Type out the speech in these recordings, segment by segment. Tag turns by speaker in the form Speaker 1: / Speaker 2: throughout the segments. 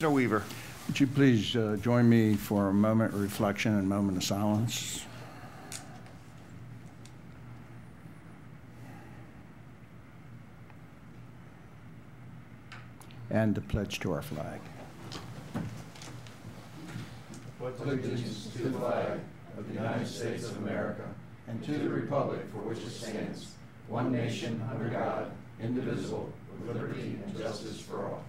Speaker 1: Mr. Weaver.
Speaker 2: Would you please join me for a moment of reflection and moment of silence? And the pledge to our flag.
Speaker 3: Pledge allegiance to the flag of the United States of America and to the republic for which it stands, one nation under God, indivisible, with liberty and justice for all.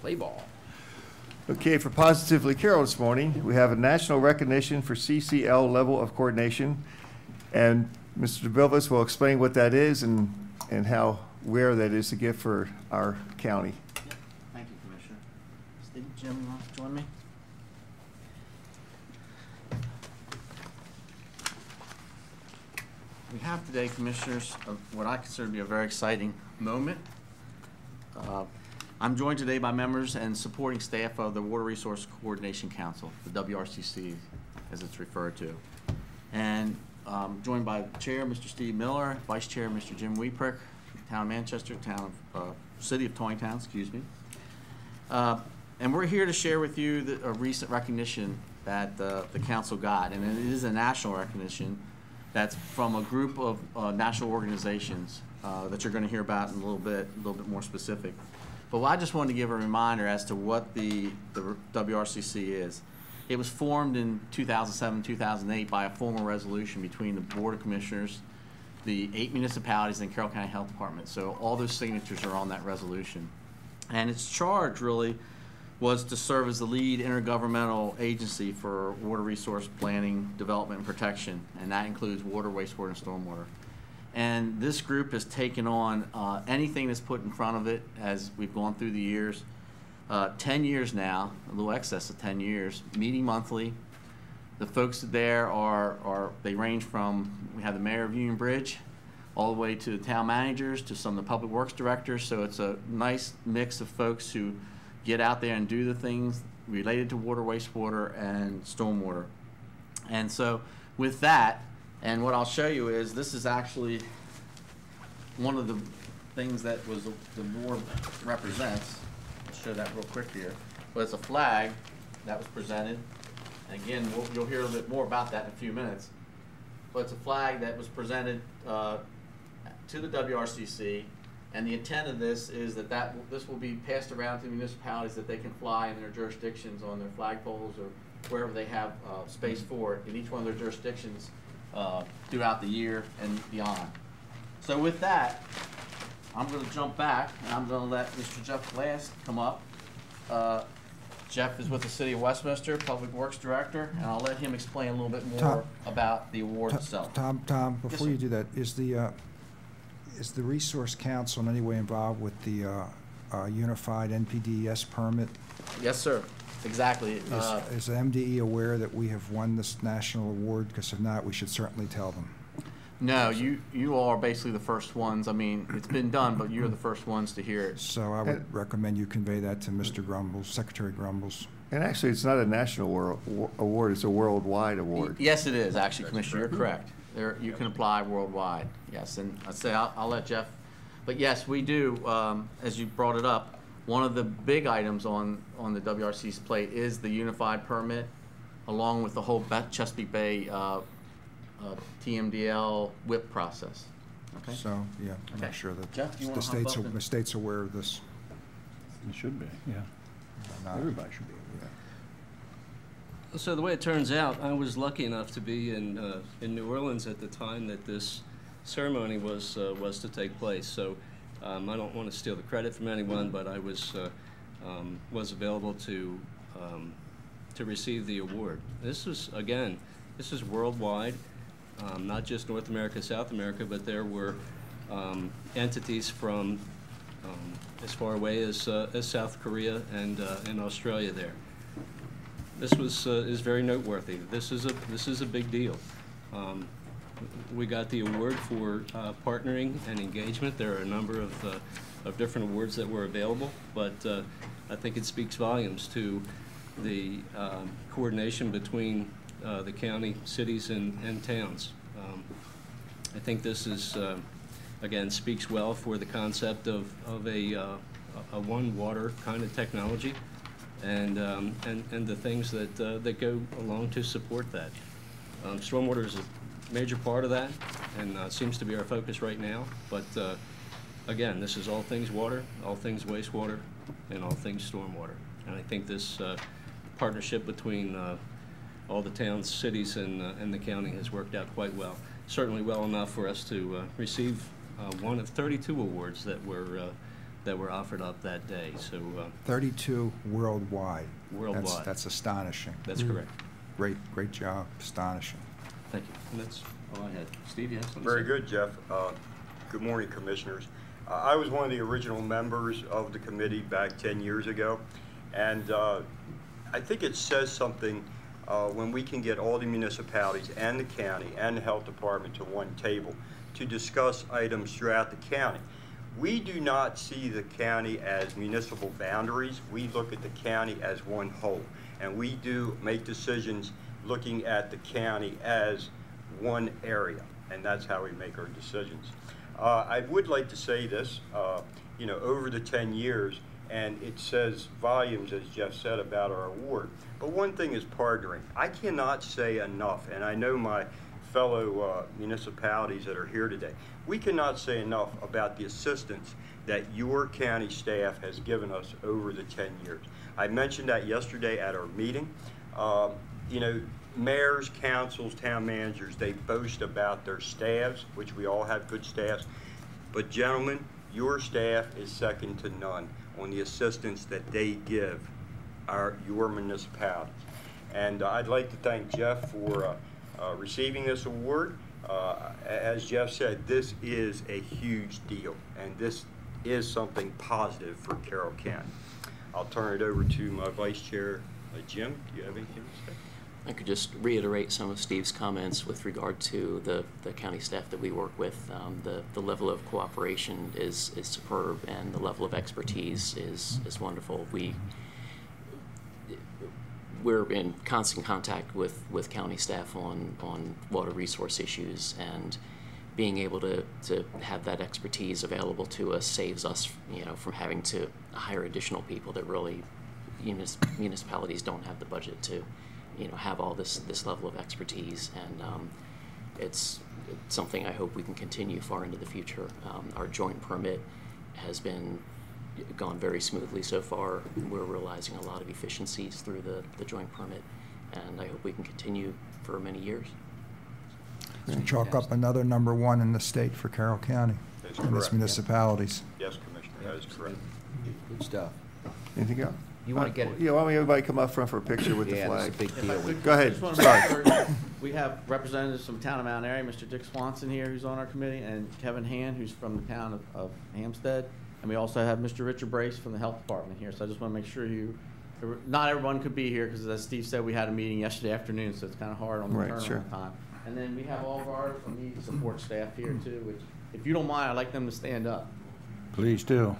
Speaker 1: Play ball.
Speaker 4: Okay, for Positively Carroll this morning, we have a national recognition for CCL level of coordination. And Mr. DeBilvis will explain what that is and how rare that is to get for our county.
Speaker 5: Yep. Thank you, Commissioner. Steve, Jim, you want to join me? We have today, Commissioners, what I consider to be a very exciting moment. I'm joined today by members and supporting staff of the Water Resource Coordination Council, the WRCC, as it's referred to. And joined by Chair, Mr. Steve Miller, Vice Chair, Mr. Jim Wieprick, Town of Manchester, City of Tawnytown, excuse me. And we're here to share with you a recent recognition that the Council got, and it is a national recognition that's from a group of national organizations that you're going to hear about in a little bit more specific. But I just wanted to give a reminder as to what the WRCC is. It was formed in 2007, 2008 by a formal resolution between the Board of Commissioners, the 8 municipalities, and Carroll County Health Department. So all those signatures are on that resolution. And its charge really was to serve as the lead intergovernmental agency for water resource planning, development, and protection. And that includes water, wastewater, and stormwater. And this group has taken on anything that's put in front of it as we've gone through the years. 10 years now, a little excess of 10 years, meeting monthly. The folks there they range from, we have the mayor of Union Bridge, all the way to the town managers, to some of the public works directors. So it's a nice mix of folks who get out there and do the things related to water, wastewater, and stormwater. And so with that, and what I'll show you is this is actually one of the things that the board represents. I'll show that real quick here. But it's a flag that was presented. And again, you'll hear a little bit more about that in a few minutes. But it's a flag that was presented to the WRCC. And the intent of this is that this will be passed around to municipalities that they can fly in their jurisdictions on their flagpoles or wherever they have space for it in each one of their jurisdictions throughout the year and beyond. So with that, I'm going to jump back and I'm going to let Mr. Jeff Glass come up. Jeff is with the City of Westminster, Public Works Director, and I'll let him explain a little bit more about the award itself.
Speaker 6: Tom, before you do that, is the Resource Council in any way involved with the Unified NPDES permit?
Speaker 5: Yes, sir. Exactly.
Speaker 6: Is the MDE aware that we have won this national award? Because if not, we should certainly tell them.
Speaker 5: No, you all are basically the first ones. I mean, it's been done, but you're the first ones to hear it.
Speaker 6: So I would recommend you convey that to Mr. Grumbles, Secretary Grumbles.
Speaker 4: And actually, it's not a national award, it's a worldwide award.
Speaker 5: Yes, it is, actually, Commissioner. You're correct. You can apply worldwide, yes. And I'll let Jeff. But yes, we do, as you brought it up, one of the big items on the WRC's plate is the unified permit, along with the whole Chesapeake Bay TMDL WIP process. Okay.
Speaker 6: So yeah,
Speaker 5: Okay.
Speaker 6: make sure that
Speaker 5: Jeff, you
Speaker 6: the state's aware of this.
Speaker 2: It should be, yeah. Everybody should be aware.
Speaker 7: So the way it turns out, I was lucky enough to be in New Orleans at the time that this ceremony was to take place. So I don't want to steal the credit from anyone, but I was available to receive the award. This is worldwide, not just North America, South America, but there were entities from as far away as South Korea and Australia there. This is very noteworthy. This is a big deal. We got the award for partnering and engagement. There are a number of different awards that were available, but I think it speaks volumes to the coordination between the county, cities, and towns. I think this is again, speaks well for the concept of a one water kind of technology, and the things that go along to support that. Stormwater is a major part of that, and seems to be our focus right now. But again, this is all things water, all things wastewater, and all things stormwater. And I think this partnership between all the towns, cities, and the county has worked out quite well. Certainly well enough for us to receive one of 32 awards that were offered up that day. So
Speaker 6: 32 worldwide.
Speaker 7: Worldwide.
Speaker 6: That's astonishing.
Speaker 7: that's correct.
Speaker 6: Great job, astonishing.
Speaker 7: Thank you. And that's all I had. Steve, you have something?
Speaker 8: Very good, Jeff. Good morning, Commissioners. I was one of the original members of the committee back 10 years ago, and I think it says something when we can get all the municipalities and the county and the health department to one table to discuss items throughout the county. We do not see the county as municipal boundaries. We look at the county as one whole, and we do make decisions looking at the county as one area, and that's how we make our decisions. I would like to say this, you know, over the 10 years, and it says volumes, as Jeff said, about our award. But one thing is partnering. I cannot say enough, and I know my fellow municipalities that are here today, we cannot say enough about the assistance that your county staff has given us over the 10 years. I mentioned that yesterday at our meeting. You know, mayors, councils, town managers, they boast about their staffs, which we all have good staffs. But gentlemen, your staff is second to none on the assistance that they give your municipalities. And I'd like to thank Jeff for receiving this award. As Jeff said, this is a huge deal, and this is something positive for Carroll County. I'll turn it over to my Vice Chair, Jim. Do you have anything to say?
Speaker 9: I could just reiterate some of Steve's comments with regard to the county staff that we work with. The level of cooperation is superb, and the level of expertise is wonderful. We're in constant contact with county staff on water resource issues, and being able to have that expertise available to us saves us, you know, from having to hire additional people that really municipalities don't have the budget to, you know, have all this level of expertise, and it's something I hope we can continue far into the future. Our joint permit has gone very smoothly so far. We're realizing a lot of efficiencies through the joint permit, and I hope we can continue for many years.
Speaker 6: So chalk up another #1 in the state for Carroll County
Speaker 8: That's
Speaker 6: and its
Speaker 8: correct.
Speaker 6: municipalities.
Speaker 8: Yes, Commissioner, that is correct.
Speaker 1: Good stuff.
Speaker 4: Anything else?
Speaker 1: You want to get it?
Speaker 4: Yeah, why don't everybody come up front for a picture with the
Speaker 1: Yeah,
Speaker 4: flag?
Speaker 1: that's a big
Speaker 5: If I
Speaker 1: deal.
Speaker 5: could,
Speaker 4: Go ahead.
Speaker 5: just wanna make
Speaker 4: Sorry.
Speaker 5: sure we have representatives from town of Mount Airy, Mr. Dick Swanson here, who's on our committee, and Kevin Hand, who's from the town of Hampstead. And we also have Mr. Richard Brace from the health department here. So I just want to make sure not everyone could be here, because as Steve said, we had a meeting yesterday afternoon, so it's kind of hard on the
Speaker 4: Right,
Speaker 5: turnaround
Speaker 4: sure.
Speaker 5: time. And then we have all of our immediate support staff here too, which, if you don't mind, I'd like them to stand up.
Speaker 2: Please do.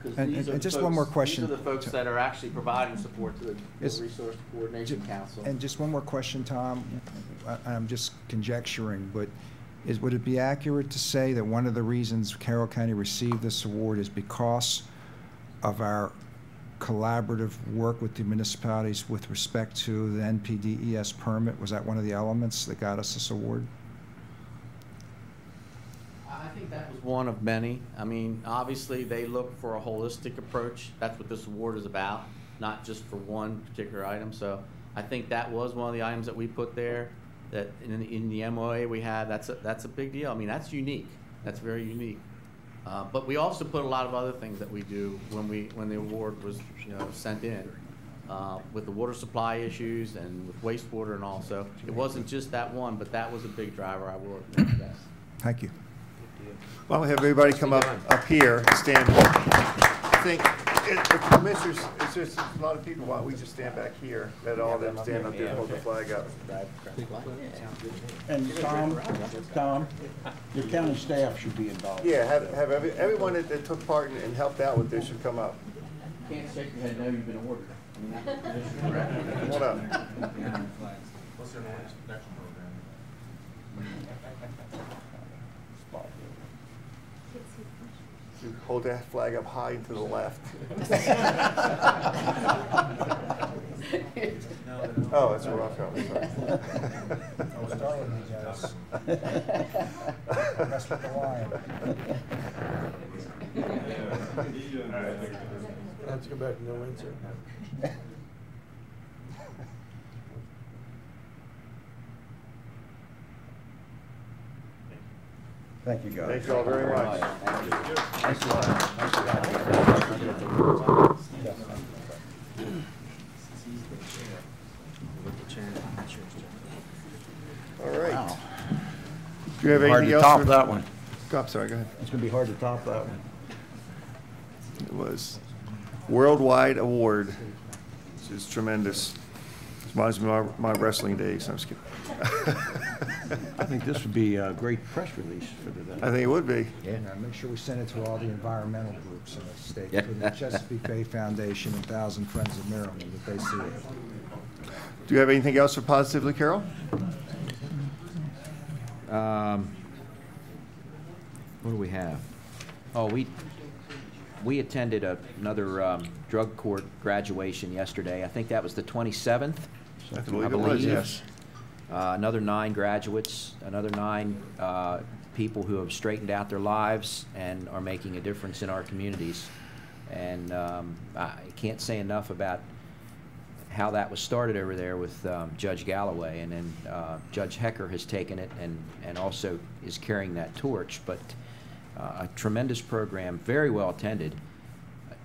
Speaker 5: 'Cause
Speaker 6: And-
Speaker 5: these
Speaker 6: and
Speaker 5: are
Speaker 6: just
Speaker 5: folks-
Speaker 6: one more question.
Speaker 5: These are the folks that are actually providing support to the
Speaker 6: Is-
Speaker 5: Resource Coordination Council.
Speaker 6: And just one more question, Tom. I'm just conjecturing, but would it be accurate to say that one of the reasons Carroll County received this award is because of our collaborative work with the municipalities with respect to the NPDES permit? Was that one of the elements that got us this award?
Speaker 5: I think that was one of many. I mean, obviously, they look for a holistic approach. That's what this award is about, not just for one particular item. So I think that was one of the items that we put there, that in the MOA we had. That's a big deal. I mean, that's unique. That's very unique. But we also put a lot of other things that we do when the award was, you know, sent in, with the water supply issues and with wastewater and all. So it wasn't just that one, but that was a big driver, I will admit. Yes.
Speaker 6: Thank you.
Speaker 4: Why don't we have everybody come up here and stand? I think, if the commissioners, it's just a lot of people, why don't we just stand back here, let all of them stand up there and hold the flag up.
Speaker 2: And Tom, your county staff should be involved.
Speaker 4: Yeah, have everyone that took part and helped out with this should come up.
Speaker 5: Can't shake your head, no, you've been ordered. I mean,
Speaker 4: Come on up.
Speaker 10: What's their next program?
Speaker 4: You hold that flag up high and to the left. Oh, it's a rough out.
Speaker 6: Starting, you guys. Mess with the line.
Speaker 3: I have to go back to no answer.
Speaker 2: Thank you, guys.
Speaker 4: Thank you all very much. All right.
Speaker 2: Wow.
Speaker 4: Do you have
Speaker 2: Hard
Speaker 4: anything
Speaker 2: to
Speaker 4: else?
Speaker 2: top
Speaker 4: for-
Speaker 2: that one.
Speaker 4: I'm sorry, go ahead.
Speaker 2: It's going to be hard to top that one.
Speaker 4: It was worldwide award, which is tremendous. Reminds me of my wrestling days. I'm just kidding.
Speaker 2: I think this would be a great press release for the day.
Speaker 4: I think it would be.
Speaker 6: Yeah, make sure we send it to all the environmental groups in the state, including the Chesapeake Bay Foundation and Thousand Friends of Maryland, that they see it.
Speaker 4: Do you have anything else for Positively Carol?
Speaker 1: What do we have? Oh, we attended another drug court graduation yesterday. I think that was the 27th.
Speaker 4: I believe it was, yes.
Speaker 1: Another 9 graduates, another 9 people who have straightened out their lives and are making a difference in our communities. And I can't say enough about how that was started over there with Judge Galloway, and then Judge Hecker has taken it and also is carrying that torch. But a tremendous program, very well attended,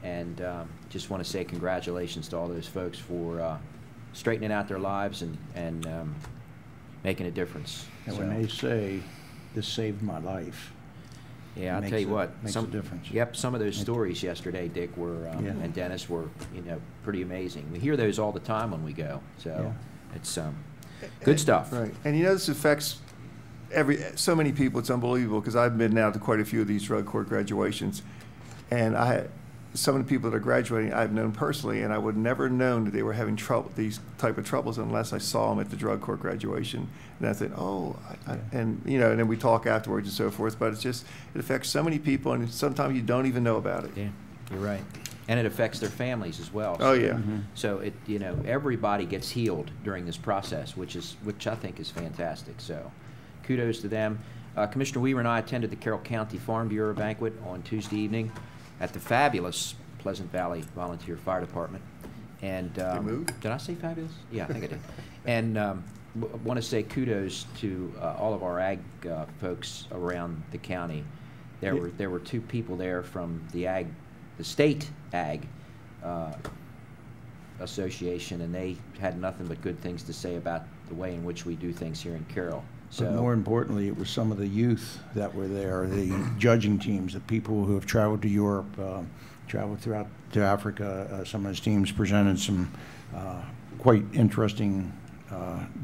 Speaker 1: and just want to say congratulations to all those folks for straightening out their lives and making a difference.
Speaker 2: And when they say, this saved my life.
Speaker 1: Yeah, I'll
Speaker 2: makes
Speaker 1: tell you
Speaker 2: a-
Speaker 1: what.
Speaker 2: makes a difference.
Speaker 1: Yep, some of those stories yesterday, Dick, were
Speaker 2: Yeah.
Speaker 1: and Dennis were, pretty amazing. We hear those all the time when we go, so
Speaker 2: Yeah.
Speaker 1: it's good stuff.
Speaker 4: Right. And this affects so many people. It's unbelievable, because I've been now to quite a few of these drug court graduations, and some of the people that are graduating I've known personally, and I would never have known that they were having these type of troubles unless I saw them at the drug court graduation. And I said, and then we talk afterwards and so forth. But it affects so many people, and sometimes you don't even know about it.
Speaker 1: Yeah, you're right. And it affects their families as well.
Speaker 4: Oh yeah.
Speaker 1: So everybody gets healed during this process, which I think is fantastic. So kudos to them. Commissioner Weaver and I attended the Carroll County Farm Bureau banquet on Tuesday evening at the fabulous Pleasant Valley Volunteer Fire Department. And
Speaker 4: They moved?
Speaker 1: did I say fabulous? Yeah, I think I did. And want to say kudos to all of our ag folks around the county. There were 2 people there from the state ag association, and they had nothing but good things to say about the way in which we do things here in Carroll.
Speaker 2: But more importantly, it was some of the youth that were there, the judging teams, the people who have traveled to Europe, traveled throughout to Africa. Some of those teams presented some quite interesting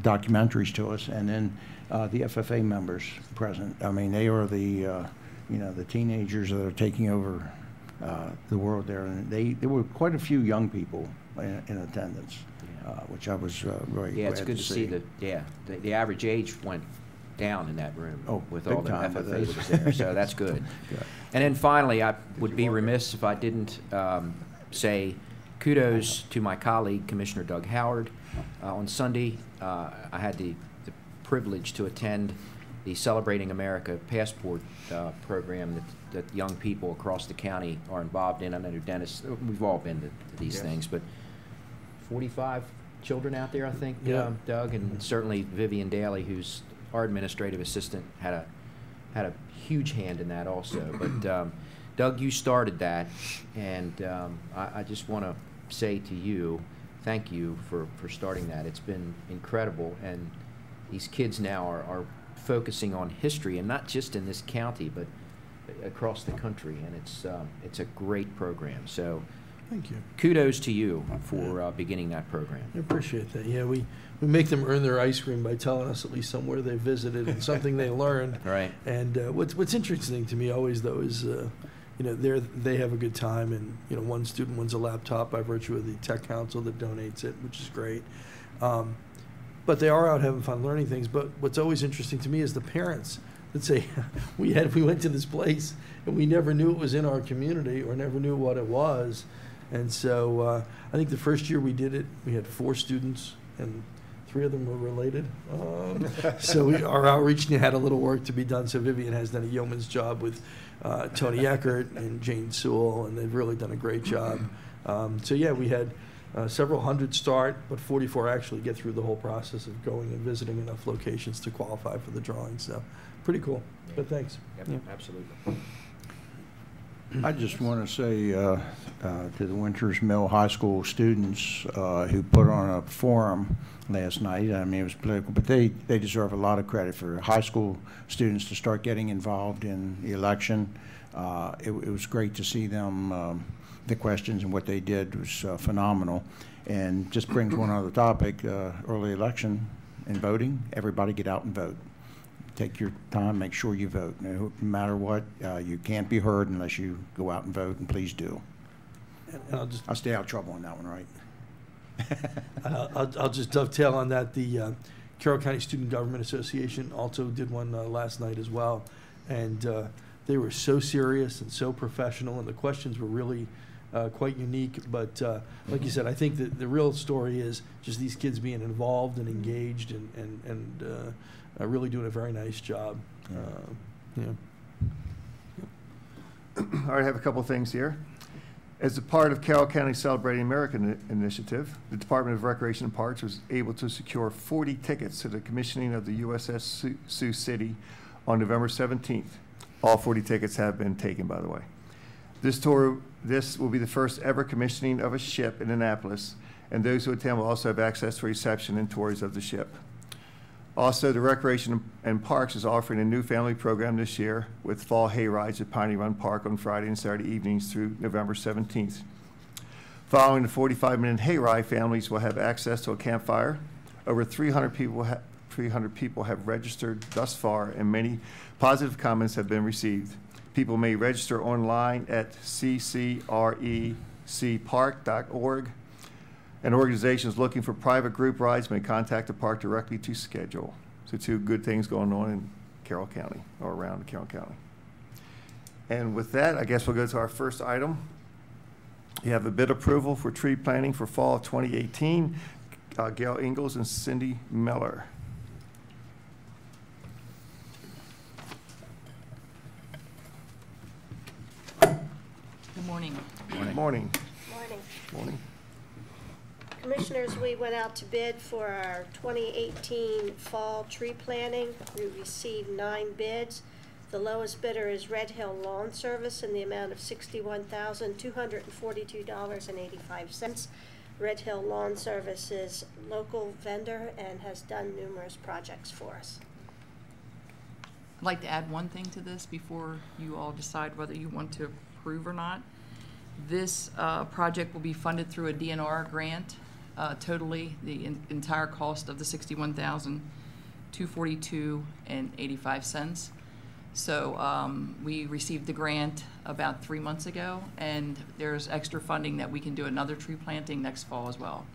Speaker 2: documentaries to us, and then the FFA members present. I mean, they are the teenagers that are taking over the world there, and there were quite a few young people in attendance, which I was very glad to see.
Speaker 1: Yeah, it's good to see the average age went down in that room with
Speaker 2: big
Speaker 1: all the
Speaker 2: time with
Speaker 1: FFA
Speaker 2: those.
Speaker 1: was there, so that's good. And then finally, I would be remiss if I didn't say kudos to my colleague, Commissioner Doug Howard. On Sunday, I had the privilege to attend the Celebrating America Passport program that young people across the county are involved in. I know Dennis, we've all been to these things, but 45 children out there, I think, Doug, and certainly Vivian Daly, who's our administrative assistant, had a huge hand in that also. But Doug, you started that, and I just want to say to you, thank you for starting that. It's been incredible, and these kids now are focusing on history, and not just in this county, but across the country, and it's a great program. So
Speaker 3: Thank you.
Speaker 1: kudos to you for beginning that program.
Speaker 3: I appreciate that. Yeah, we make them earn their ice cream by telling us at least somewhere they visited and something they learned.
Speaker 1: Right.
Speaker 3: And what's interesting to me always though is they have a good time, and one student wins a laptop by virtue of the tech council that donates it, which is great. But they are out having fun learning things. But what's always interesting to me is the parents
Speaker 10: let's say, we went to this place and we never knew it was in our community or never knew what it was. And so I think the first year we did it, we had 4 students and 3 of them were related. So our outreach had a little work to be done. So Vivian has done a yeoman's job with Tony Eckert and Jane Sewell, and they've really done a great job. So yeah, we had several hundred start, but 44 actually get through the whole process of going and visiting enough locations to qualify for the drawing. So pretty cool.
Speaker 1: Yeah.
Speaker 10: But thanks.
Speaker 1: Yep,
Speaker 10: Yeah.
Speaker 1: absolutely.
Speaker 2: I just want to say to the Winters Mill High School students who put on a forum last night, I mean, it was political, but they deserve a lot of credit for high school students to start getting involved in the election. It was great to see them, the questions and what they did was phenomenal. And just brings one other topic, early election and voting. Everybody get out and vote. Take your time, make sure you vote. No matter what, you can't be heard unless you go out and vote, and please do.
Speaker 10: And
Speaker 2: I'll stay out of trouble on that one, right?
Speaker 10: I'll just dovetail on that. The Carroll County Student Government Association also did one last night as well. And they were so serious and so professional, and the questions were really quite unique. But like you said, I think that the real story is just these kids being involved and engaged and really doing a very nice job. Yeah.
Speaker 4: All right, I have a couple things here. As a part of Carroll County Celebrating America initiative, the Department of Recreation and Parks was able to secure 40 tickets to the commissioning of the USS Sioux City on November 17th. All 40 tickets have been taken, by the way. This will be the first ever commissioning of a ship in Annapolis, and those who attend will also have access to reception and tours of the ship. Also, the Recreation and Parks is offering a new family program this year with fall hay rides at Piney Run Park on Friday and Saturday evenings through November 17th. Following the 45-minute hay ride, families will have access to a campfire. Over 300 people have registered thus far, and many positive comments have been received. People may register online at ccrecpark.org. And organizations looking for private group rides may contact the park directly to schedule. So 2 good things going on in Carroll County, or around Carroll County. And with that, I guess we'll go to our first item. You have a bid approval for tree planting for fall of 2018. Gail Ingalls and Cindy Miller.
Speaker 11: Good morning.
Speaker 4: Morning.
Speaker 12: Morning.
Speaker 4: Morning.
Speaker 12: Commissioners, we went out to bid for our 2018 fall tree planting. We received 9 bids. The lowest bidder is Red Hill Lawn Service in the amount of $61,242.85. Red Hill Lawn Service is a local vendor and has done numerous projects for us.
Speaker 11: I'd like to add one thing to this before you all decide whether you want to approve or not. This project will be funded through a DNR grant. Totally, the entire cost of the $61,242.85. So we received the grant about 3 months ago, and there's extra funding that we can do another tree planting next fall as well.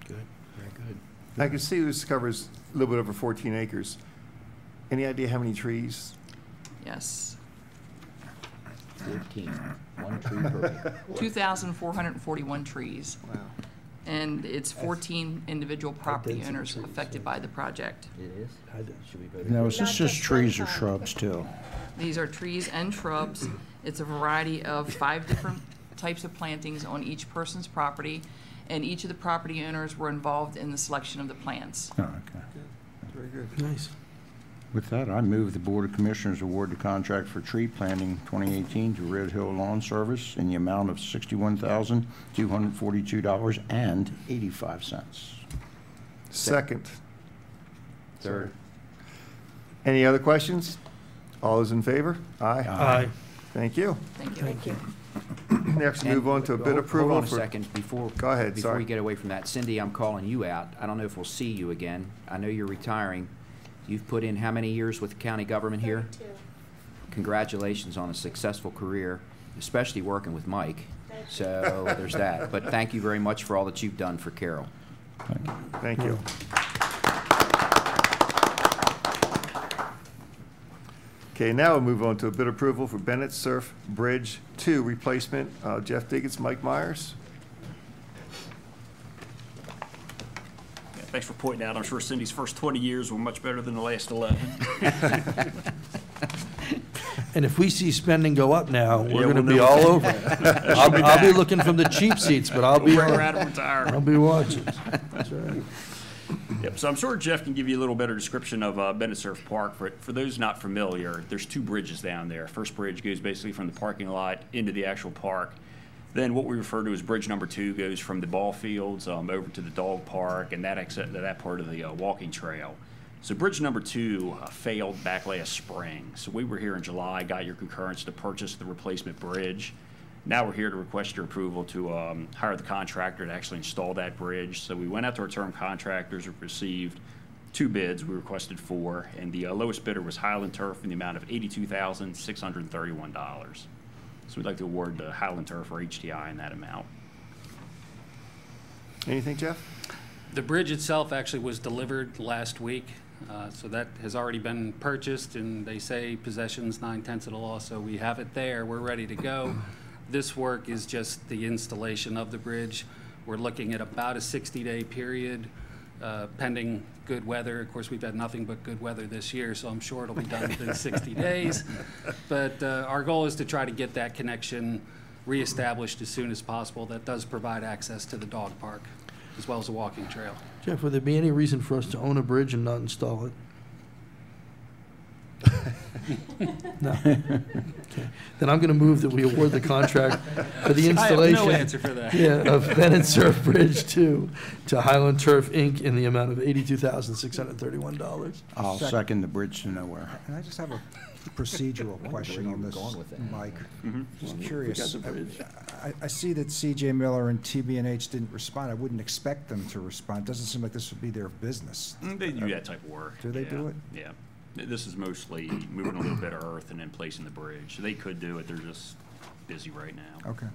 Speaker 10: Good, very good.
Speaker 4: I can see this covers a little bit over 14 acres. Any idea how many trees?
Speaker 11: Yes.
Speaker 1: 14, 1 tree per acre.
Speaker 11: 2,441 trees.
Speaker 4: Wow.
Speaker 11: And it's 14 individual property owners affected by the project.
Speaker 1: It is? Should we vote?
Speaker 2: Now, is this
Speaker 12: Not
Speaker 2: just
Speaker 12: just
Speaker 2: trees or
Speaker 12: one time.
Speaker 2: shrubs too?
Speaker 11: These are trees and shrubs. It's a variety of 5 different types of plantings on each person's property, and each of the property owners were involved in the selection of the plants.
Speaker 2: Oh, okay.
Speaker 4: Very good.
Speaker 10: Nice.
Speaker 2: With that, I move the Board of Commissioners award the contract for tree planting 2018 to Red Hill Lawn Service in the amount of $61,242.85.
Speaker 4: Second.
Speaker 1: Third.
Speaker 4: Any other questions? All those in favor? Aye.
Speaker 10: Aye.
Speaker 4: Thank you.
Speaker 11: Thank you.
Speaker 12: Thank you.
Speaker 4: Next,
Speaker 1: And
Speaker 4: move on to a bid approval
Speaker 1: Hold on a
Speaker 4: for.
Speaker 1: second before.
Speaker 4: Go ahead,
Speaker 1: Before
Speaker 4: sorry.
Speaker 1: we get away from that, Cindy, I'm calling you out. I don't know if we'll see you again. I know you're retiring. You've put in how many years with the county government here?
Speaker 12: 32.
Speaker 1: Congratulations on a successful career, especially working with Mike.
Speaker 12: Thank you.
Speaker 1: So there's that. But thank you very much for all that you've done for Carroll.
Speaker 4: Thank you. Okay, now we'll move on to a bid approval for Bennett Surf Bridge 2 replacement. Jeff Diggins, Mike Myers.
Speaker 13: Yeah, thanks for pointing out. I'm sure Cindy's first 20 years were much better than the last 11.
Speaker 10: And if we see spending go up now, we're
Speaker 13: Yeah,
Speaker 10: going to
Speaker 13: we'll
Speaker 10: be
Speaker 13: know.
Speaker 10: all over it. I'll be looking from the cheap seats, but I'll be
Speaker 13: We're out of retire.
Speaker 10: I'll be watching. That's right.
Speaker 13: Yep, so I'm sure Jeff can give you a little better description of Bennett Surf Park. For those not familiar, there's 2 bridges down there. First bridge goes basically from the parking lot into the actual park. Then what we refer to as bridge number 2 goes from the ball fields over to the dog park and that part of the walking trail. So bridge number 2 failed back last spring. So we were here in July, got your concurrence to purchase the replacement bridge. Now we're here to request your approval to hire the contractor to actually install that bridge. So we went out to our term contractors, received 2 bids. We requested 4, and the lowest bidder was Highland Turf in the amount of $82,631. So we'd like to award Highland Turf or HTI in that amount.
Speaker 4: Anything, Jeff?
Speaker 14: The bridge itself actually was delivered last week, so that has already been purchased, and they say possession's 9/10 of the law, so we have it there. We're ready to go. This work is just the installation of the bridge. We're looking at about a 60-day period, pending good weather. Of course, we've had nothing but good weather this year, so I'm sure it'll be done within 60 days. But our goal is to try to get that connection reestablished as soon as possible. That does provide access to the dog park, as well as a walking trail.
Speaker 10: Jeff, would there be any reason for us to own a bridge and not install it? No. Okay. Then I'm going to move that we award the contract for the installation.
Speaker 14: I have no answer for that.
Speaker 10: Yeah, of Bennett Surf Bridge 2 to Highland Turf, Inc. in the amount of $82,631.
Speaker 2: I'll second the bridge to nowhere.
Speaker 6: And I just have a procedural question on this, Mike. Just curious. I see that C.J. Miller and TB&H didn't respond. I wouldn't expect them to respond. It doesn't seem like this would be their business.
Speaker 13: They do that type of work.
Speaker 6: Do they do it?
Speaker 13: Yeah. This is mostly moving a little bit of earth and then placing the bridge. They could do it, they're just busy right now.
Speaker 6: Okay.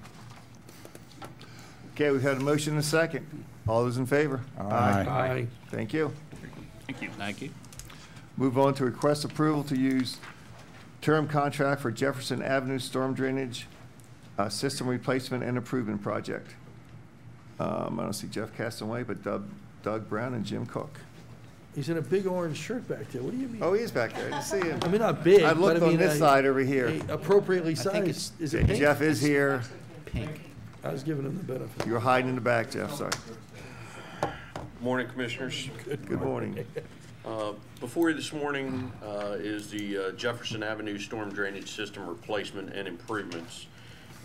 Speaker 4: Okay, we've had a motion and a second. All those in favor?
Speaker 2: Aye.
Speaker 10: Aye.
Speaker 4: Thank you.
Speaker 13: Thank you.
Speaker 14: Thank you.
Speaker 4: Move on to request approval to use term contract for Jefferson Avenue Storm Drainage System Replacement and Improvement Project. I don't see Jeff Castonway, but Doug Brown and Jim Cook.
Speaker 10: He's in a big orange shirt back there. What do you mean?
Speaker 4: Oh, he is back there. I didn't see him.
Speaker 10: I mean, not big,
Speaker 4: I
Speaker 10: but
Speaker 4: looked
Speaker 10: I mean,
Speaker 4: on this side over here.
Speaker 10: Appropriately
Speaker 1: think
Speaker 10: sized. Is it pink?
Speaker 4: Jeff is here.
Speaker 1: Pink.
Speaker 10: I was giving him the benefit.
Speaker 4: You were hiding in the back, Jeff, sorry.
Speaker 15: Morning, Commissioners.
Speaker 4: Good morning.
Speaker 15: Before you this morning is the Jefferson Avenue Storm Drainage System Replacement and Improvements.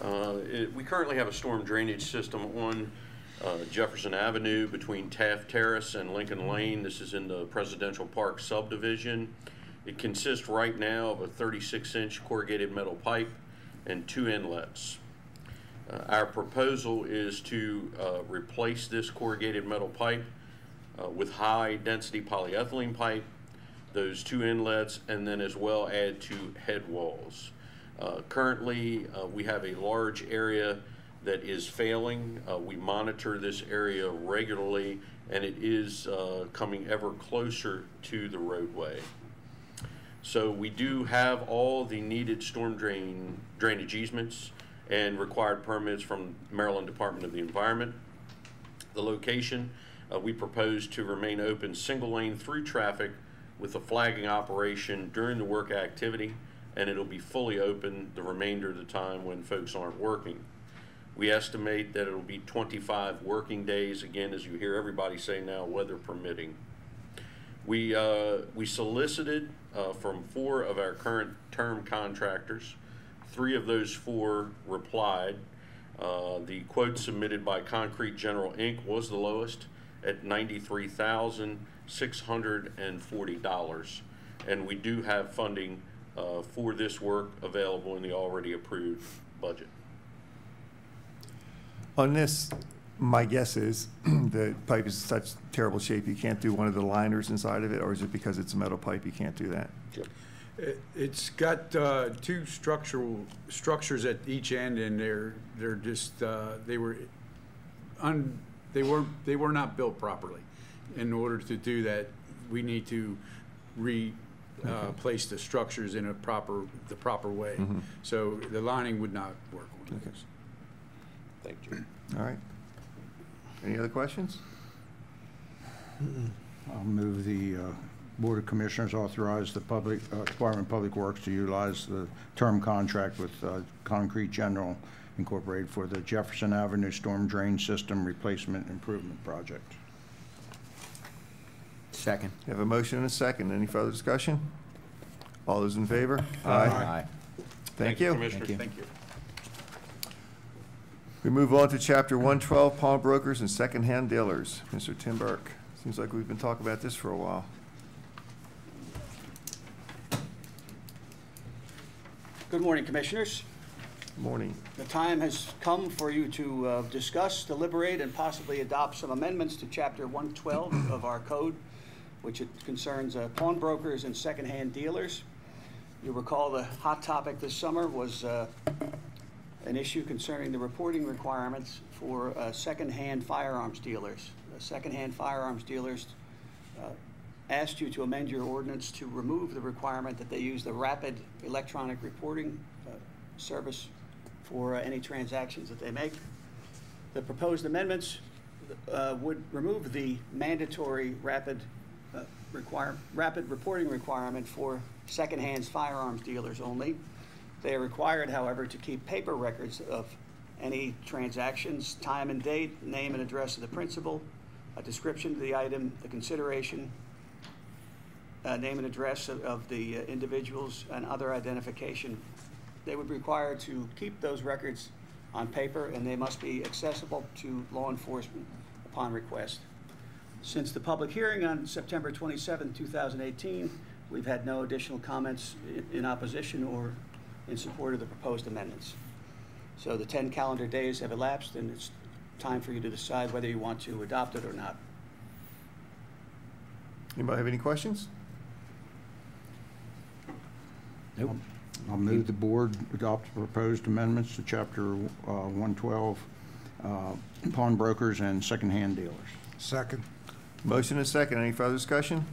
Speaker 15: We currently have a storm drainage system on Jefferson Avenue between Taft Terrace and Lincoln Lane. This is in the Presidential Park subdivision. It consists right now of a 36-inch corrugated metal pipe and 2 inlets. Our proposal is to replace this corrugated metal pipe with high-density polyethylene pipe, those 2 inlets, and then as well add 2 head walls. Currently, we have a large area that is failing. We monitor this area regularly, and it is coming ever closer to the roadway. So we do have all the needed storm drainage easements and required permits from Maryland Department of the Environment. The location, we propose to remain open single lane through traffic with a flagging operation during the work activity, and it'll be fully open the remainder of the time when folks aren't working. We estimate that it'll be 25 working days, again, as you hear everybody say now, weather permitting. We solicited from 4 of our current term contractors. 3 of those 4 replied. The quote submitted by Concrete General Inc. was the lowest at $93,640, and we do have funding for this work available in the already approved budget.
Speaker 4: On this, my guess is the pipe is in such terrible shape you can't do one of the liners inside of it, or is it because it's a metal pipe you can't do that?
Speaker 16: It's got 2 structures at each end, and they're just they were not built properly. In order to do that, we need to place the structures in the proper way. So the lining would not work on this.
Speaker 15: Thank you.
Speaker 4: All right. Any other questions?
Speaker 2: I'll move the Board of Commissioners authorize the Department of Public Works to utilize the term contract with Concrete General Incorporated for the Jefferson Avenue Storm Drain System Replacement Improvement Project.
Speaker 1: Second.
Speaker 4: You have a motion and a second. Any further discussion? All those in favor?
Speaker 1: Aye.
Speaker 4: Thank you.
Speaker 15: Commissioners.
Speaker 1: Thank you.
Speaker 4: We move on to Chapter 112, Pawnbrokers and Secondhand Dealers. Mr. Tim Burke. Seems like we've been talking about this for a while.
Speaker 17: Good morning, Commissioners.
Speaker 4: Good morning.
Speaker 17: The time has come for you to discuss, deliberate, and possibly adopt some amendments to Chapter 112 of our code, which it concerns pawnbrokers and secondhand dealers. You recall the hot topic this summer was an issue concerning the reporting requirements for secondhand firearms dealers. Secondhand firearms dealers asked you to amend your ordinance to remove the requirement that they use the rapid electronic reporting service for any transactions that they make. The proposed amendments would remove the mandatory rapid reporting requirement for secondhand firearms dealers only. They are required, however, to keep paper records of any transactions, time and date, name and address of the principal, a description of the item, the consideration, name and address of the individuals, and other identification. They would be required to keep those records on paper, and they must be accessible to law enforcement upon request. Since the public hearing on September 27, 2018, we've had no additional comments in opposition or in support of the proposed amendments. So the 10 calendar days have elapsed, and it's time for you to decide whether you want to adopt it or not.
Speaker 4: Anybody have any questions?
Speaker 2: Nope. I'll move the board adopt the proposed amendments to Chapter 112, pawnbrokers and secondhand dealers.
Speaker 6: Second.
Speaker 4: Motion and second. Any further discussion?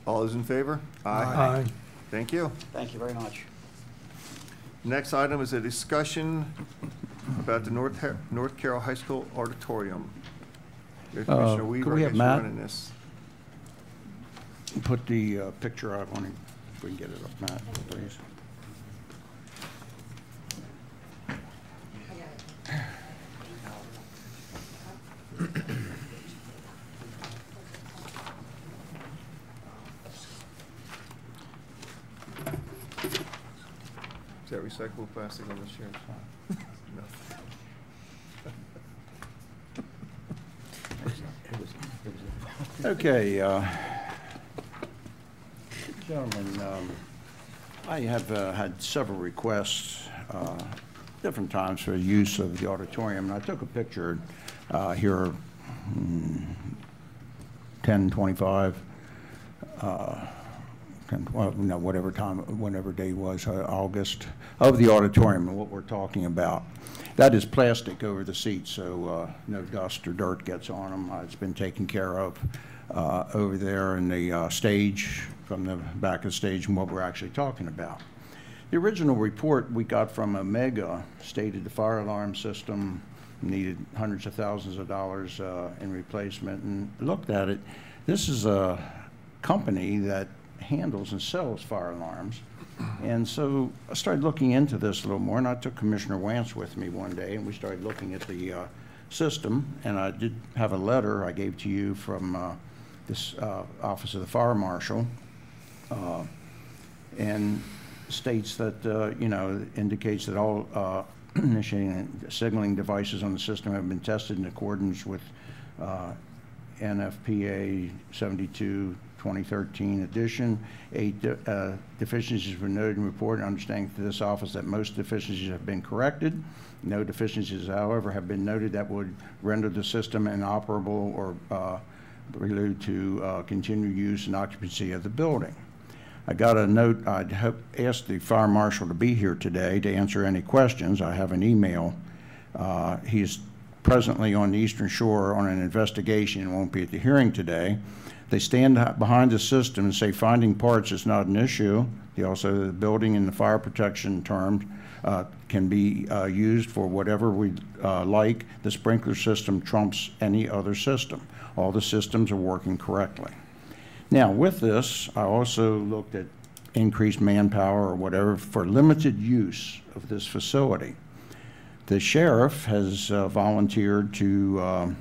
Speaker 4: All those in favor?
Speaker 10: Aye.
Speaker 4: Thank you.
Speaker 17: Thank you very much.
Speaker 4: Next item is a discussion about the North Carroll High School auditorium. Commissioner Weaver,
Speaker 2: could we
Speaker 4: I
Speaker 2: have
Speaker 4: guess you're
Speaker 2: Matt
Speaker 4: running this.
Speaker 2: Put the picture up on it, if we can get it up, Matt, please.
Speaker 4: Is that recyclable plastic on this chair? No.
Speaker 2: Okay, gentlemen, I have had several requests, different times for the use of the auditorium, and I took a picture here, 10:25, well, no, whatever time, whatever day was, August, of the auditorium and what we're talking about. That is plastic over the seats, so no dust or dirt gets on them. It's been taken care of over there in the stage, from the back of the stage, and what we're actually talking about. The original report we got from Omega stated the fire alarm system needed hundreds of thousands of dollars in replacement, and looked at it. This is a company that handles and sells fire alarms. And so I started looking into this a little more, and I took Commissioner Wance with me one day, and we started looking at the system, and I did have a letter I gave to you from this Office of the Fire Marshal, and states that, you know, indicates that all initiating and signaling devices on the system have been tested in accordance with NFPA 72/2013 edition. 8 deficiencies were noted in report, and understanding to this office that most deficiencies have been corrected. No deficiencies, however, have been noted that would render the system inoperable or prelude to continued use and occupancy of the building. I got a note. I'd asked the fire marshal to be here today to answer any questions. I have an email. He's presently on the Eastern Shore on an investigation and won't be at the hearing today. They stand behind the system and say finding parts is not an issue. The building and the fire protection terms can be used for whatever we like. The sprinkler system trumps any other system. All the systems are working correctly. Now, with this, I also looked at increased manpower or whatever for limited use of this facility. The sheriff has volunteered to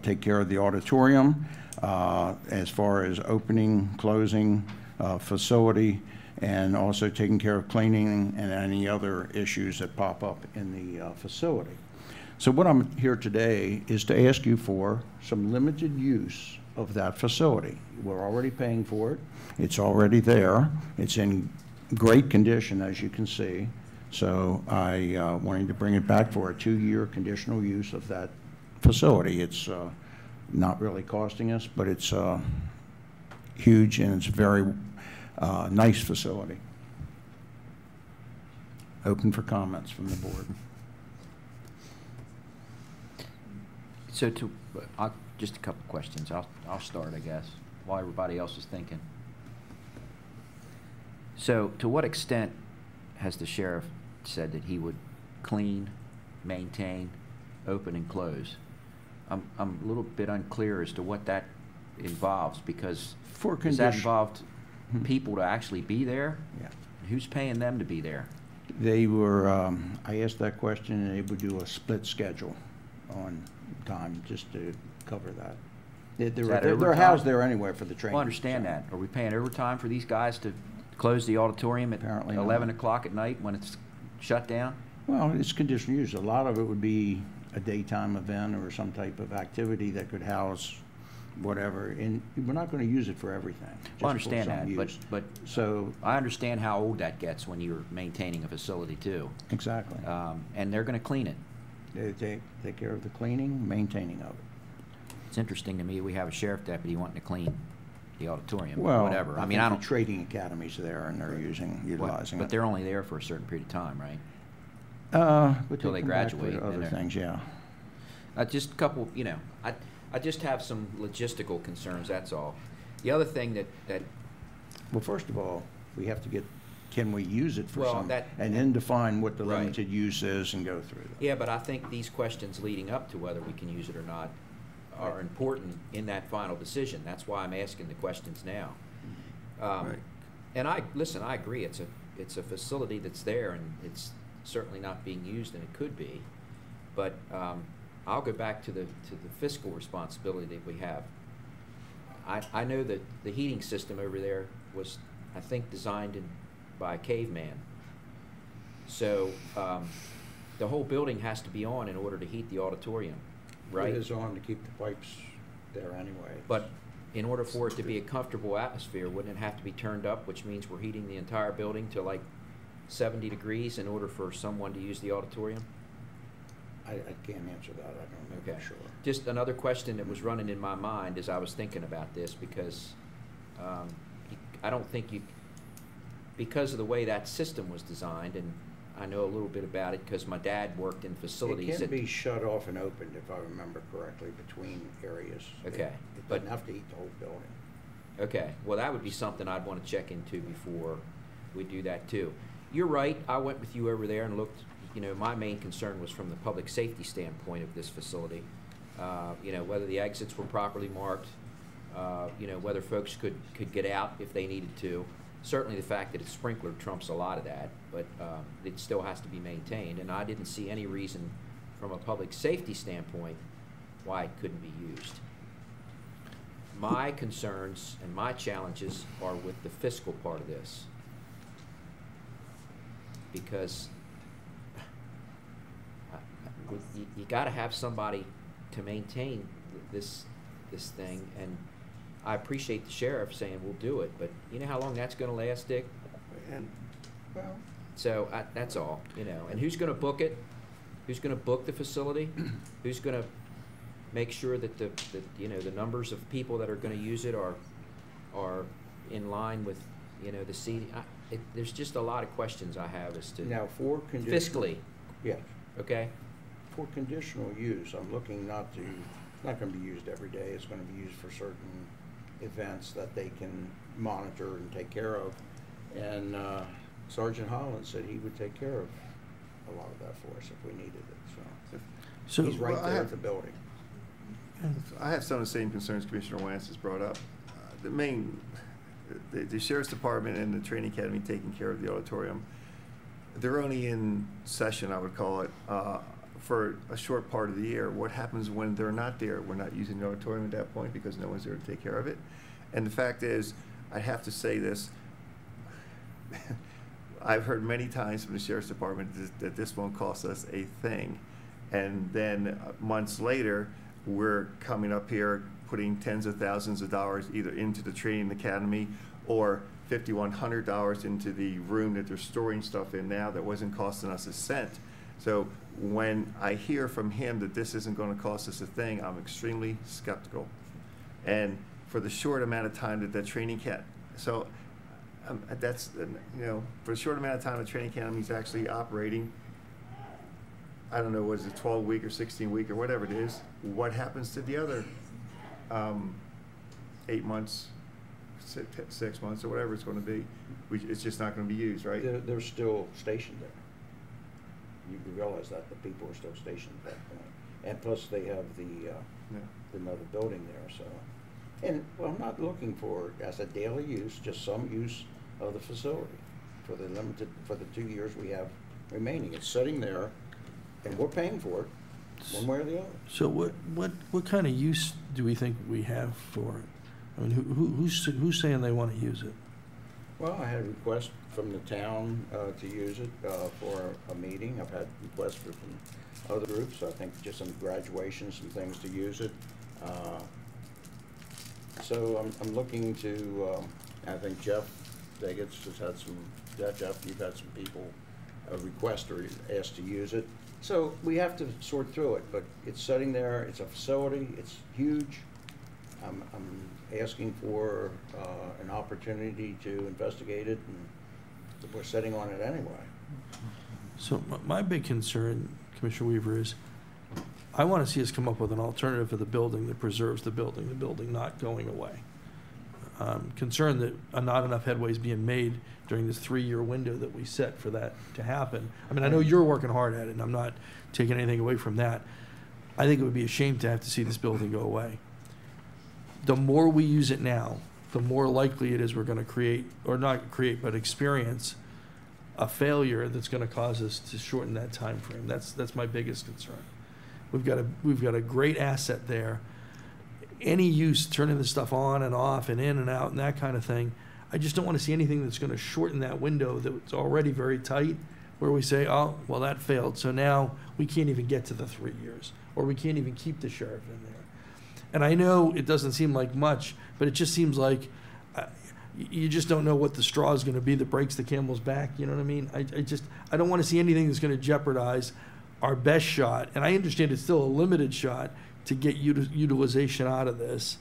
Speaker 2: take care of the auditorium as far as opening, closing facility, and also taking care of cleaning and any other issues that pop up in the facility. So what I'm here today is to ask you for some limited use of that facility. We're already paying for it. It's already there. It's in great condition, as you can see. So I wanted to bring it back for a 2-year conditional use of that facility. It's not really costing us, but it's huge and it's a very nice facility. Open for comments from the board.
Speaker 1: So just a couple questions. I'll start, I guess, while everybody else is thinking. So to what extent has the sheriff said that he would clean, maintain, open, and close? I'm a little bit unclear as to what that involves, because does that involve people to actually be there?
Speaker 2: Yeah.
Speaker 1: Who's paying them to be there?
Speaker 2: They were, I asked that question, and they would do a split schedule on time just to cover that. They're housed there anyway for the training.
Speaker 1: Well, I understand that. Are we paying overtime for these guys to close the auditorium at
Speaker 2: Apparently
Speaker 1: 11 o'clock at night when it's shut down?
Speaker 2: Well, it's conditional use. A lot of it would be a daytime event or some type of activity that could house whatever, and we're not going to use it for everything.
Speaker 1: Well, I understand that,
Speaker 2: use.
Speaker 1: but
Speaker 2: so
Speaker 1: I understand how old that gets when you're maintaining a facility too.
Speaker 2: Exactly.
Speaker 1: And they're going to clean it.
Speaker 2: They take care of the cleaning, maintaining of it.
Speaker 1: It's interesting to me we have a sheriff deputy wanting to clean the auditorium,
Speaker 2: Well,
Speaker 1: whatever.
Speaker 2: I
Speaker 1: mean, I don't.
Speaker 2: Trading academies there, and they're utilizing it.
Speaker 1: But they're only there for a certain period of time, right?
Speaker 2: Until
Speaker 1: they graduate.
Speaker 2: Other things, yeah.
Speaker 1: Just a couple, I just have some logistical concerns, that's all. The other thing that
Speaker 2: Well, first of all, we have to get, can we use it for
Speaker 1: Well,
Speaker 2: some,
Speaker 1: that-
Speaker 2: and then define what the
Speaker 1: Right.
Speaker 2: limited use is and go through that.
Speaker 1: Yeah, but I think these questions leading up to whether we can use it or not are important in that final decision. That's why I'm asking the questions now.
Speaker 4: Right.
Speaker 1: And I agree, it's a facility that's there and it's certainly not being used, and it could be. But I'll go back to the fiscal responsibility that we have. I know that the heating system over there was, I think, designed by a caveman. So the whole building has to be on in order to heat the auditorium, right?
Speaker 2: It is on to keep the pipes there anyway.
Speaker 1: But in order for it to be a comfortable atmosphere, wouldn't it have to be turned up, which means we're heating the entire building to like 70 degrees in order for someone to use the auditorium?
Speaker 2: I can't answer that, I don't know for sure.
Speaker 1: Just another question that was running in my mind as I was thinking about this, because I don't think because of the way that system was designed, and I know a little bit about it because my dad worked in facilities.
Speaker 2: It can be shut off and opened, if I remember correctly, between areas.
Speaker 1: Okay.
Speaker 2: It doesn't have to heat the whole building.
Speaker 1: Okay, well, that would be something I'd want to check into before we do that too. You're right, I went with you over there and looked. My main concern was from the public safety standpoint of this facility. Whether the exits were properly marked, whether folks could get out if they needed to. Certainly the fact that it's sprinklered trumps a lot of that, but it still has to be maintained. And I didn't see any reason from a public safety standpoint why it couldn't be used. My concerns and my challenges are with the fiscal part of this. Because you got to have somebody to maintain this thing, and I appreciate the sheriff saying we'll do it, but you know how long that's going to last, Dick? So that's all, And who's going to book it? Who's going to book the facility? Who's going to make sure that the numbers of people that are going to use it are in line with the seating? There's just a lot of questions I have as to
Speaker 2: now for
Speaker 1: fiscally.
Speaker 2: Yes.
Speaker 1: Okay.
Speaker 2: For conditional use, I'm looking not going to be used every day. It's going to be used for certain events that they can monitor and take care of. And Sergeant Holland said he would take care of a lot of that for us if we needed it. So he's right there at the building.
Speaker 4: I have some of the same concerns Commissioner Wance has brought up. The Sheriff's Department and the Training Academy taking care of the auditorium, they're only in session, I would call it, for a short part of the year. What happens when they're not there? We're not using the auditorium at that point because no one's there to take care of it. And the fact is, I have to say this, I've heard many times from the Sheriff's Department that this won't cost us a thing. And then months later, we're coming up here putting tens of thousands of dollars either into the training academy or $5,100 into the room that they're storing stuff in now that wasn't costing us a cent. So when I hear from him that this isn't going to cost us a thing, I'm extremely skeptical. And for the short amount of time that training that's, for a short amount of time the training academy is actually operating, I don't know, was it 12-week or 16-week or whatever it is, what happens to the other 8 months, 6 months, or whatever it's going to be? It's just not going to be used, right?
Speaker 2: They're still stationed there. You realize that the people are still stationed at that point. And plus they have another building there, so. And well, I'm not looking for, as a daily use, just some use of the facility for the 2 years we have remaining. It's sitting there, and we're paying for it, one way or the other.
Speaker 10: So what kind of use do we think we have for it? I mean, who's saying they want to use it?
Speaker 2: Well, I had a request from the town to use it for a meeting. I've had requests from other groups. I think just some graduations, some things to use it. So I'm looking to, I think Jeff Daggett has had some, Jeff, you've had some people request or ask to use it. So we have to sort through it, but it's sitting there, it's a facility, it's huge. I'm asking for an opportunity to investigate it, and we're sitting on it anyway.
Speaker 10: So my big concern, Commissioner Weaver, is I want to see us come up with an alternative for the building that preserves the building not going away. I'm concerned that not enough headway is being made during this 3-year window that we set for that to happen. I mean, I know you're working hard at it, and I'm not taking anything away from that. I think it would be a shame to have to see this building go away. The more we use it now, the more likely it is we're going to create, or not create, but experience a failure that's going to cause us to shorten that time frame. That's my biggest concern. We've got a great asset there. Any use turning this stuff on and off and in and out and that kind of thing, I just don't want to see anything that's going to shorten that window that's already very tight, where we say, oh, well, that failed, so now we can't even get to the 3 years, or we can't even keep the sheriff in there. And I know it doesn't seem like much, but it just seems like you just don't know what the straw is going to be that breaks the camel's back. You know what I mean? I don't want to see anything that's going to jeopardize our best shot. And I understand it's still a limited shot to get utilization out of this,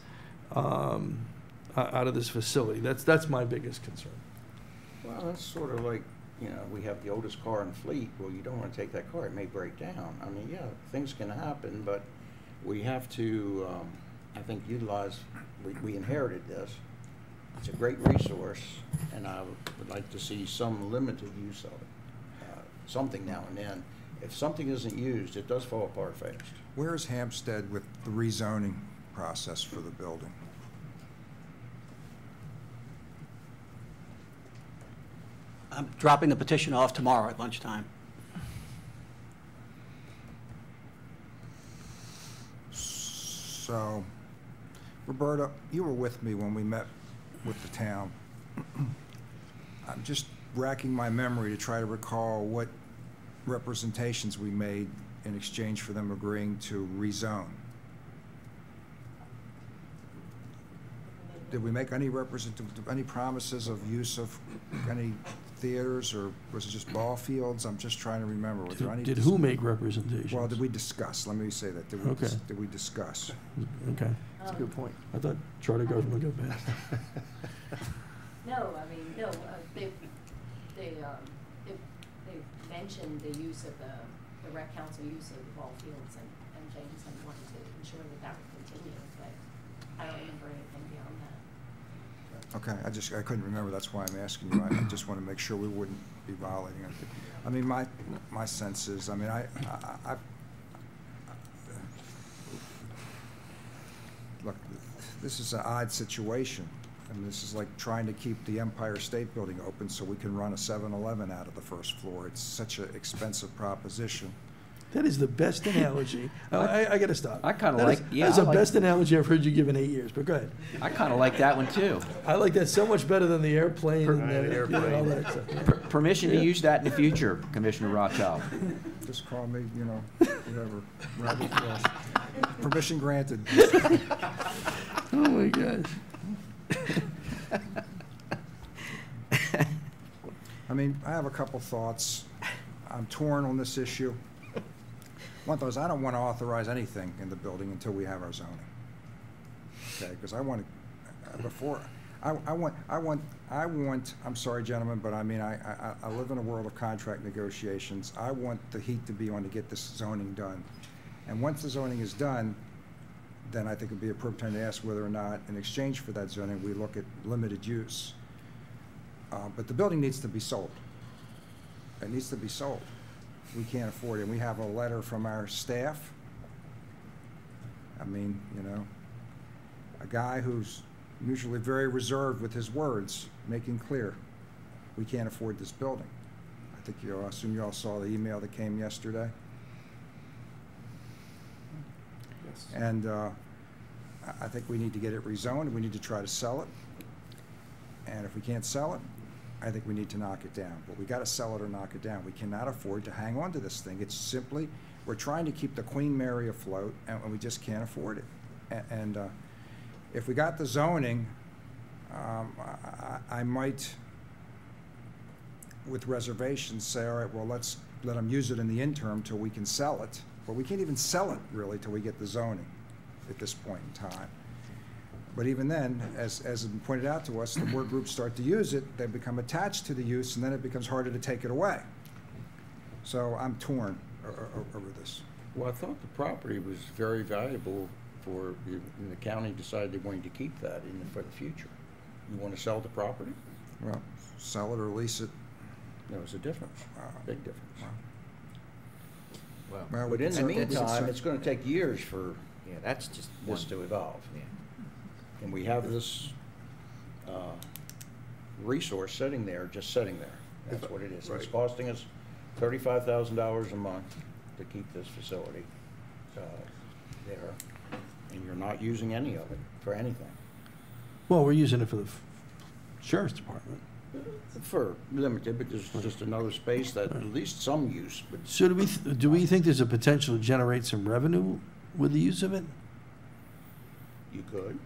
Speaker 10: facility. That's my biggest concern.
Speaker 2: Well, that's sort of like, we have the oldest car in the fleet. Well, you don't want to take that car. It may break down. I mean, yeah, things can happen, but we have to, I think, utilize, we inherited this. It's a great resource, and I would like to see some limited use of it, something now and then. If something isn't used, it does fall apart fast.
Speaker 6: Where is Hampstead with the rezoning process for the building?
Speaker 17: I'm dropping the petition off tomorrow at lunchtime.
Speaker 6: So, Roberta, you were with me when we met with the town. I'm just racking my memory to try to recall what representations we made in exchange for them agreeing to rezone. Did we make any promises of use of any theaters, or was it just ball fields? I'm just trying to remember.
Speaker 10: Did who make representations?
Speaker 6: Well, did we discuss? Let me say that. Did we discuss?
Speaker 10: Okay.
Speaker 4: That's a good point.
Speaker 10: I thought charter government would go past.
Speaker 18: No, they've mentioned the use of the rec council use of the ball fields and things, and wanted to ensure that would continue, but I don't remember anything beyond that.
Speaker 6: Okay, I couldn't remember, that's why I'm asking you. I just want to make sure we wouldn't be violating it. I mean, my sense is, I mean, look, this is an odd situation. And this is like trying to keep the Empire State Building open so we can run a 7-Eleven out of the first floor. It's such an expensive proposition.
Speaker 10: That is the best analogy. I got to stop.
Speaker 1: I kind of like, yeah.
Speaker 10: That's the best analogy I've heard you give in 8 years, but go ahead.
Speaker 1: I kind of like that one too.
Speaker 10: I like that so much better than the airplane and all that stuff. Yeah.
Speaker 1: Permission to use that in the future, Commissioner Rothschild.
Speaker 6: Just call me, you know, whatever. Rabbit Frost. Permission granted.
Speaker 10: Oh my gosh.
Speaker 6: I mean, I have a couple thoughts. I'm torn on this issue. One thought is I don't want to authorize anything in the building until we have our zoning. Okay, because I want to, before, I want, I'm sorry, gentlemen, but I mean, I live in a world of contract negotiations. I want the heat to be on to get this zoning done. And once the zoning is done, then I think it'd be appropriate time to ask whether or not, in exchange for that zoning, we look at limited use. But the building needs to be sold. It needs to be sold. We can't afford it. And we have a letter from our staff. I mean, you know, a guy who's usually very reserved with his words, making clear we can't afford this building. I think I assume you all saw the email that came yesterday. Yes. And I think we need to get it rezoned. We need to try to sell it. And if we can't sell it, I think we need to knock it down. But we got to sell it or knock it down. We cannot afford to hang on to this thing. It's simply, we're trying to keep the Queen Mary afloat, and we just can't afford it. And if we got the zoning, I might, with reservations, say, all right, well, let's let them use it in the interim till we can sell it. But we can't even sell it, really, till we get the zoning at this point in time. But even then, as has been pointed out to us, the more groups start to use it, they become attached to the use, and then it becomes harder to take it away. So I'm torn over this.
Speaker 2: Well, I thought the property was very valuable for, and the county decided they wanted to keep that for the future. You want to sell the property?
Speaker 6: Well, sell it or lease it.
Speaker 2: There's a difference, big difference.
Speaker 1: Well,
Speaker 2: but in the meantime, it's going to take years for
Speaker 1: that's just
Speaker 2: this to evolve.
Speaker 1: Yeah.
Speaker 2: And we have this resource sitting there, just sitting there. That's what it is. Right. It's costing us $35,000 a month to keep this facility there, and you're not using any of it for anything.
Speaker 10: Well, we're using it for the sheriff's department.
Speaker 2: For limited, but there's just another space that at least some use. But
Speaker 10: so do we think there's a potential to generate some revenue with the use of it?
Speaker 2: You could.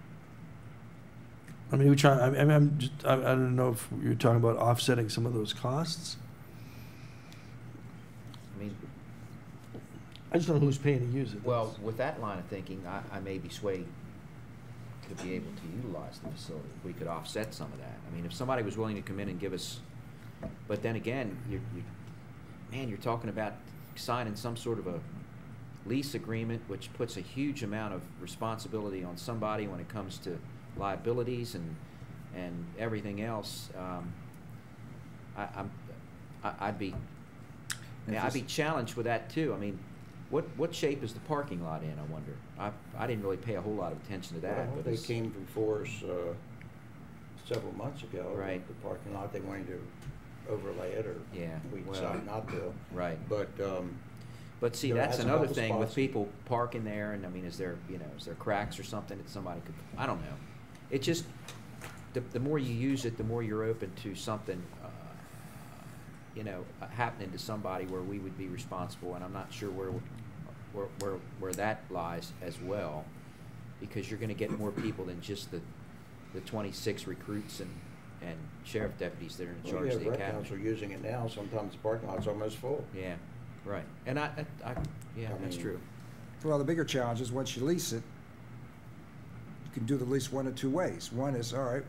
Speaker 10: I mean, I don't know if you're talking about offsetting some of those costs.
Speaker 1: I mean,
Speaker 10: I just don't know who's paying to use it.
Speaker 1: Well, with that line of thinking, I may be swayed to be able to utilize the facility. If we could offset some of that. I mean, if somebody was willing to come in and give us, but then again, you're talking about signing some sort of a lease agreement, which puts a huge amount of responsibility on somebody when it comes to liabilities and everything else. I'd be challenged with that too. I mean, what shape is the parking lot in? I wonder. I didn't really pay a whole lot of attention to that.
Speaker 2: Well,
Speaker 1: but
Speaker 2: they came before us several months ago.
Speaker 1: Right.
Speaker 2: The parking lot, they wanted to overlay it, or we decided not to.
Speaker 1: Right.
Speaker 2: But
Speaker 1: see, that's another thing with people parking there. And I mean, is there cracks or something that somebody could? I don't know. It just the more you use it, the more you're open to something, happening to somebody where we would be responsible. And I'm not sure where that lies as well, because you're going to get more people than just the 26 recruits and sheriff deputies that are in charge of the academy.
Speaker 2: Council using it now. Sometimes the parking lot's almost full.
Speaker 1: Yeah, right. And that's true.
Speaker 6: Well, the bigger challenge is once you lease it, you can do the lease one of two ways. One is, all right,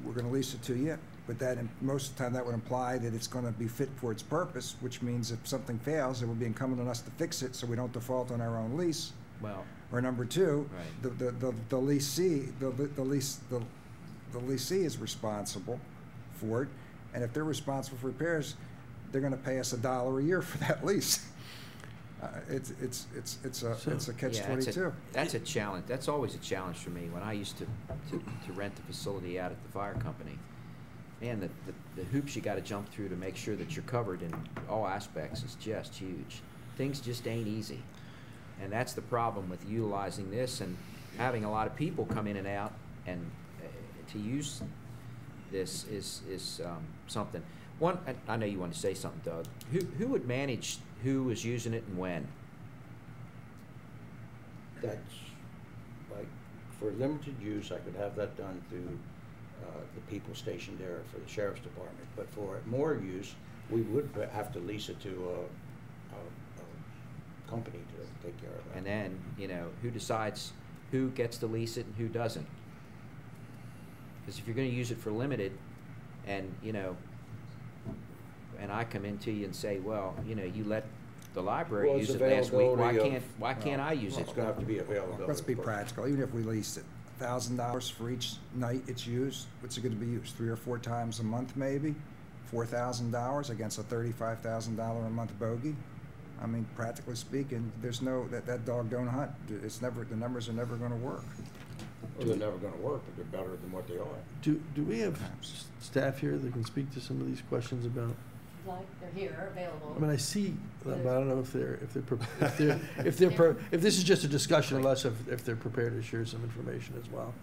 Speaker 6: we're going to lease it to you, but that most of the time that would imply that it's going to be fit for its purpose, which means if something fails, it would be incumbent on us to fix it so we don't default on our own lease.
Speaker 1: Well,
Speaker 6: or number two,
Speaker 1: right.
Speaker 6: the leasee, the the leasee is responsible for it, and if they're responsible for repairs, they're gonna pay us $1 a year for that lease. It's a catch-22.
Speaker 1: That's a challenge. That's always a challenge for me when I used to rent the facility out at the fire company. Man, the hoops you gotta jump through to make sure that you're covered in all aspects is just huge. Things just ain't easy. And that's the problem with utilizing this and having a lot of people come in and out, and to use this is something. One, I know you want to say something, Doug. Who would manage who is using it and when?
Speaker 2: That's, like, for limited use, I could have that done through the people stationed there for the sheriff's department. But for more use, we would have to lease it to a company to take care of that.
Speaker 1: And then, you know, who decides who gets to lease it and who doesn't? Because if you're going to use it for limited, and, you know, and I come into you and say, well, you know, you let the library use it last week, why can't I use it?
Speaker 2: It's going to have to be available.
Speaker 6: Let's be practical. Even if we leased it, $1,000 for each night it's used, what's it going to be used? 3 or 4 times a month, maybe? $4,000 against a $35,000 a month bogey? I mean, practically speaking, there's no, that dog don't hunt. It's never, the numbers are never going to work.
Speaker 2: Well, they're never going to work, but they're better than what they are.
Speaker 10: Do we have staff here that can speak to some of these questions about?
Speaker 18: Like, they're here, available.
Speaker 10: I mean, I see, but I don't know if this is just a discussion of us, if they're prepared to share some information as well.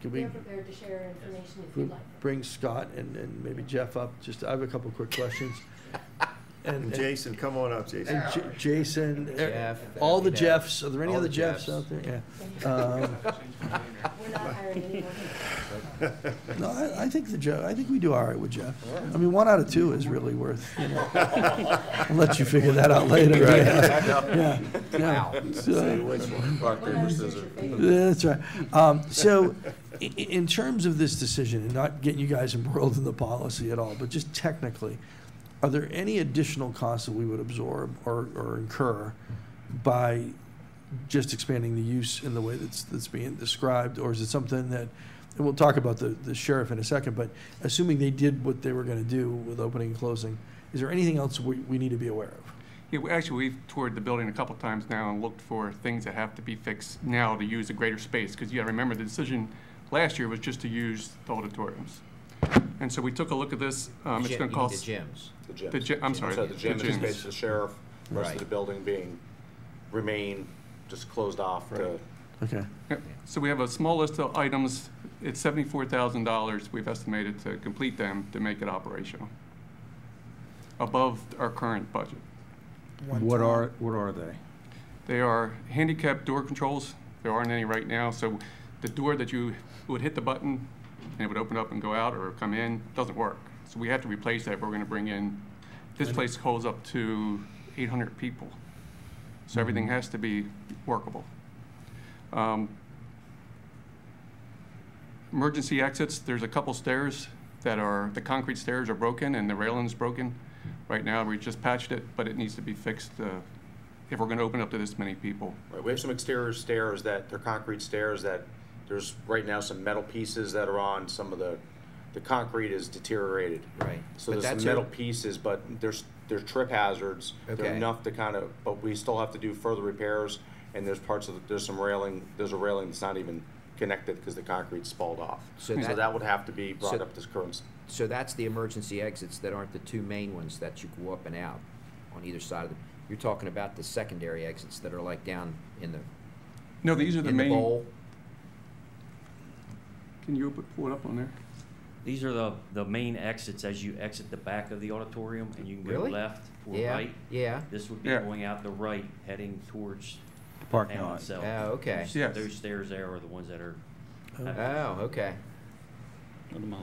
Speaker 10: Can we
Speaker 18: They're prepared to share information if you'd like.
Speaker 10: bring Scott and maybe Jeff up? Just, I have a couple of quick questions.
Speaker 4: And Jason, come on up, Jason.
Speaker 10: And Jason,
Speaker 1: Jeff,
Speaker 10: all the
Speaker 1: you know,
Speaker 10: Jeffs. Are there any
Speaker 1: all
Speaker 10: other
Speaker 1: the
Speaker 10: Jeffs
Speaker 1: Jeffs.
Speaker 10: out there? Yeah.
Speaker 18: We're not hiring anyone.
Speaker 10: No, I think I think we do all right with Jeff. I mean, 1 out of 2 is really worth, you know. I'll let you figure that out later. Yeah.
Speaker 1: Wow.
Speaker 15: Rock, paper, scissors.
Speaker 10: That's right. So, in terms of this decision, and not getting you guys embroiled in the policy at all, but just technically, are there any additional costs that we would absorb or incur by just expanding the use in the way that's being described, or is it something that, and we'll talk about the sheriff in a second, but assuming they did what they were going to do with opening and closing, is there anything else we need to be aware of?
Speaker 19: Yeah, we've toured the building a couple times now and looked for things that have to be fixed now to use a greater space, because you got to remember the decision last year was just to use the auditoriums. And so we took a look at this. It's going to cost
Speaker 1: the gyms.
Speaker 20: The gym.
Speaker 19: I'm sorry.
Speaker 20: So the gym
Speaker 19: the
Speaker 20: is
Speaker 19: gyms.
Speaker 20: space for the sheriff, the rest
Speaker 1: Right.
Speaker 20: of the building remain just closed off to.
Speaker 10: Okay.
Speaker 19: Yep. So we have a small list of items. It's $74,000 we've estimated to complete them to make it operational, above our current budget.
Speaker 2: What are they?
Speaker 19: They are handicap door controls. There aren't any right now, so the door that you would hit the button and it would open up and go out or come in doesn't work. So we have to replace that if we're going to bring in. This place holds up to 800 people, so everything has to be workable. Emergency exits, there's a couple stairs that are, the concrete stairs are broken and the railing's broken. Right now, we just patched it, but it needs to be fixed if we're going to open up to this many people.
Speaker 20: Right, we have some exterior stairs they're concrete stairs that there's right now some metal pieces that are on some of the concrete is deteriorated.
Speaker 1: Right.
Speaker 20: So
Speaker 1: But
Speaker 20: there's some
Speaker 1: that's
Speaker 20: metal pieces, but there's trip hazards.
Speaker 1: Okay.
Speaker 20: They're enough to kind of, but we still have to do further repairs. And there's parts of there's some railing. There's a railing that's not even connected because the concrete's spalled off. So that would have to be brought up to current.
Speaker 1: So that's the emergency exits that aren't the 2 main ones that you go up and out on either side of the. You're talking about the secondary exits that are like down in the.
Speaker 19: No, these are the main.
Speaker 1: bowl.
Speaker 19: Can you pull it up on there?
Speaker 21: These are the main exits as you exit the back of the auditorium, and you can go
Speaker 1: Really?
Speaker 21: left or
Speaker 1: Yeah,
Speaker 21: right.
Speaker 1: yeah.
Speaker 21: This would be
Speaker 19: Yeah.
Speaker 21: going out the right, heading towards the
Speaker 2: parking
Speaker 21: town
Speaker 2: lot.
Speaker 21: itself.
Speaker 1: Oh, okay.
Speaker 19: Yes.
Speaker 21: Those stairs there are the ones that are.
Speaker 1: Oh, okay.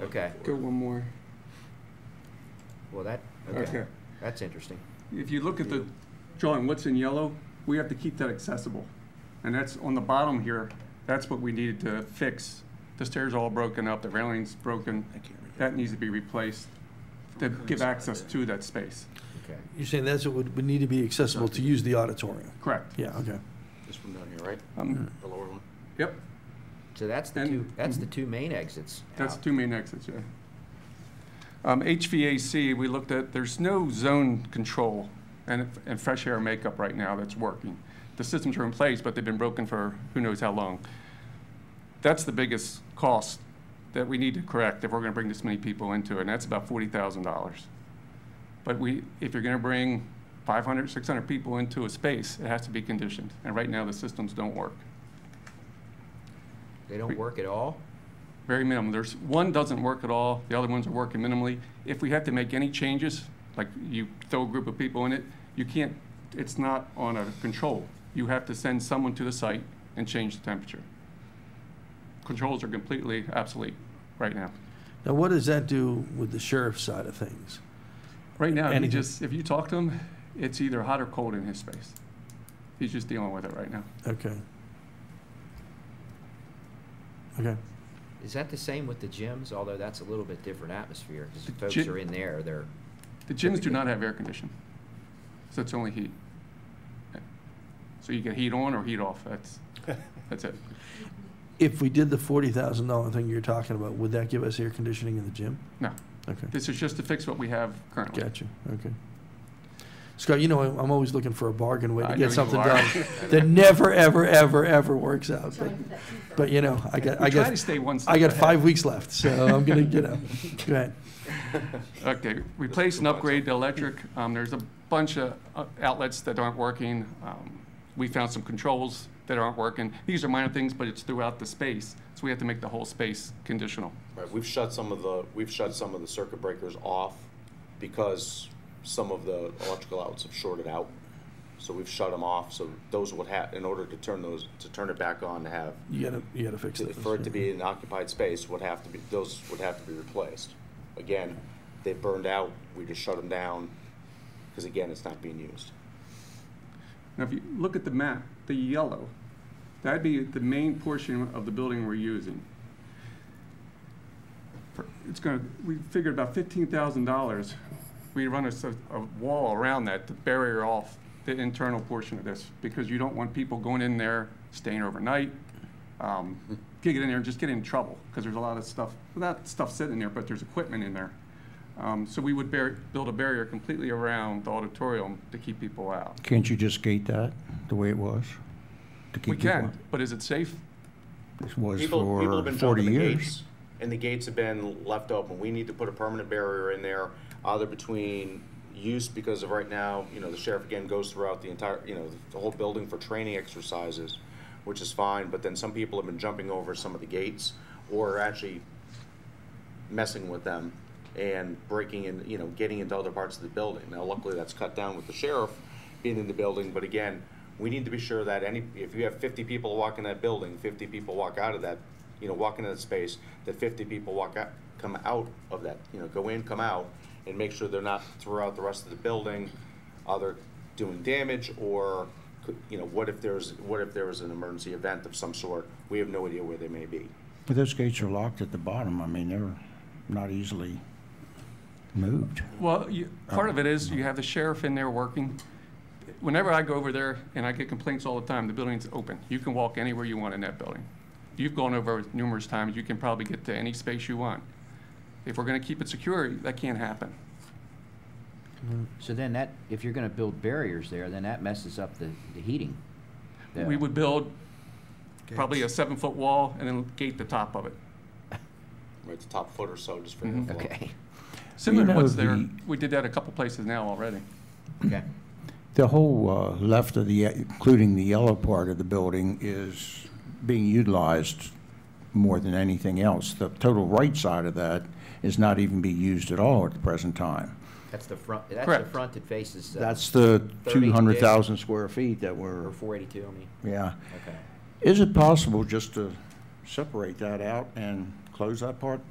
Speaker 1: Okay.
Speaker 19: Go one more.
Speaker 1: Well,
Speaker 19: Okay.
Speaker 1: That's interesting.
Speaker 19: If you look at the drawing, what's in yellow, we have to keep that accessible. And that's on the bottom here, that's what we needed to fix. The stairs are all broken up, the railing's broken. That needs to be replaced to give access to that space.
Speaker 1: Okay.
Speaker 10: You're saying that's what would need to be accessible to use the auditorium?
Speaker 19: Correct.
Speaker 10: Yeah, okay.
Speaker 20: This one down here, right?
Speaker 19: Mm-hmm.
Speaker 20: The lower one.
Speaker 19: Yep.
Speaker 1: So that's the two main exits.
Speaker 19: That's
Speaker 1: out.
Speaker 19: two main exits, yeah. HVAC, we looked at, there's no zone control and fresh air makeup right now that's working. The systems are in place, but they've been broken for who knows how long. That's the biggest cost that we need to correct if we're going to bring this many people into it, and that's about $40,000. But if you're going to bring 500, 600 people into a space, it has to be conditioned, and right now the systems don't work.
Speaker 1: They don't work at all?
Speaker 19: Very minimal. There's one doesn't work at all. The other ones are working minimally. If we have to make any changes, like you throw a group of people in it, you can't, it's not on a control. You have to send someone to the site and change the temperature. Controls are completely obsolete right now.
Speaker 10: Now, what does that do with the sheriff's side of things?
Speaker 19: Right now, if you talk to him, it's either hot or cold in his space. He's just dealing with it right now.
Speaker 10: Okay. Okay.
Speaker 1: Is that the same with the gyms? Although that's a little bit different atmosphere because the folks are in there.
Speaker 19: The gyms do not have air conditioning, so it's only heat. So you get heat on or heat off. That's it.
Speaker 10: If we did the $40,000 thing you're talking about, would that give us air conditioning in the gym?
Speaker 19: No.
Speaker 10: Okay.
Speaker 19: This is just to fix what we have currently.
Speaker 10: Gotcha. Okay. Scott, you know I'm always looking for a bargain way to get something
Speaker 19: are.
Speaker 10: done that never, ever, ever, ever works out. But you know, I got 5 weeks left, so I'm gonna go ahead.
Speaker 19: Okay, replace and upgrade the electric. There's a bunch of outlets that aren't working. We found some controls that aren't working. These are minor things, but it's throughout the space, so we have to make the whole space conditional.
Speaker 20: Right, we've shut some of the circuit breakers off because some of the electrical outlets have shorted out. So we've shut them off. So those would have, in order to turn it back on, to have
Speaker 10: you gotta fix it
Speaker 20: for it to be an occupied space. Those would have to be replaced. Again, they burned out. We just shut them down because again, it's not being used.
Speaker 19: Now, if you look at the map, the yellow, that'd be the main portion of the building we're using. We figured about $15,000. We run a wall around that to barrier off the internal portion of this because you don't want people going in there, staying overnight, get in there and just get in trouble because there's a lot of stuff, not stuff sitting in there, but there's equipment in there. So we would build a barrier completely around the auditorium to keep people out.
Speaker 2: Can't you just gate that the way it was?
Speaker 19: We can, but is it safe?
Speaker 2: This was
Speaker 20: people have
Speaker 2: for
Speaker 20: been
Speaker 2: 40
Speaker 20: jumping the
Speaker 2: years.
Speaker 20: gates, and the gates have been left open. We need to put a permanent barrier in there, either between use, because of right now, the sheriff again goes throughout the entire, the whole building for training exercises, which is fine, but then some people have been jumping over some of the gates or actually messing with them and breaking in, getting into other parts of the building. Now, luckily that's cut down with the sheriff being in the building, but again, we need to be sure that if you have 50 people walk in that building, 50 people walk out of that, walk into that space, that 50 people come out of that, go in, come out, and make sure they're not throughout the rest of the building, either doing damage or, what if there was an emergency event of some sort? We have no idea where they may be.
Speaker 2: But those gates are locked at the bottom. I mean, they're not easily moved.
Speaker 19: Well, part of it is you have the sheriff in there working. Whenever I go over there, and I get complaints all the time, the building's open. You can walk anywhere you want in that building. You've gone over numerous times. You can probably get to any space you want. If we're going to keep it secure, that can't happen.
Speaker 1: So then if you're going to build barriers there, then that messes up the heating.
Speaker 19: We would build probably a 7-foot wall and then gate the top of it.
Speaker 20: Right, the top foot or so, just for the floor.
Speaker 1: Okay.
Speaker 19: Similar to what's there. We did that a couple places now already.
Speaker 1: Okay.
Speaker 2: The whole left of including the yellow part of the building, is being utilized more than anything else. The total right side of that is not even being used at all at the present time.
Speaker 1: That's the front. That's
Speaker 19: Correct.
Speaker 1: the front that faces.
Speaker 2: That's the 200,000 square feet that we're.
Speaker 1: Or 482. I mean.
Speaker 2: Yeah.
Speaker 1: Okay.
Speaker 2: Is it possible just to separate that out and close that part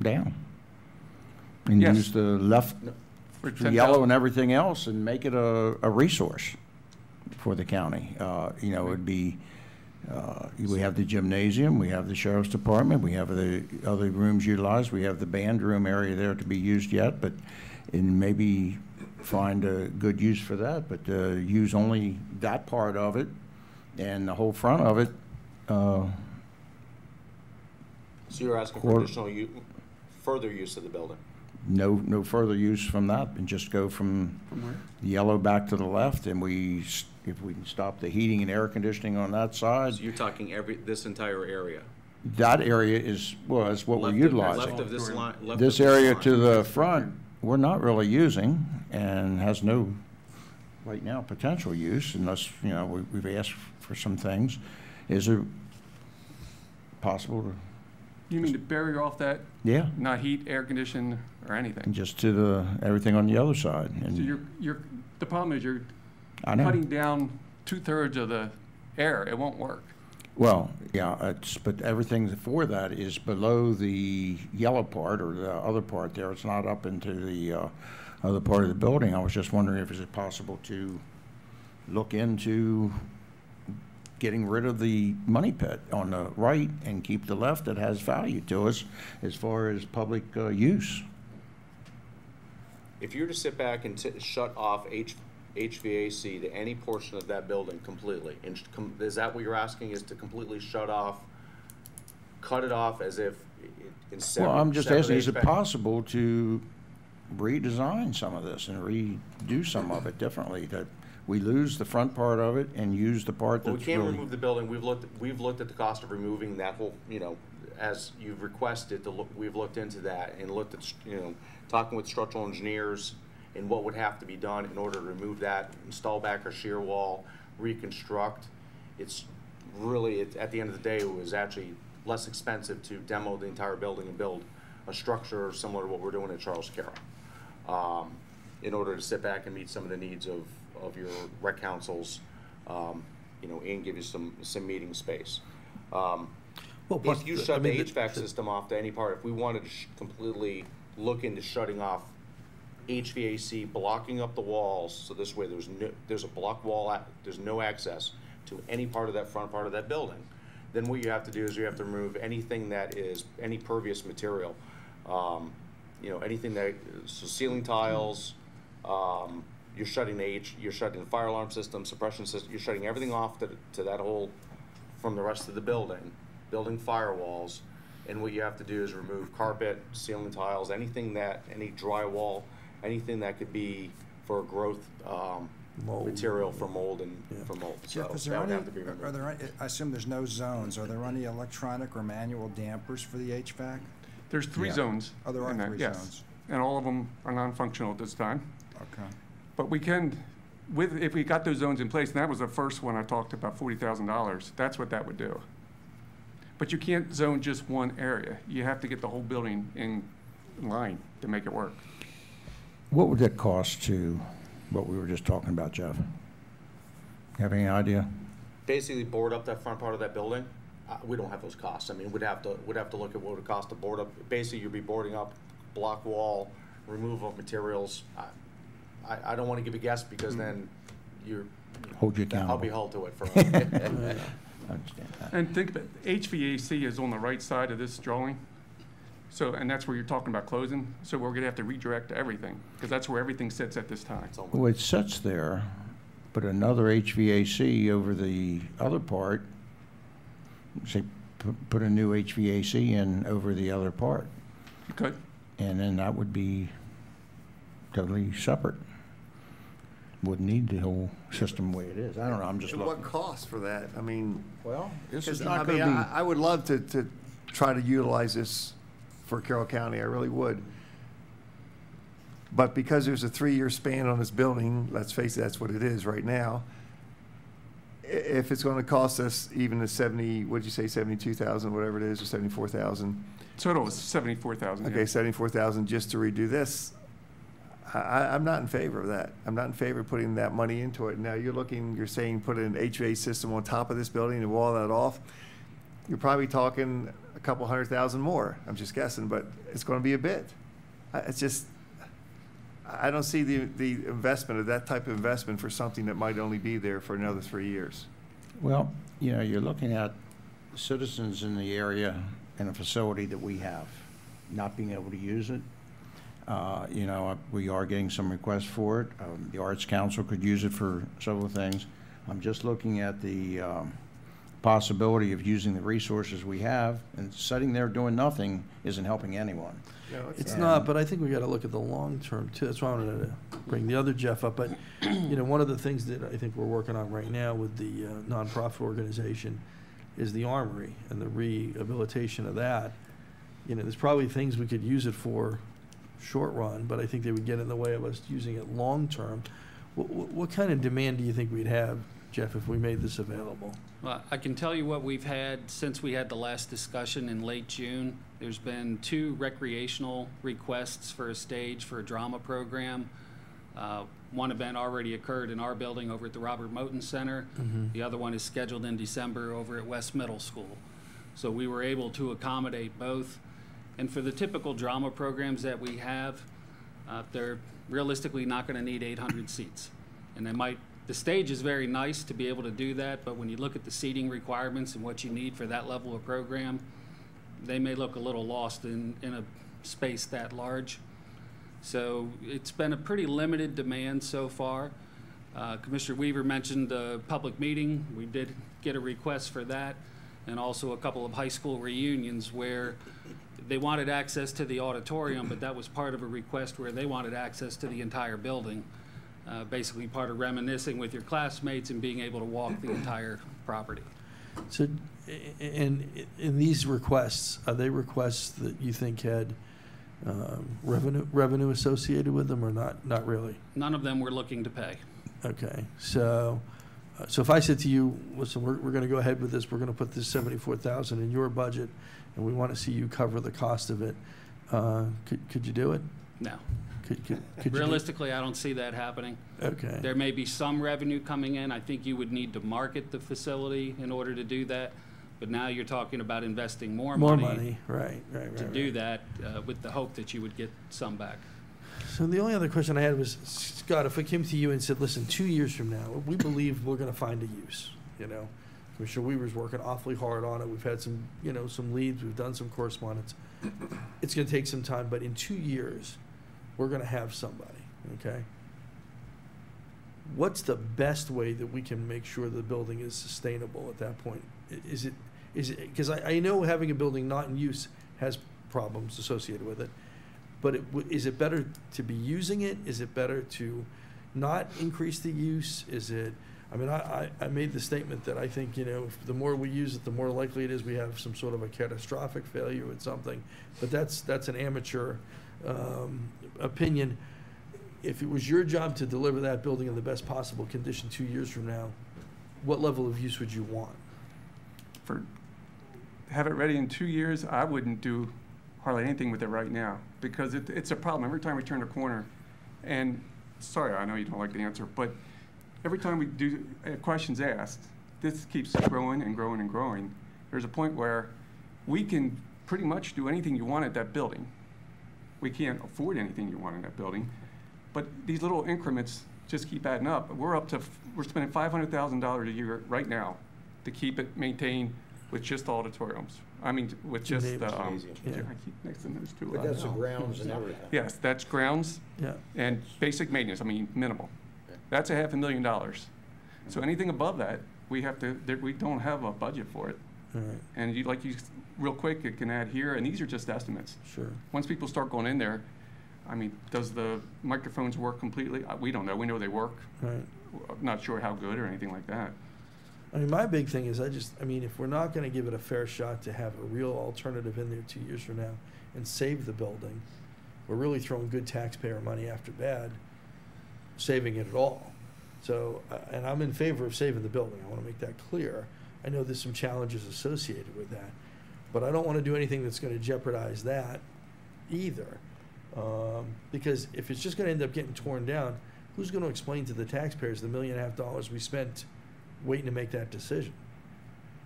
Speaker 2: down? And
Speaker 19: Yes.
Speaker 2: use the left, the yellow and everything else, and make it a resource for the county. It would be, we have the gymnasium, we have the sheriff's department, we have the other rooms utilized, we have the band room area there to be used yet, but and maybe find a good use for that, but use only that part of it, and the whole front of it
Speaker 20: So you're asking for additional further use of the building?
Speaker 2: No further use from that, and just go from the yellow back to the left, and if we can stop the heating and air conditioning on that side.
Speaker 20: So you're talking this entire area?
Speaker 2: That area is what we're utilizing.
Speaker 20: Left of this line.
Speaker 2: This area to the front, we're not really using, and has no, right now, potential use, unless, we've asked for some things. Is it possible to?
Speaker 19: You mean to barrier off that?
Speaker 2: Yeah.
Speaker 19: Not heat, air condition, or anything?
Speaker 2: Just to everything on the other side. And
Speaker 19: so the problem is you're
Speaker 2: cutting
Speaker 19: down 2/3 of the air. It won't work.
Speaker 2: Well, yeah, but everything for that is below the yellow part or the other part there. It's not up into the other part of the building. I was just wondering if it's possible to look into getting rid of the money pit on the right and keep the left that has value to us as far as public use.
Speaker 20: If you were to sit back and shut off HVAC to any portion of that building completely, and is that what you're asking, is to completely cut it off as if
Speaker 2: Well, I'm just asking, is it possible to redesign some of this and redo some of it differently, that we lose the front part of it and use the part that's
Speaker 20: we can't
Speaker 2: really...
Speaker 20: remove the building. We've looked at the cost of removing that whole, as you've requested, we've looked into that and looked at, talking with structural engineers and what would have to be done in order to remove that, install back our shear wall, reconstruct. It's really, at the end of the day, it was actually less expensive to demo the entire building and build a structure similar to what we're doing at Charles Carroll, in order to sit back and meet some of the needs of your rec councils, and give you some meeting space. If you shut the HVAC system off to any part, if we wanted to completely look into shutting off HVAC, blocking up the walls, so this way there's a block wall, there's no access to any part of that front part of that building, then what you have to do is you have to remove anything that is any pervious material, anything that, so ceiling tiles, you're shutting the fire alarm system, suppression system, you're shutting everything off to that whole, from the rest of the building firewalls, and what you have to do is remove carpet, ceiling tiles, any drywall, anything that could be for growth material for mold and for mold.
Speaker 6: Jeff,
Speaker 20: So
Speaker 6: is
Speaker 20: that
Speaker 6: there
Speaker 20: would
Speaker 6: any,
Speaker 20: have to be removed.
Speaker 6: are there, I assume there's no zones. Are there any electronic or manual dampers for the HVAC?
Speaker 19: There's 3 zones.
Speaker 6: Oh, there are
Speaker 19: in that,
Speaker 6: 3
Speaker 19: yes.
Speaker 6: zones.
Speaker 19: And all of them are non-functional at this time.
Speaker 6: Okay.
Speaker 19: But we can, if we got those zones in place, and that was the first one I talked about, $40,000, that's what that would do. But you can't zone just one area. You have to get the whole building in line to make it work.
Speaker 2: What would that cost to what we were just talking about, Jeff? Have any idea?
Speaker 20: Basically board up that front part of that building. We don't have those costs. I mean, we'd have to look at what it would cost to board up. Basically, you'd be boarding up block wall, remove of materials. I don't want to give a guess because then
Speaker 2: hold you accountable.
Speaker 20: I'll be held to it for.
Speaker 2: I understand that.
Speaker 19: And think about it, HVAC is on the right side of this drawing. So, and that's where you're talking about closing. So we're gonna have to redirect everything because that's where everything sits at this time.
Speaker 2: Well, it sits there, but another HVAC over the other part, say, put a new HVAC in over the other part.
Speaker 19: You could.
Speaker 2: And then that would be totally separate. Wouldn't need the whole system the way it is. I don't know, I'm just
Speaker 4: And
Speaker 2: looking.
Speaker 4: what cost for that? I mean,
Speaker 2: well, this is
Speaker 4: 'cause,
Speaker 2: not
Speaker 4: I
Speaker 2: gonna
Speaker 4: mean,
Speaker 2: be-
Speaker 4: I would love to try to utilize this for Carroll County. I really would. But because there's a 3-year span on this building, let's face it, that's what it is right now. If it's going to cost us even the 70, what'd you say, 72,000, whatever it is, or 74,000?
Speaker 19: Total was 74,000.
Speaker 4: Okay, 74,000 just to redo this. I'm not in favor of that. I'm not in favor of putting that money into it. Now you're saying put an HVAC system on top of this building and wall that off. You're probably talking a couple $100,000 more. I'm just guessing, but it's going to be a bit. I don't see the investment of that type of investment for something that might only be there for another 3 years.
Speaker 2: Well, you're looking at citizens in the area and a facility that we have, not being able to use it. We are getting some requests for it. The Arts Council could use it for several things. I'm just looking at the possibility of using the resources we have, and sitting there doing nothing isn't helping anyone.
Speaker 10: It's not, but I think we got to look at the long term too. That's why I wanted to bring the other Jeff up. But one of the things that I think we're working on right now with the nonprofit organization is the armory and the rehabilitation of that. There's probably things we could use it for short run, but I think they would get in the way of us using it long term. What kind of demand do you think we'd have, Jeff, if we made this available?
Speaker 14: Well, I can tell you what we've had since we had the last discussion in late June. There's been 2 recreational requests for a stage for a drama program. One event already occurred in our building over at the Robert Moten Center. The other one is scheduled in December over at West Middle School. So we were able to accommodate both. And for the typical drama programs that we have, they're realistically not going to need 800 seats. And the stage is very nice to be able to do that, but when you look at the seating requirements and what you need for that level of program, they may look a little lost in a space that large. So it's been a pretty limited demand so far. Commissioner Weaver mentioned the public meeting. We did get a request for that, and also a couple of high school reunions where they wanted access to the auditorium, but that was part of a request where they wanted access to the entire building. Basically part of reminiscing with your classmates and being able to walk the entire property.
Speaker 10: So, and in these requests, are they requests that you think had revenue associated with them, or not really?
Speaker 14: None of them were looking to pay.
Speaker 10: Okay, so if I said to you, listen, we're going to go ahead with this, we're going to put this $74,000 in your budget, and we want to see you cover the cost of it, could you do it?
Speaker 14: No.
Speaker 10: Could
Speaker 14: Realistically, I don't see that happening.
Speaker 10: Okay.
Speaker 14: There may be some revenue coming in. I think you would need to market the facility in order to do that. But now you're talking about investing more money.
Speaker 10: Right.
Speaker 14: To do that with the hope that you would get some back.
Speaker 10: So the only other question I had was, Scott, if I came to you and said, listen, 2 years from now, we believe we're going to find a use, Commissioner Weaver's working awfully hard on it. We've had some, some leads. We've done some correspondence. It's going to take some time, but in 2 years, we're going to have somebody, okay? What's the best way that we can make sure the building is sustainable at that point? Is it, because I know having a building not in use has problems associated with it, but is it better to be using it? Is it better to not increase the use? I made the statement that I think, if the more we use it, the more likely it is we have some sort of a catastrophic failure with something, but that's an amateur opinion. If it was your job to deliver that building in the best possible condition 2 years from now, what level of use would you want?
Speaker 19: Have it ready in 2 years, I wouldn't do hardly anything with it right now, because it's a problem every time we turn a corner. And sorry, I know you don't like the answer, but every time we do questions asked, this keeps growing and growing and growing. There's a point where we can pretty much do anything you want at that building. We can't afford anything you want in that building, but these little increments just keep adding up. We're spending $500,000 a year right now to keep it maintained with just auditoriums. With just the, I keep mixing those two up.
Speaker 2: But that's the grounds and everything.
Speaker 19: Yes, that's grounds and basic maintenance, minimal. That's $500,000. So anything above that, we don't have a budget for it.
Speaker 10: All right.
Speaker 19: And real quick, it can add here, and these are just estimates.
Speaker 10: Sure.
Speaker 19: Once people start going in there, does the microphones work completely? We don't know. We know they work.
Speaker 10: Right.
Speaker 19: I'm not sure how good or anything like that.
Speaker 10: My big thing is if we're not going to give it a fair shot to have a real alternative in there 2 years from now and save the building, we're really throwing good taxpayer money after bad, saving it at all. So, and I'm in favor of saving the building. I want to make that clear. I know there's some challenges associated with that, but I don't want to do anything that's going to jeopardize that either. Because if it's just going to end up getting torn down, who's going to explain to the taxpayers the $1.5 million we spent waiting to make that decision,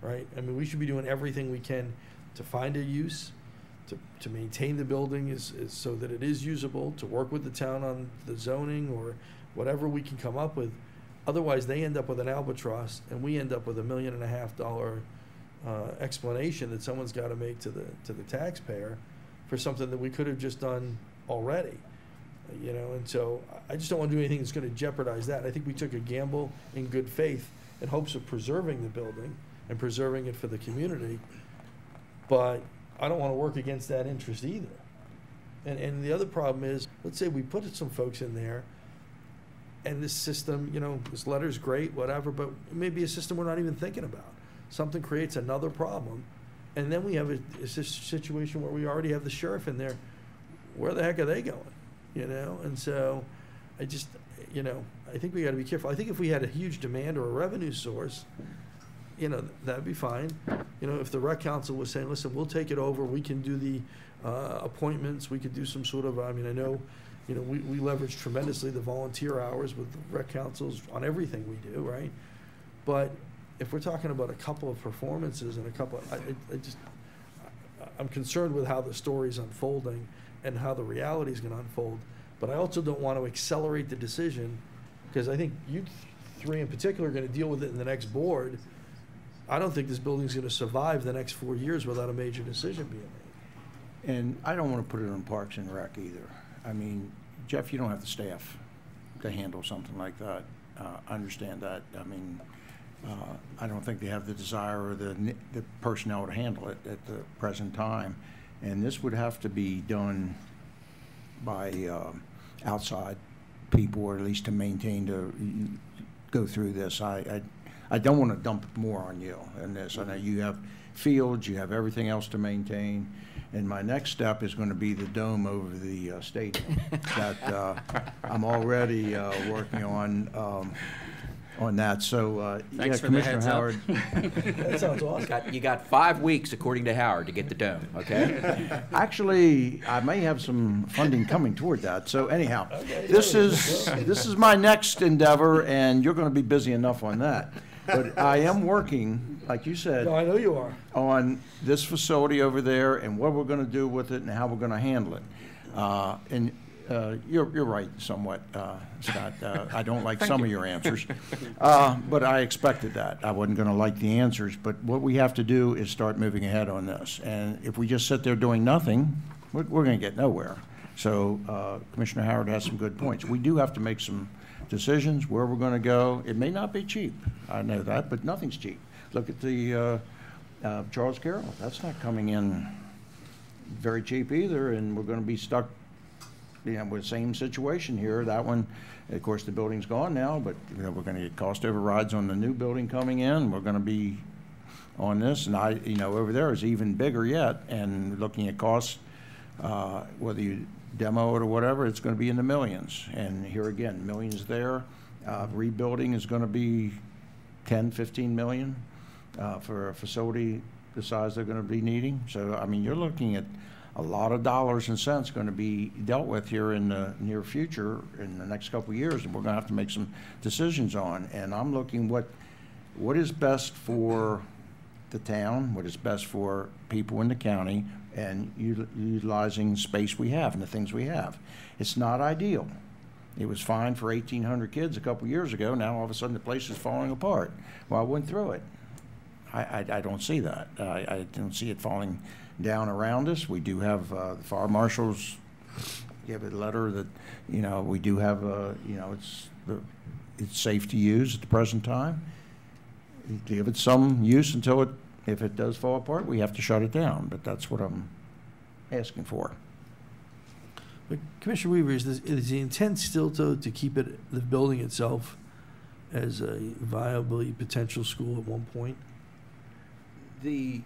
Speaker 10: right? We should be doing everything we can to find a use, to maintain the building is so that it is usable, to work with the town on the zoning or whatever we can come up with. Otherwise, they end up with an albatross, and we end up with $1.5 million explanation that someone's got to make to the taxpayer for something that we could have just done already. And so I just don't want to do anything that's going to jeopardize that. I think we took a gamble in good faith in hopes of preserving the building and preserving it for the community. But I don't want to work against that interest either. And the other problem is, let's say we put some folks in there, and this system, you know, this letter's great, whatever, but it may be a system we're not even thinking about. Something creates another problem, and then we have a situation where we already have the sheriff in there. Where the heck are they going? You know, and so I just, you know, I think we got to be careful. I think if we had a huge demand or a revenue source, you know, that'd be fine. You know, if the rec council was saying, listen, we'll take it over, we can do the appointments, we could do some sort of, I mean, I know, you know, we leverage tremendously the volunteer hours with the rec councils on everything we do, right? But if we're talking about a couple of performances and a couple, I'm concerned with how the story's unfolding and how the reality is going to unfold. But I also don't want to accelerate the decision, because I think you three in particular are going to deal with it in the next board. I don't think this building's going to survive the next 4 years without a major decision being made.
Speaker 2: And I don't want to put it on Parks and Rec either. I mean, Jeff, you don't have the staff to handle something like that. I understand that. I mean, I don't think they have the desire or the personnel to handle it at the present time. And this would have to be done by outside people, or at least to maintain, to go through this. I don't want to dump more on you in this. I know you have fields, you have everything else to maintain. And my next step is going to be the dome over the stadium that I'm already working on that. So,
Speaker 1: thanks
Speaker 2: yeah,
Speaker 1: for
Speaker 2: Commissioner
Speaker 1: the heads up.
Speaker 2: Howard.
Speaker 10: That sounds awesome.
Speaker 1: You got 5 weeks, according to Howard, to get the dome, okay?
Speaker 2: Actually, I may have some funding coming toward that. So anyhow, this is my next endeavor, and you're going to be busy enough on that. But I am working, like you said.
Speaker 10: No, I know you are.
Speaker 2: On this facility over there and what we're going to do with it and how we're going to handle it. And you're right somewhat, Scott. I don't like some of your answers. But I expected that. I wasn't going to like the answers. But what we have to do is start moving ahead on this. And if we just sit there doing nothing, we're going to get nowhere. So Commissioner Howard has some good points. We do have to make some decisions where we're going to go. It may not be cheap. I know that, but nothing's cheap. Look at the Charles Carroll. That's not coming in very cheap either, and we're going to be stuck, you know, with the same situation here. That one, of course, the building's gone now, but you know, we're going to get cost overrides on the new building coming in. We're going to be on this, and you know, over there is even bigger yet. And looking at costs, whether you demo it or whatever, it's going to be in the millions. And here again, millions there. Rebuilding is going to be 10, 15 million for a facility the size they're going to be needing. So, I mean, you're looking at a lot of dollars and cents going to be dealt with here in the near future, in the next couple of years, and we're going to have to make some decisions on. And I'm looking what is best for the town, what is best for people in the county, and utilizing space we have and the things we have. It's not ideal. It was fine for 1,800 kids a couple years ago. Now all of a sudden the place is falling apart. Well, I went through it. I don't see that. I don't see it falling down around us. We do have the fire marshals give a letter that, you know, we do have you know, it's safe to use at the present time. Give it some use until if it does fall apart, we have to shut it down. But that's what I'm asking for.
Speaker 10: But Commissioner Weaver, is the intent still to keep the building itself as a viably potential school at one point?
Speaker 2: The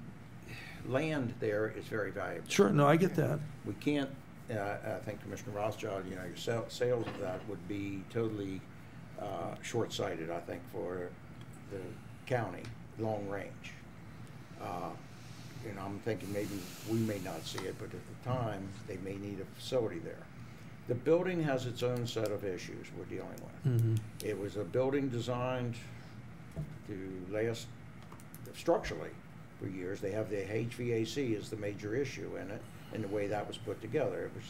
Speaker 2: land there is very valuable.
Speaker 10: Sure, no, I get that.
Speaker 2: We can't, I think Commissioner Rothschild, you know, your sales of that would be totally short-sighted, I think, for the county, long range. You know, I'm thinking maybe we may not see it, but at the time, they may need a facility there. The building has its own set of issues we're dealing with.
Speaker 10: Mm-hmm.
Speaker 2: It was a building designed to last structurally for years. They have the HVAC as the major issue in it, and the way that was put together. It was,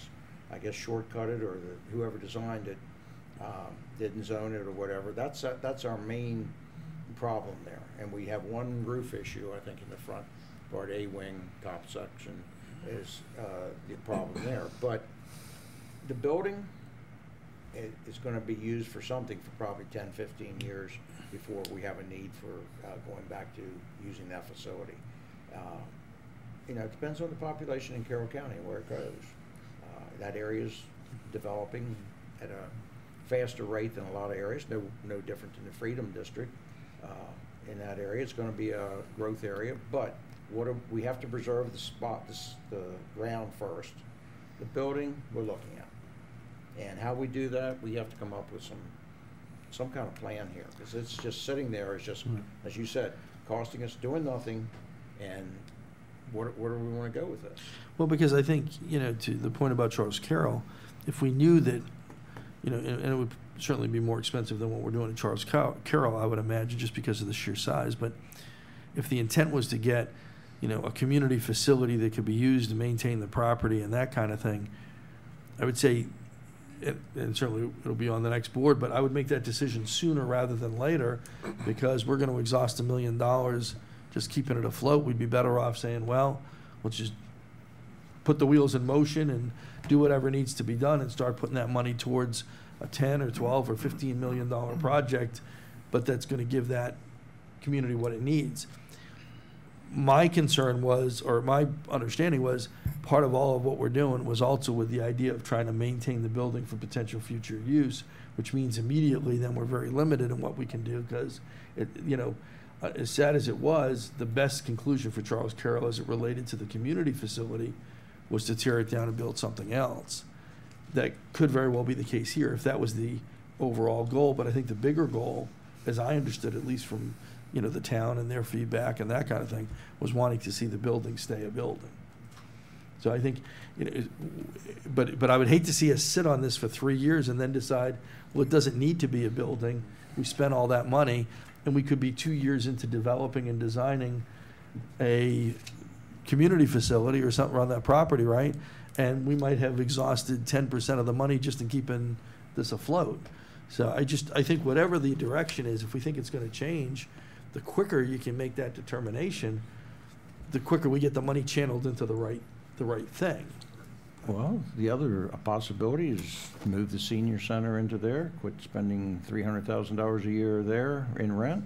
Speaker 2: I guess, shortcutted, or whoever designed it didn't zone it or whatever. That's our main problem there. And we have one roof issue, I think, in the front part A wing, top section, is the problem there. But the building it's going to be used for something for probably 10, 15 years before we have a need for going back to using that facility. You know, it depends on the population in Carroll County and where it goes. That area is developing at a faster rate than a lot of areas, no different than the Freedom District. In that area, it's going to be a growth area, but we have to preserve the ground first. The building we're looking at, and how we do that, we have to come up with some kind of plan here, because it's just sitting there, is just, as you said, costing us doing nothing, and where do we want to go with this?
Speaker 10: Well, because I think, you know, to the point about Charles Carroll, if we knew that, you know, and it would certainly be more expensive than what we're doing at Charles Carroll, I would imagine, just because of the sheer size. But if the intent was to get, you know, a community facility that could be used to maintain the property and that kind of thing, I would say, and certainly it'll be on the next board, but I would make that decision sooner rather than later, because we're going to exhaust $1 million just keeping it afloat. We'd be better off saying, well, let's just put the wheels in motion and do whatever needs to be done and start putting that money towards a 10 or 12 or $15 million project, but that's going to give that community what it needs. My concern was, or my understanding was, part of all of what we're doing was also with the idea of trying to maintain the building for potential future use, which means immediately then we're very limited in what we can do, because it, you know, as sad as it was, the best conclusion for Charles Carroll as it related to the community facility was to tear it down and build something else. That could very well be the case here if that was the overall goal, but I think the bigger goal, as I understood, at least from, you know, the town and their feedback and that kind of thing, was wanting to see the building stay a building. So I think, you know, but I would hate to see us sit on this for 3 years and then decide, well, it doesn't need to be a building. We spent all that money, and we could be 2 years into developing and designing a community facility or something on that property, right? And we might have exhausted 10% of the money just in keeping this afloat. So I think whatever the direction is, if we think it's going to change, the quicker you can make that determination, the quicker we get the money channeled into the right thing.
Speaker 2: Well, the other possibility is move the senior center into there, quit spending $300,000 a year there in rent,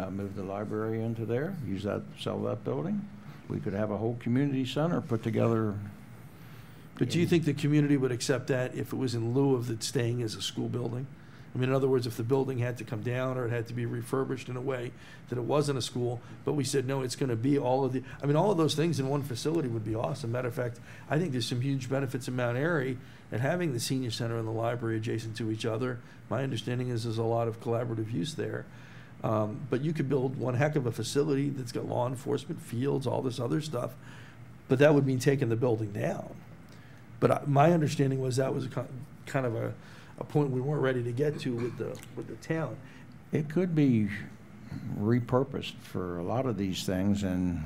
Speaker 2: move the library into there, use that, sell that building. We could have a whole community center put together.
Speaker 10: But do you think the community would accept that if it was in lieu of it staying as a school building? I mean, in other words, if the building had to come down or it had to be refurbished in a way that it wasn't a school, but we said, no, it's going to be all of the, I mean, all of those things in one facility would be awesome. Matter of fact, I think there's some huge benefits in Mount Airy at having the senior center and the library adjacent to each other. My understanding is there's a lot of collaborative use there. But you could build one heck of a facility that's got law enforcement, fields, all this other stuff, but that would mean taking the building down. But my understanding was that was kind of a point we weren't ready to get to with the town.
Speaker 2: It could be repurposed for a lot of these things, and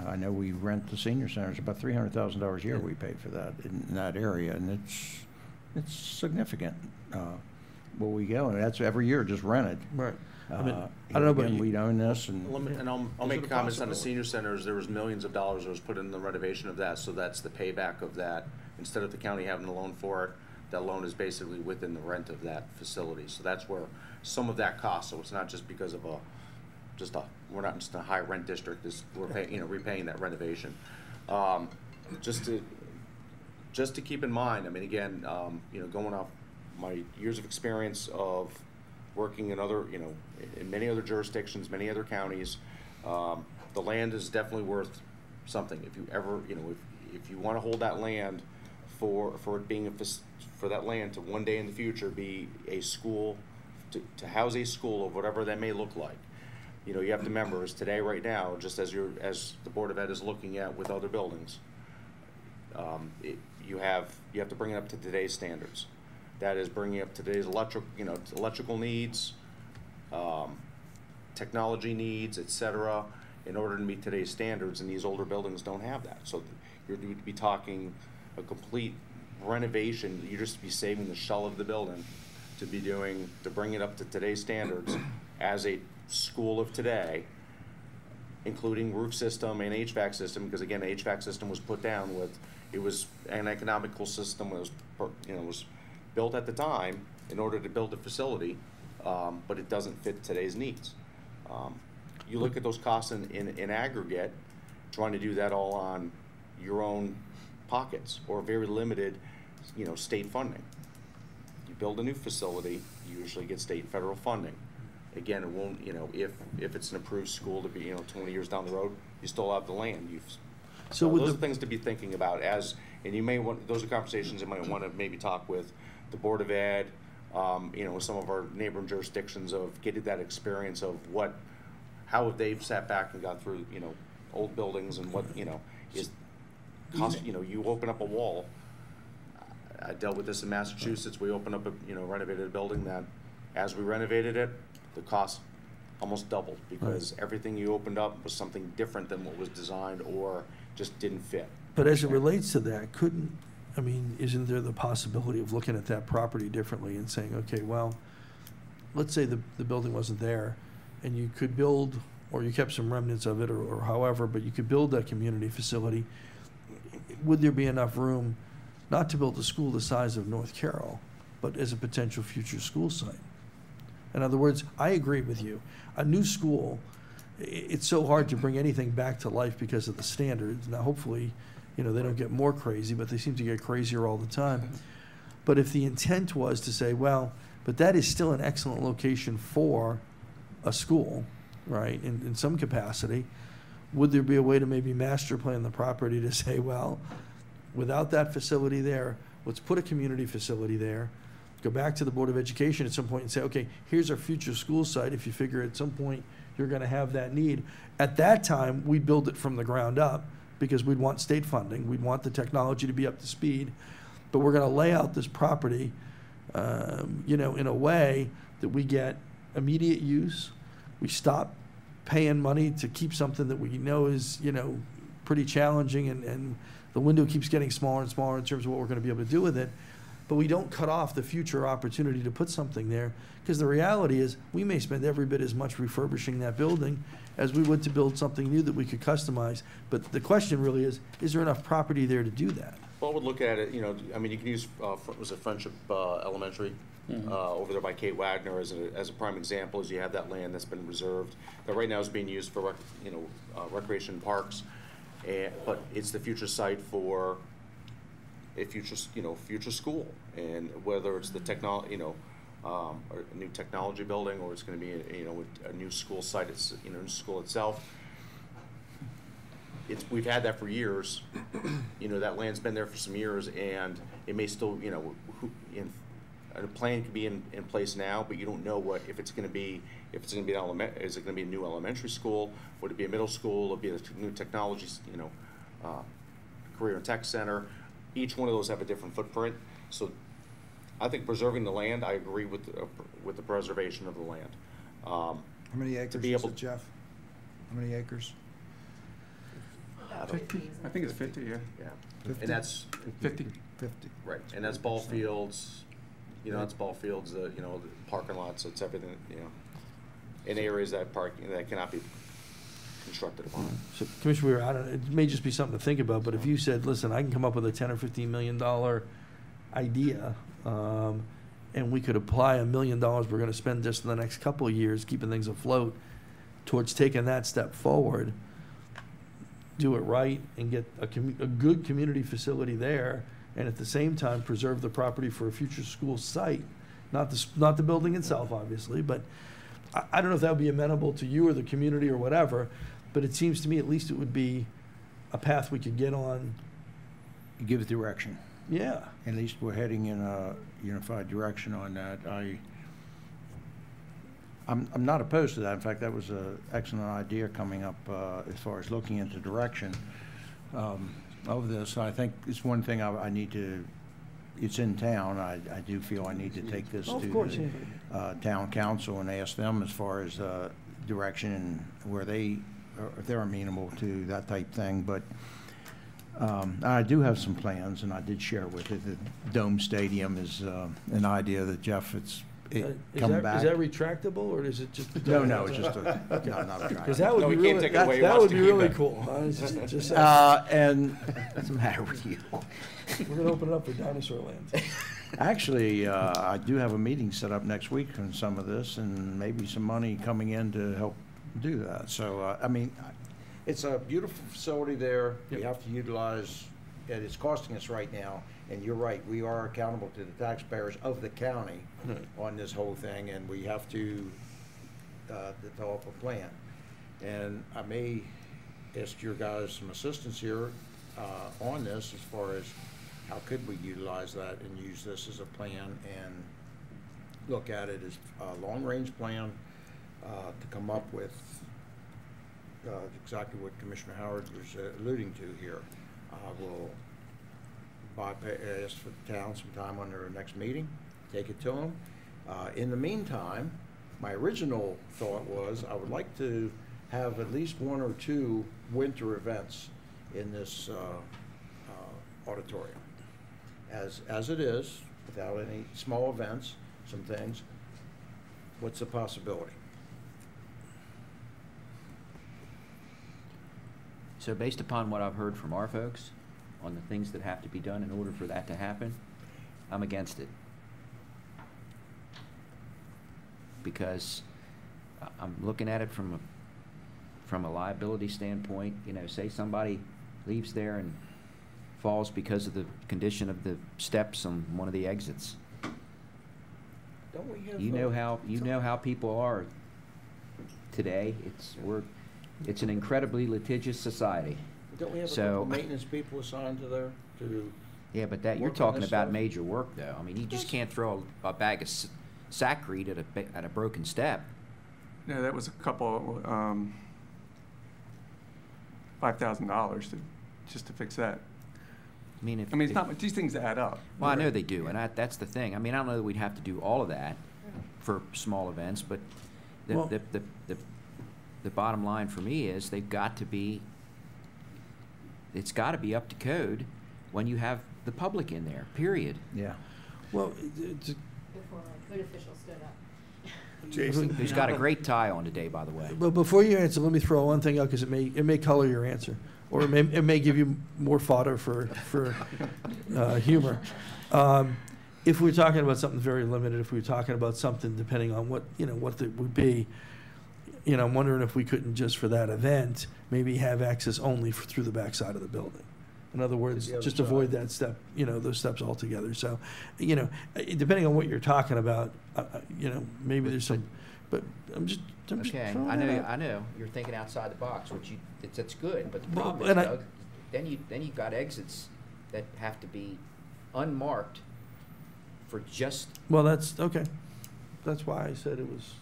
Speaker 2: I know we rent the senior center. It's about $300,000 a year we paid for that in that area, and it's significant. Where we go, and that's every year just rented.
Speaker 10: Right. I mean, I don't know about you.
Speaker 2: We own this, and
Speaker 20: I'll make comments on the senior centers. There was millions of dollars that was put in the renovation of that, so that's the payback of that. Instead of the county having a loan for it, that loan is basically within the rent of that facility. So that's where some of that cost. So it's not just because of we're not just in a high rent district. We're paying, repaying that renovation. Just to keep in mind. I mean, again, going off my years of experience of working in other, in many other jurisdictions, many other counties, the land is definitely worth something. If you ever, if you want to hold that land for it being for that land to one day in the future be a school, to house a school of whatever that may look like. You have to remember, is today, right now, just as the Board of Ed is looking at with other buildings, you have to bring it up to today's standards. That is bringing up today's electrical needs, technology needs, etc., in order to meet today's standards, and these older buildings don't have that. So you're going to be talking a complete renovation. You just be saving the shell of the building to bring it up to today's standards as a school of today, including roof system and HVAC system, because again, the HVAC system was put down it was an economical system, was built at the time in order to build a facility, but it doesn't fit today's needs. You look at those costs in aggregate, trying to do that all on your own pockets or very limited, state funding. You build a new facility, you usually get state and federal funding. Again, it won't, if it's an approved school to be, 20 years down the road, you still have the land. So those are things to be thinking about and you may want, those are conversations you might want to maybe talk with the Board of Ed, some of our neighboring jurisdictions of getting that experience of how have they sat back and got through, old buildings and what, is cost, you open up a wall. I dealt with this in Massachusetts. We opened up renovated a building that as we renovated it, the cost almost doubled because everything you opened up was something different than what was designed or just didn't fit.
Speaker 10: But as it relates to that, isn't there the possibility of looking at that property differently and saying, okay, well, let's say the building wasn't there and you could build, or you kept some remnants of it or however, but you could build that community facility. Would there be enough room not to build a school the size of North Carroll, but as a potential future school site? In other words, I agree with you. A new school, it's so hard to bring anything back to life because of the standards. Now, hopefully, they don't get more crazy, but they seem to get crazier all the time. But if the intent was to say, well, but that is still an excellent location for a school, right, in some capacity, would there be a way to maybe master plan the property to say, well, without that facility there, let's put a community facility there, go back to the Board of Education at some point and say, okay, here's our future school site. If you figure at some point you're going to have that need. At that time, we'd build it from the ground up because we'd want state funding. We'd want the technology to be up to speed. But we're going to lay out this property, in a way that we get immediate use. We stop paying money to keep something that we know is, pretty challenging, and the window keeps getting smaller and smaller in terms of what we're going to be able to do with it. But we don't cut off the future opportunity to put something there, because the reality is we may spend every bit as much refurbishing that building as we would to build something new that we could customize. But the question really is there enough property there to do that?
Speaker 20: Well, we'll look at it, you can use, was it Friendship Elementary? Over there by Kate Wagner as a prime example, as you have that land that's been reserved, that right now is being used for recreation parks, but it's the future site for a future school, and whether it's the or a new technology building, or it's going to be a new school site, new school itself. We've had that for years. That land's been there for some years, and it may still a plan could be in place now, but you don't know if it's going to be is it going to be a new elementary school? Would it be a middle school? Would it be a new technology, career and tech center? Each one of those have a different footprint. So I think preserving the land, I agree with the preservation of the land.
Speaker 6: How many acres is it, Jeff? How many acres?
Speaker 19: 50. I think it's 50, yeah.
Speaker 6: 50?
Speaker 20: And that's
Speaker 19: 50.
Speaker 6: 50.
Speaker 20: Right, and that's ball fields. It's ball fields, the parking lots, it's everything, in areas that cannot be constructed upon.
Speaker 10: So, Commissioner Weir, I don't know, it may just be something to think about, but if you said, listen, I can come up with a $10 or $15 million idea, and we could apply $1 million we're going to spend just in the next couple of years keeping things afloat towards taking that step forward, do it right, and get a good community facility there, and at the same time preserve the property for a future school site, not the building itself, obviously, but I don't know if that would be amenable to you or the community or whatever, but it seems to me at least it would be a path we could get on.
Speaker 2: Give it direction.
Speaker 10: Yeah.
Speaker 2: At least we're heading in a unified direction on that. I'm not opposed to that. In fact, that was an excellent idea coming up as far as looking into direction of this. I think it's one thing I need to, it's in town. I do feel I need to take this to the town council and ask them as far as direction and where if they're amenable to that type thing. But I do have some plans, and I did share with it. The Dome Stadium is an idea that Jeff, come back.
Speaker 10: Is that retractable, or is it just?
Speaker 2: No, it's just not retractable.
Speaker 10: Because that would be really, that would be really cool.
Speaker 2: And what's the matter with you?
Speaker 10: We're going to open it up for Dinosaur Land.
Speaker 2: Actually, I do have a meeting set up next week on some of this, and maybe some money coming in to help do that. So, I mean, it's a beautiful facility there. We have to utilize, and it's costing us right now. And you're right, we are accountable to the taxpayers of the county on this whole thing, and we have to develop a plan. And I may ask your guys some assistance here on this as far as how could we utilize that and use this as a plan and look at it as a long-range plan to come up with exactly what Commissioner Howard was alluding to here. We'll ask for the town sometime on their next meeting, take it to them. In the meantime, my original thought was I would like to have at least 1 or 2 winter events in this auditorium. As it is, without any small events, some things, what's the possibility?
Speaker 1: So based upon what I've heard from our folks on the things that have to be done in order for that to happen, I'm against it. Because I'm looking at it from a liability standpoint. You know, say somebody leaves there and falls because of the condition of the steps on one of the exits.
Speaker 2: Don't we have,
Speaker 1: you know how people are today. It's an incredibly litigious society.
Speaker 2: Don't we have a couple maintenance people assigned to there to?
Speaker 1: Yeah, but that you're talking about major work, though. I mean, you just can't throw a bag of sackcrete at a broken step.
Speaker 19: Yeah, that was a couple, $5,000 just to fix that.
Speaker 1: I mean,
Speaker 19: it's not. These things add up.
Speaker 1: Well, I know they do, and that's the thing. I mean, I don't know that we'd have to do all of that for small events, but the bottom line for me is they've got to be. It's got to be up to code when you have the public in there. Period.
Speaker 2: Yeah.
Speaker 10: Well,
Speaker 18: Before a good official stood up.
Speaker 1: Jason, who's got a great tie on today, by the way.
Speaker 10: But before you answer, let me throw one thing out because it may color your answer, or it may give you more fodder for humor. If we're talking about something very limited, if we're talking about something depending on what it would be, I'm wondering if we couldn't just for that event maybe have access only through the backside of the building. In other words, just avoid that step, those steps altogether. So, depending on what you're talking about, maybe there's some, but I'm just
Speaker 1: okay. I know you're thinking outside the box, which that's good. But the problem
Speaker 10: and
Speaker 1: is, Doug, then you've got exits that have to be unmarked for just.
Speaker 10: Well, that's okay. That's why I said it was.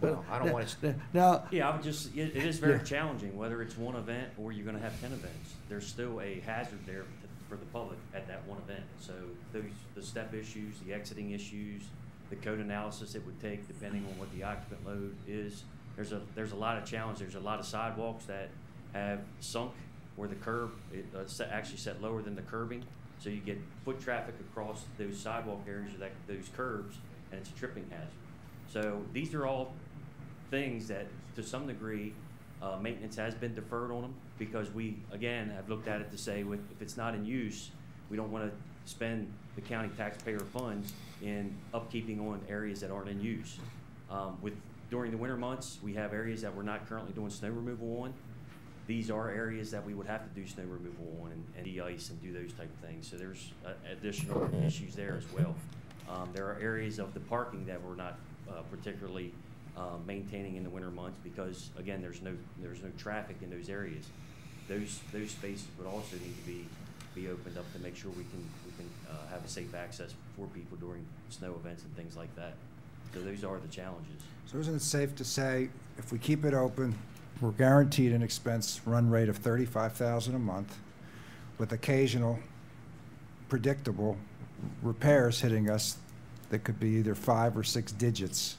Speaker 1: Well, I don't want to.
Speaker 10: Now,
Speaker 21: yeah, it is very challenging, whether it's one event or you're going to have 10 events. There's still a hazard there for the public at that one event. So the step issues, the exiting issues, the code analysis it would take, depending on what the occupant load is. There's a lot of challenge. There's a lot of sidewalks that have sunk where the curb actually set lower than the curbing. So you get foot traffic across those sidewalk areas, those curbs, and it's a tripping hazard. So these are all things that, to some degree, maintenance has been deferred on them because we, again, have looked at it to say if it's not in use, we don't want to spend the county taxpayer funds in upkeeping on areas that aren't in use. During the winter months, we have areas that we're not currently doing snow removal on. These are areas that we would have to do snow removal on and de-ice and do those type of things. So there's additional issues there as well. There are areas of the parking that we're not particularly maintaining in the winter months because, again, there's no traffic in those areas. Those spaces would also need to be opened up to make sure we can have a safe access for people during snow events and things like that. So those are the challenges.
Speaker 6: So isn't it safe to say if we keep it open, we're guaranteed an expense run rate of $35,000 a month with occasional predictable repairs hitting us that could be either 5 or 6 digits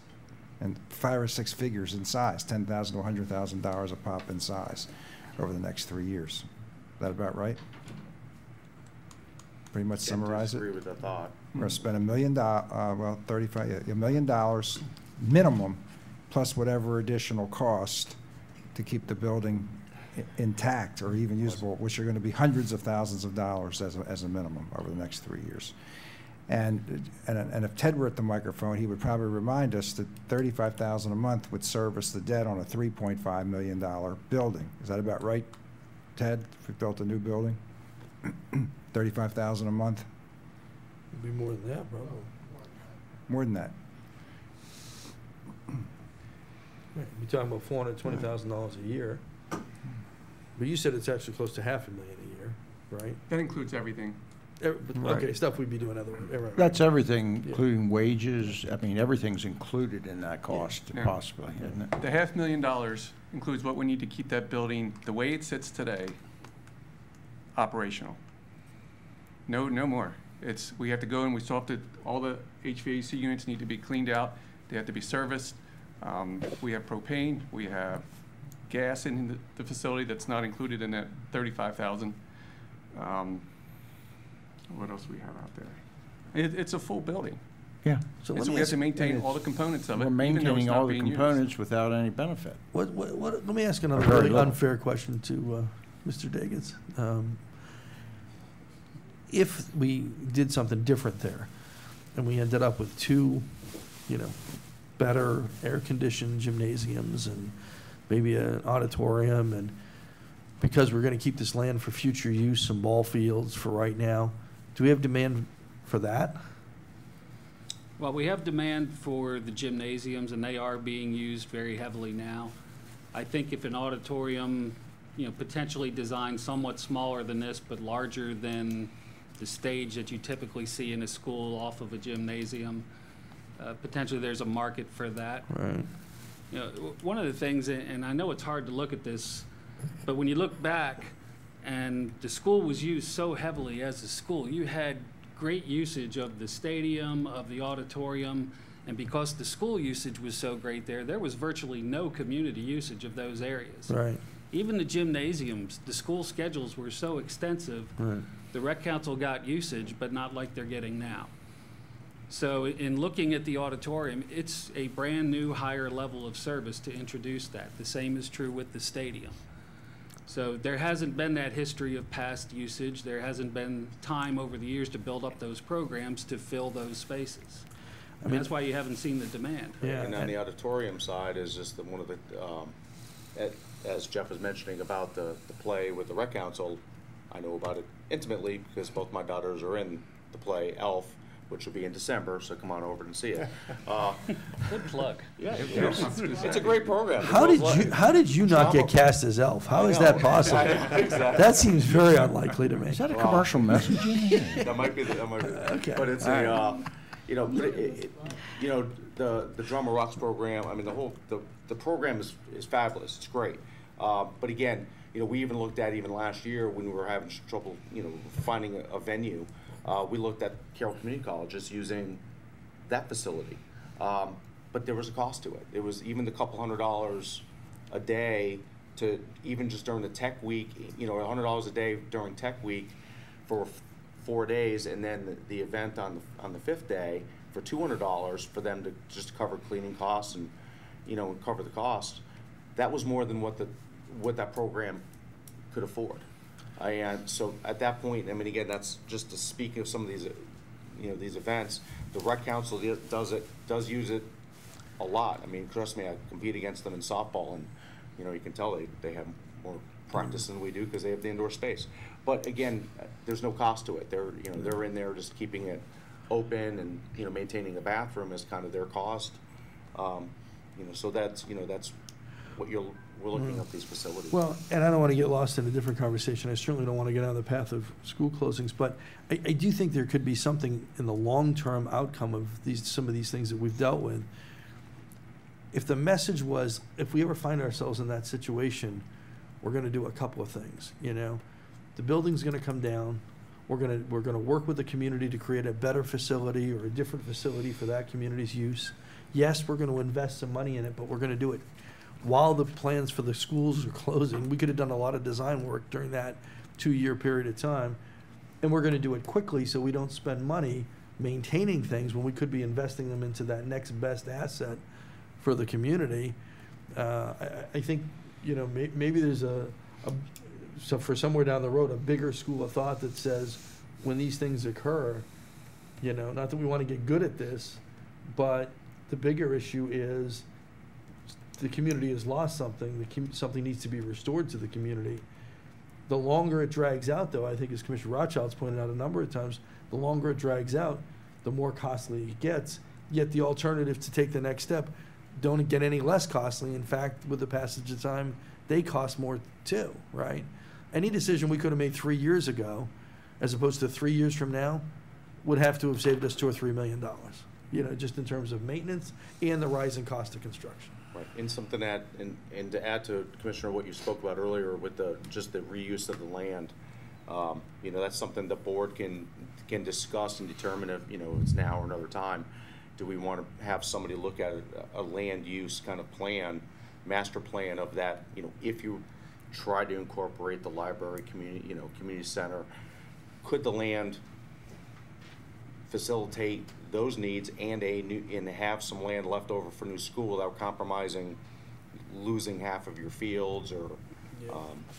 Speaker 6: and 5 or 6 figures in size, $10,000 to $100,000 a pop in size over the next 3 years. Is that about right? Pretty much summarize it.
Speaker 20: Agree with that thought.
Speaker 6: We're going to spend $1 million, $1 million minimum, plus whatever additional cost to keep the building intact or even usable, which are going to be hundreds of thousands of dollars as a minimum over the next 3 years. And if Ted were at the microphone, he would probably remind us that $35,000 a month would service the debt on a $3.5 million building. Is that about right, Ted, if we built a new building? $35,000 a month?
Speaker 10: It'd be more than that, probably.
Speaker 6: More than that.
Speaker 10: Right, you're talking about $420,000 a year. But you said it's actually close to $500,000 a year, right?
Speaker 19: That includes everything.
Speaker 10: Okay, stuff we'd be doing otherwise. Right.
Speaker 2: That's everything, including wages. I mean, everything's included in that cost,
Speaker 19: Yeah.
Speaker 2: possibly, isn't it?
Speaker 19: The $500,000 includes what we need to keep that building, the way it sits today, operational. No more. We have to go and we still have to, all the HVAC units need to be cleaned out. They have to be serviced. We have propane. We have gas in the facility that's not included in that $35,000. What else do we have out there? It's a full building.
Speaker 2: Yeah.
Speaker 19: So we have to maintain all the components of it.
Speaker 2: We're
Speaker 19: even though it's
Speaker 2: maintaining
Speaker 19: not
Speaker 2: all the
Speaker 19: being used.
Speaker 2: components without any benefit.
Speaker 10: Let me ask another
Speaker 2: Very
Speaker 10: really
Speaker 2: little.
Speaker 10: unfair question to Mr. Dagens. If we did something different there, and we ended up with two, better air-conditioned gymnasiums and maybe an auditorium, and because we're going to keep this land for future use, some ball fields for right now, do we have demand for that?
Speaker 14: Well, we have demand for the gymnasiums, and they are being used very heavily now. I think if an auditorium, potentially designed somewhat smaller than this, but larger than the stage that you typically see in a school off of a gymnasium, potentially there's a market for that.
Speaker 10: Right.
Speaker 14: One of the things, and I know it's hard to look at this, but when you look back, and the school was used so heavily as a school, you had great usage of the stadium, of the auditorium, and because the school usage was so great there was virtually no community usage of those areas.
Speaker 10: Right.
Speaker 14: Even the gymnasiums, the school schedules were so extensive,
Speaker 10: Right.
Speaker 14: the rec council got usage, but not like they're getting now. So in looking at the auditorium, it's a brand new higher level of service to introduce that. The same is true with the stadium. So there hasn't been that history of past usage. There hasn't been time over the years to build up those programs to fill those spaces. I mean, that's why you haven't seen the demand.
Speaker 20: Yeah. And on the auditorium side is just one of the, as Jeff was mentioning about the play with the rec council, I know about it intimately because both my daughters are in the play Elf, which will be in December, so come on over and see it.
Speaker 14: Good plug.
Speaker 20: Yeah, it's a great program.
Speaker 10: How did you not get cast as Elf? How is that possible?
Speaker 20: Exactly.
Speaker 10: That seems very unlikely to me.
Speaker 2: Is that a commercial messaging?
Speaker 20: That might be.
Speaker 10: Okay.
Speaker 20: But it's the Drama Rocks program. I mean, the program is fabulous. It's great. But again, we even looked at even last year when we were having trouble, finding a venue. We looked at Carroll Community College as using that facility, but there was a cost to it. It was even the couple $100 a day to even just during the tech week, $100 a day during tech week for 4 days, and then the event on the 5th day for $200 for them to just cover cleaning costs and cover the cost. That was more than what that program could afford. And so at that point, I mean, again, that's just to speak of some of these, these events. The rec council does use it a lot. I mean, trust me, I compete against them in softball, and you can tell they have more practice than we do because they have the indoor space. But again, there's no cost to it. They're in there just keeping it open and maintaining a bathroom is kind of their cost. So that's what we're looking at these facilities.
Speaker 10: Well, and I don't want to get lost in a different conversation. I certainly don't want to get on the path of school closings, but I do think there could be something in the long-term outcome of some of these things that we've dealt with. If the message was, if we ever find ourselves in that situation, we're going to do a couple of things. The building's going to come down. We're going to work with the community to create a better facility or a different facility for that community's use. Yes, we're going to invest some money in it, but we're going to do it while the plans for the schools are closing. We could have done a lot of design work during that 2-year period of time, and we're going to do it quickly so we don't spend money maintaining things when we could be investing them into that next best asset for the community. I think maybe there's so for somewhere down the road a bigger school of thought that says when these things occur, You know, not that we want to get good at this, but the bigger issue is the community has lost something. Something needs to be restored to the community. The longer it drags out, though, I think as Commissioner Rothschild's pointed out a number of times, the longer it drags out, the more costly it gets. Yet the alternative to take the next step don't get any less costly. In fact, with the passage of time, they cost more too, right? Any decision we could have made 3 years ago, as opposed to 3 years from now, would have to have saved us $2 or $3 million, you know, just in terms of maintenance and the rising cost of construction.
Speaker 20: Right, and something that, and to add to Commissioner what you spoke about earlier with just the reuse of the land, you know, that's something the board can discuss and determine if, you know, it's now or another time. Do we want to have somebody look at a land use kind of plan, master plan of that, you know, if you try to incorporate the library, community center, could the land facilitate those needs and have some land left over for new school without compromising losing half of your fields or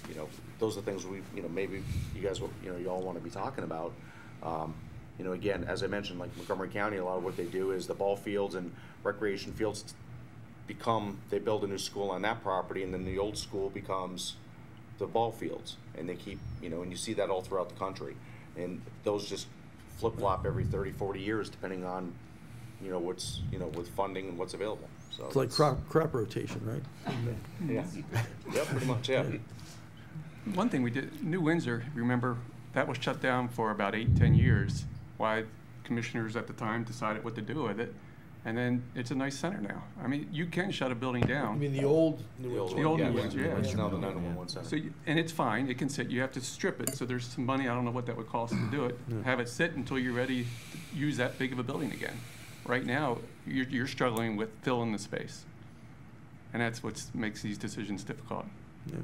Speaker 20: you know, those are things maybe you guys you all want to be talking about. You know, again, as I mentioned, like Montgomery County, a lot of what they do is the ball fields and recreation fields they build a new school on that property, and then the old school becomes the ball fields, and they keep, you know, and you see that all throughout the country, and those just flip-flop every 30, 40 years, depending on, you know, what's, you know, with funding and what's available. So
Speaker 10: it's like crop rotation, right?
Speaker 20: Yeah. Yep, pretty much, yeah.
Speaker 19: One thing we did, New Windsor, remember, that was shut down for about 8-10 years. Why commissioners at the time decided what to do with it. And then it's a nice center now. I mean, you can shut a building down.
Speaker 10: I mean, the old New Windsor.
Speaker 19: The old New Windsor, yeah.
Speaker 20: It's now the 911 center.
Speaker 19: So, and it's fine, it can sit, you have to strip it, so there's some money, I don't know what that would cost to do it. Have it sit until you're ready to use that big of a building again. Right now, you're struggling with filling the space. And that's what makes these decisions difficult.
Speaker 10: Yeah.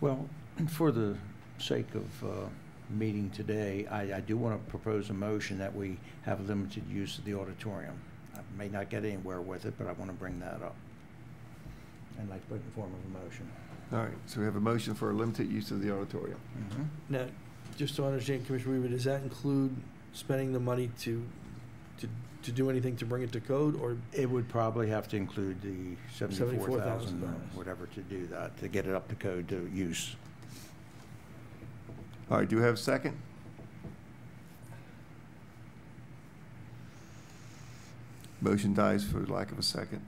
Speaker 2: Well, for the sake of meeting today, I do want to propose a motion that we have limited use of the auditorium. I may not get anywhere with it, but I want to bring that up. I'd like to put it in the form of a motion.
Speaker 4: All right, so we have a motion for a limited use of the auditorium.
Speaker 2: Mm-hmm.
Speaker 10: Now, just to understand, Commissioner Weaver, does that include spending the money to do anything to bring it to code, or?
Speaker 2: It would probably have to include the $74,000,
Speaker 10: $74,000.
Speaker 2: whatever, to do that, to get it up to code to use.
Speaker 4: All right, do we have a second? Motion dies for lack of a second.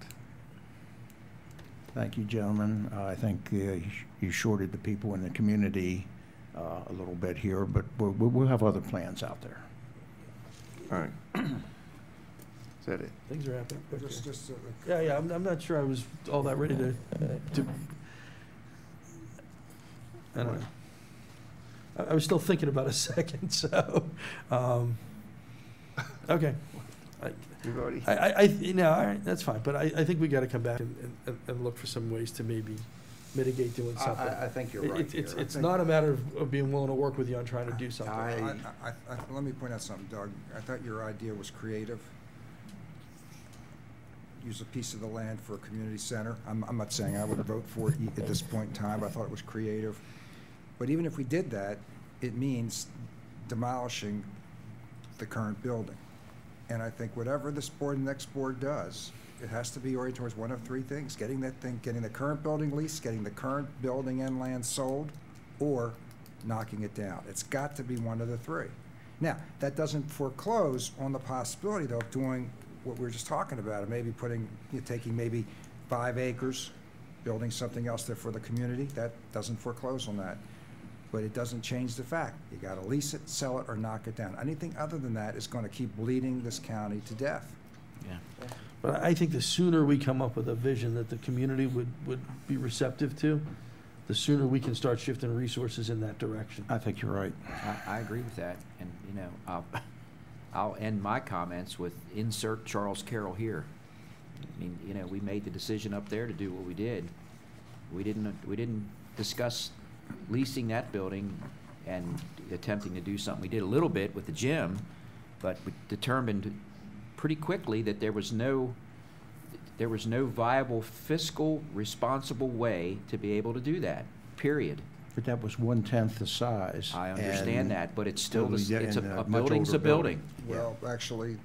Speaker 2: Thank you, gentlemen. I think you shorted the people in the community a little bit here, but we'll have other plans out there.
Speaker 4: All right. Is that it?
Speaker 10: Things are happening. Yeah, I'm not sure I was all that ready to I don't know. I was still thinking about a second, so, okay.
Speaker 4: You've already.
Speaker 10: All right, that's fine, but I think we got to come back and look for some ways to maybe mitigate doing something.
Speaker 2: I think you're right.
Speaker 10: It's not a matter of being willing to work with you on trying to do something.
Speaker 6: Let me point out something, Doug. I thought your idea was creative. Use a piece of the land for a community center. I'm not saying I would vote for it at this point in time, but I thought it was creative. But even if we did that, it means demolishing the current building. And I think whatever this board and next board does, it has to be oriented towards one of three things: getting the current building leased, getting the current building and land sold, or knocking it down. It's got to be one of the three. Now, that doesn't foreclose on the possibility, though, of doing what we were just talking about, and maybe taking maybe 5 acres, building something else there for the community. That doesn't foreclose on that. But it doesn't change the fact. You got to lease it, sell it, or knock it down. Anything other than that is going to keep bleeding this county to death.
Speaker 10: Yeah. But I think the sooner we come up with a vision that the community would be receptive to, the sooner we can start shifting resources in that direction.
Speaker 2: I think you're right.
Speaker 1: I agree with that. And, you know, I'll end my comments with insert Charles Carroll here. I mean, you know, we made the decision up there to do what we did. We didn't discuss leasing that building and attempting to do something. We did a little bit with the gym, but we determined pretty quickly that there was no viable fiscal responsible way to be able to do that, period.
Speaker 2: But that was 1/10 the size.
Speaker 1: I understand
Speaker 2: and
Speaker 1: that, but it's still,
Speaker 2: totally
Speaker 1: it's a
Speaker 2: much
Speaker 1: building's
Speaker 2: older
Speaker 1: a building.
Speaker 6: Well, actually,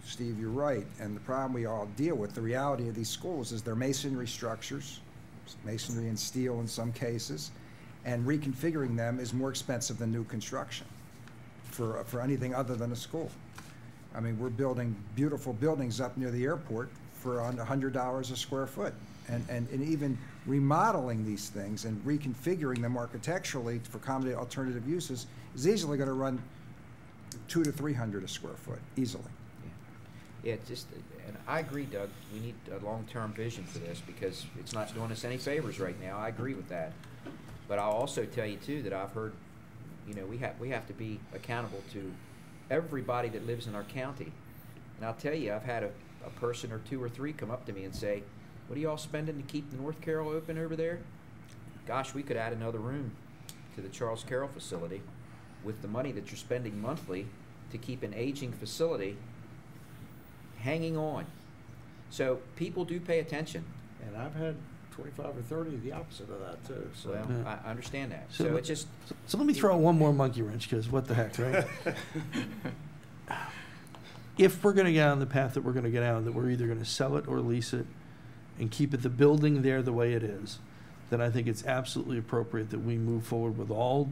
Speaker 6: Steve, you're right. And the problem we all deal with, the reality of these schools is they're masonry structures, masonry and steel in some cases, and reconfiguring them is more expensive than new construction for anything other than a school. I mean, we're building beautiful buildings up near the airport for $100 a square foot. And even remodeling these things and reconfiguring them architecturally for accommodate alternative uses is easily going to run $200 to $300 a square foot, easily.
Speaker 1: Yeah, it's just, and I agree, Doug, we need a long-term vision for this because it's not doing us any favors right now. I agree with that. But I'll also tell you, too, that I've heard, you know, we have to be accountable to everybody that lives in our county. And I'll tell you, I've had a person or two or three come up to me and say, what are y'all spending to keep the North Carroll open over there? Gosh, we could add another room to the Charles Carroll facility with the money that you're spending monthly to keep an aging facility hanging on. So people do pay attention.
Speaker 2: And I've had 25 or 30 the opposite of that, too. So.
Speaker 1: Well,
Speaker 10: Yeah.
Speaker 1: I understand that.
Speaker 10: So
Speaker 1: So it's just...
Speaker 10: So let me throw out one more monkey wrench, because what the heck, right? If we're going to get on the path that we're going to get on, that we're either going to sell it or lease it and keep it, the building there the way it is, then I think it's absolutely appropriate that we move forward with all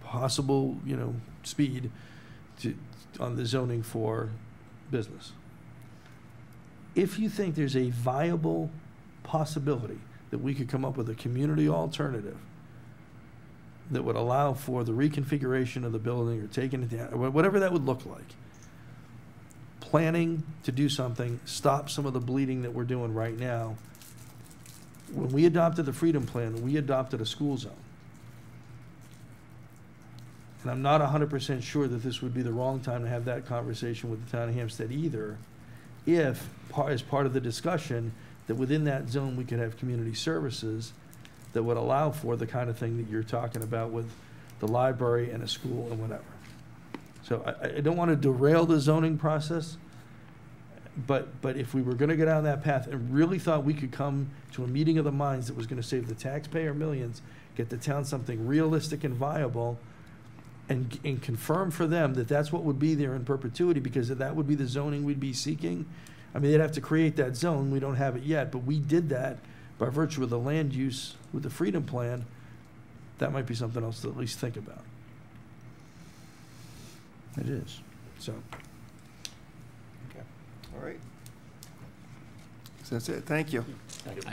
Speaker 10: possible, you know, speed on the zoning for business. If you think there's a viable possibility that we could come up with a community alternative that would allow for the reconfiguration of the building or taking it down, whatever that would look like, planning to do something, stop some of the bleeding that we're doing right now. When we adopted the Freedom Plan, we adopted a school zone. And I'm not 100% sure that this would be the wrong time to have that conversation with the town of Hampstead either, if, as part of the discussion, that within that zone we could have community services that would allow for the kind of thing that you're talking about with the library and a school and whatever. So I don't want to derail the zoning process, but if we were going to get down that path and really thought we could come to a meeting of the minds that was going to save the taxpayer millions, get the town something realistic and viable, and confirm for them that that's what would be there in perpetuity, because that would be the zoning we'd be seeking. I mean, they'd have to create that zone. We don't have it yet, but we did that by virtue of the land use with the Freedom Plan. That might be something else to at least think about.
Speaker 2: It is.
Speaker 10: So.
Speaker 4: Okay. All right. So that's it. Thank you.
Speaker 14: Thank you.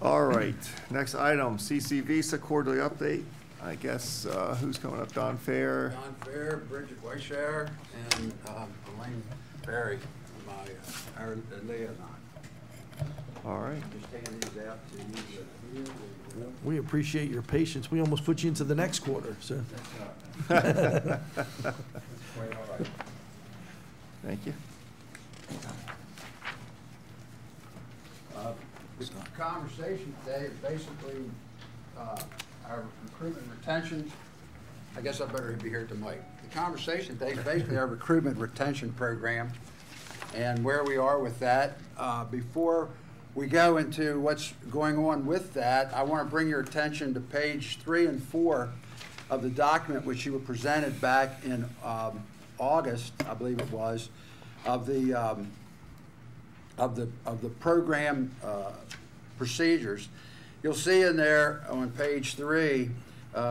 Speaker 4: All right. Next item, CC Visa quarterly update. I guess who's coming up? Don Fair.
Speaker 7: Don Fair, Bridget Weishauer, and Elaine Perry, my our liaison.
Speaker 4: All right.
Speaker 7: Just taking these out to use here.
Speaker 10: We appreciate your patience. We almost put you into the next quarter, so.
Speaker 7: Quite all right.
Speaker 4: Thank you.
Speaker 7: The conversation today is basically our recruitment retention. I guess I better be here at the mic. The conversation today is basically our recruitment retention program and where we are with that. Before we go into what's going on with that, I want to bring your attention to page 3 and 4 of the document which you were presented back in August, I believe it was, of the program procedures. You'll see in there on page 3,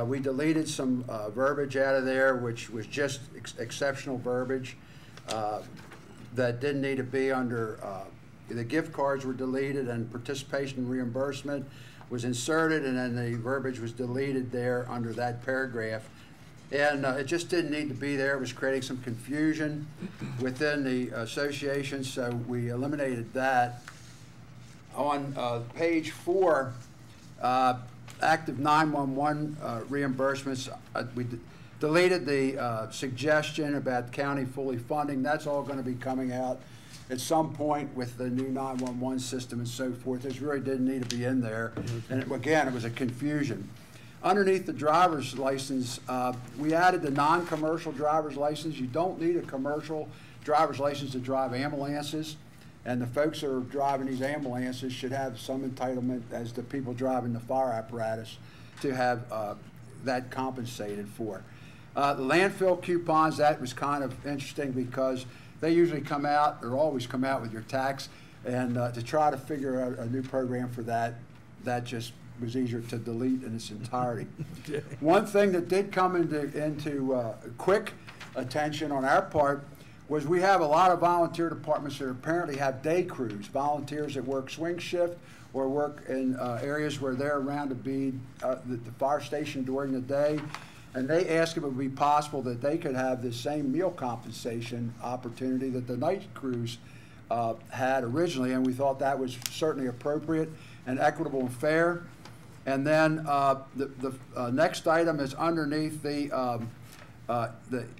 Speaker 7: we deleted some verbiage out of there, which was just exceptional verbiage that didn't need to be under. The gift cards were deleted, and participation reimbursement was inserted, and then the verbiage was deleted there under that paragraph. And it just didn't need to be there. It was creating some confusion within the association, so we eliminated that. On page 4, active 911 reimbursements, we deleted the suggestion about county fully funding. That's all going to be coming out at some point with the new 911 system and so forth. This really didn't need to be in there. And again, it was a confusion. Underneath the driver's license, we added the non-commercial driver's license. You don't need a commercial driver's license to drive ambulances. And the folks that are driving these ambulances should have some entitlement as the people driving the fire apparatus to have that compensated for. The landfill coupons, that was kind of interesting because they usually come out, or always come out with your tax, and to try to figure out a new program for that, that just was easier to delete in its entirety. One thing that did come into quick attention on our part was we have a lot of volunteer departments that apparently have day crews, volunteers that work swing shift or work in areas where they're around to be the fire station during the day. And they asked if it would be possible that they could have the same meal compensation opportunity that the night crews had originally, and we thought that was certainly appropriate and equitable and fair. And then the next item is underneath the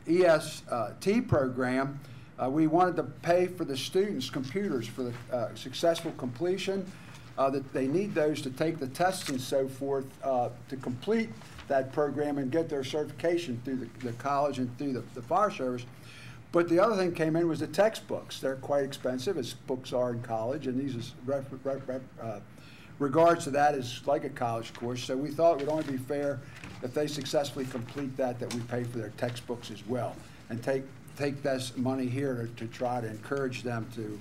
Speaker 7: EST program. We wanted to pay for the students' computers for the successful completion. That they need those to take the tests and so forth to complete that program and get their certification through the college and through the fire service. But the other thing came in was the textbooks. They're quite expensive, as books are in college, and these is regards to that is like a college course. So we thought it would only be fair if they successfully complete that we pay for their textbooks as well, and take this money here to try to encourage them to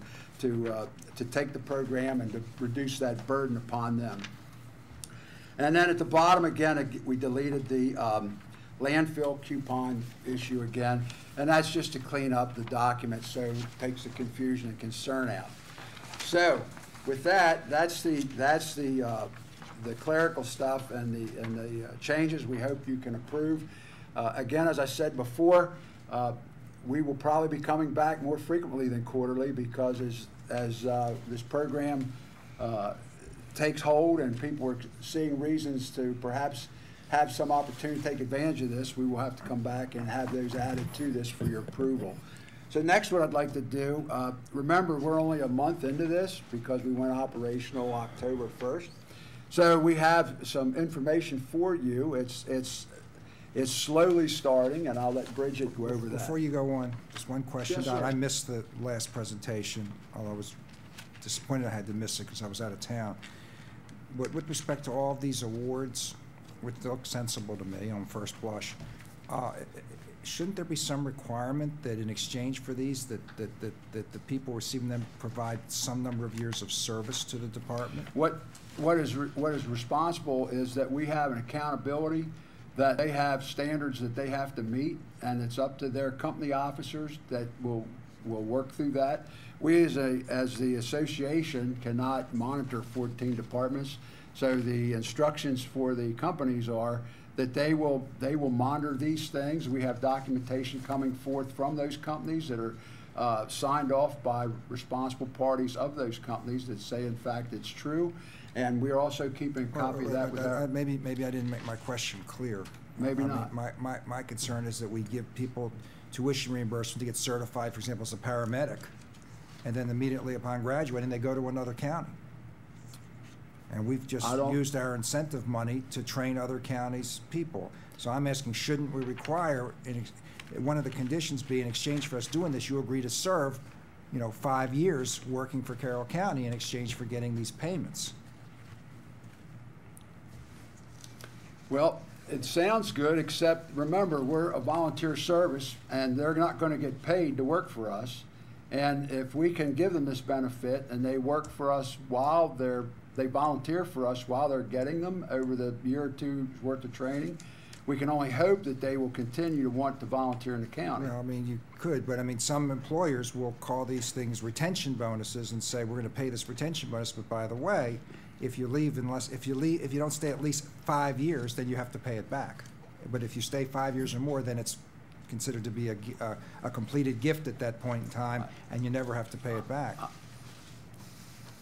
Speaker 7: take the program and to reduce that burden upon them. And then at the bottom again, we deleted the landfill coupon issue again, and that's just to clean up the document so it takes the confusion and concern out. So with that, that's the clerical stuff and the changes we hope you can approve. Again, as I said before, we will probably be coming back more frequently than quarterly because as this program takes hold and people are seeing reasons to perhaps have some opportunity to take advantage of this, we will have to come back and have those added to this for your approval. So next, what I'd like to do, remember we're only a month into this because we went operational October 1st. So we have some information for you. It's slowly starting, and I'll let Bridget go over that.
Speaker 6: Before you go on, just one question,
Speaker 7: Yes,
Speaker 6: Don.
Speaker 7: sir.
Speaker 6: I missed the last presentation, although I was disappointed I had to miss it because I was out of town. But with respect to all of these awards, which look sensible to me on first blush, shouldn't there be some requirement that in exchange for these, that the people receiving them provide some number of years of service to the department?
Speaker 7: What is responsible is that we have an accountability, that they have standards that they have to meet, and it's up to their company officers that will work through that. We as the association cannot monitor 14 departments, so the instructions for the companies are that they will monitor these things. We have documentation coming forth from those companies that are signed off by responsible parties of those companies that say, in fact, it's true. And we're also keeping a copy of that with our...
Speaker 6: Maybe I didn't make my question clear.
Speaker 7: Maybe
Speaker 6: I
Speaker 7: not.
Speaker 6: mean, my concern is that we give people tuition reimbursement to get certified, for example, as a paramedic, and then immediately upon graduating, they go to another county. And we've just used our incentive money to train other counties' people. So I'm asking, shouldn't we require, one of the conditions be in exchange for us doing this, you agree to serve, 5 years working for Carroll County in exchange for getting these payments?
Speaker 7: Well, it sounds good, except remember, we're a volunteer service, and they're not going to get paid to work for us. And if we can give them this benefit and they work for us while they volunteer for us while they're getting them over the year or two's worth of training, we can only hope that they will continue to want to volunteer in the county.
Speaker 6: Well, I mean, you could, but I mean, some employers will call these things retention bonuses and say, we're going to pay this retention bonus, but by the way, if you don't stay at least 5 years, then you have to pay it back. But if you stay 5 years or more, then it's considered to be a completed gift at that point in time, and you never have to pay it back.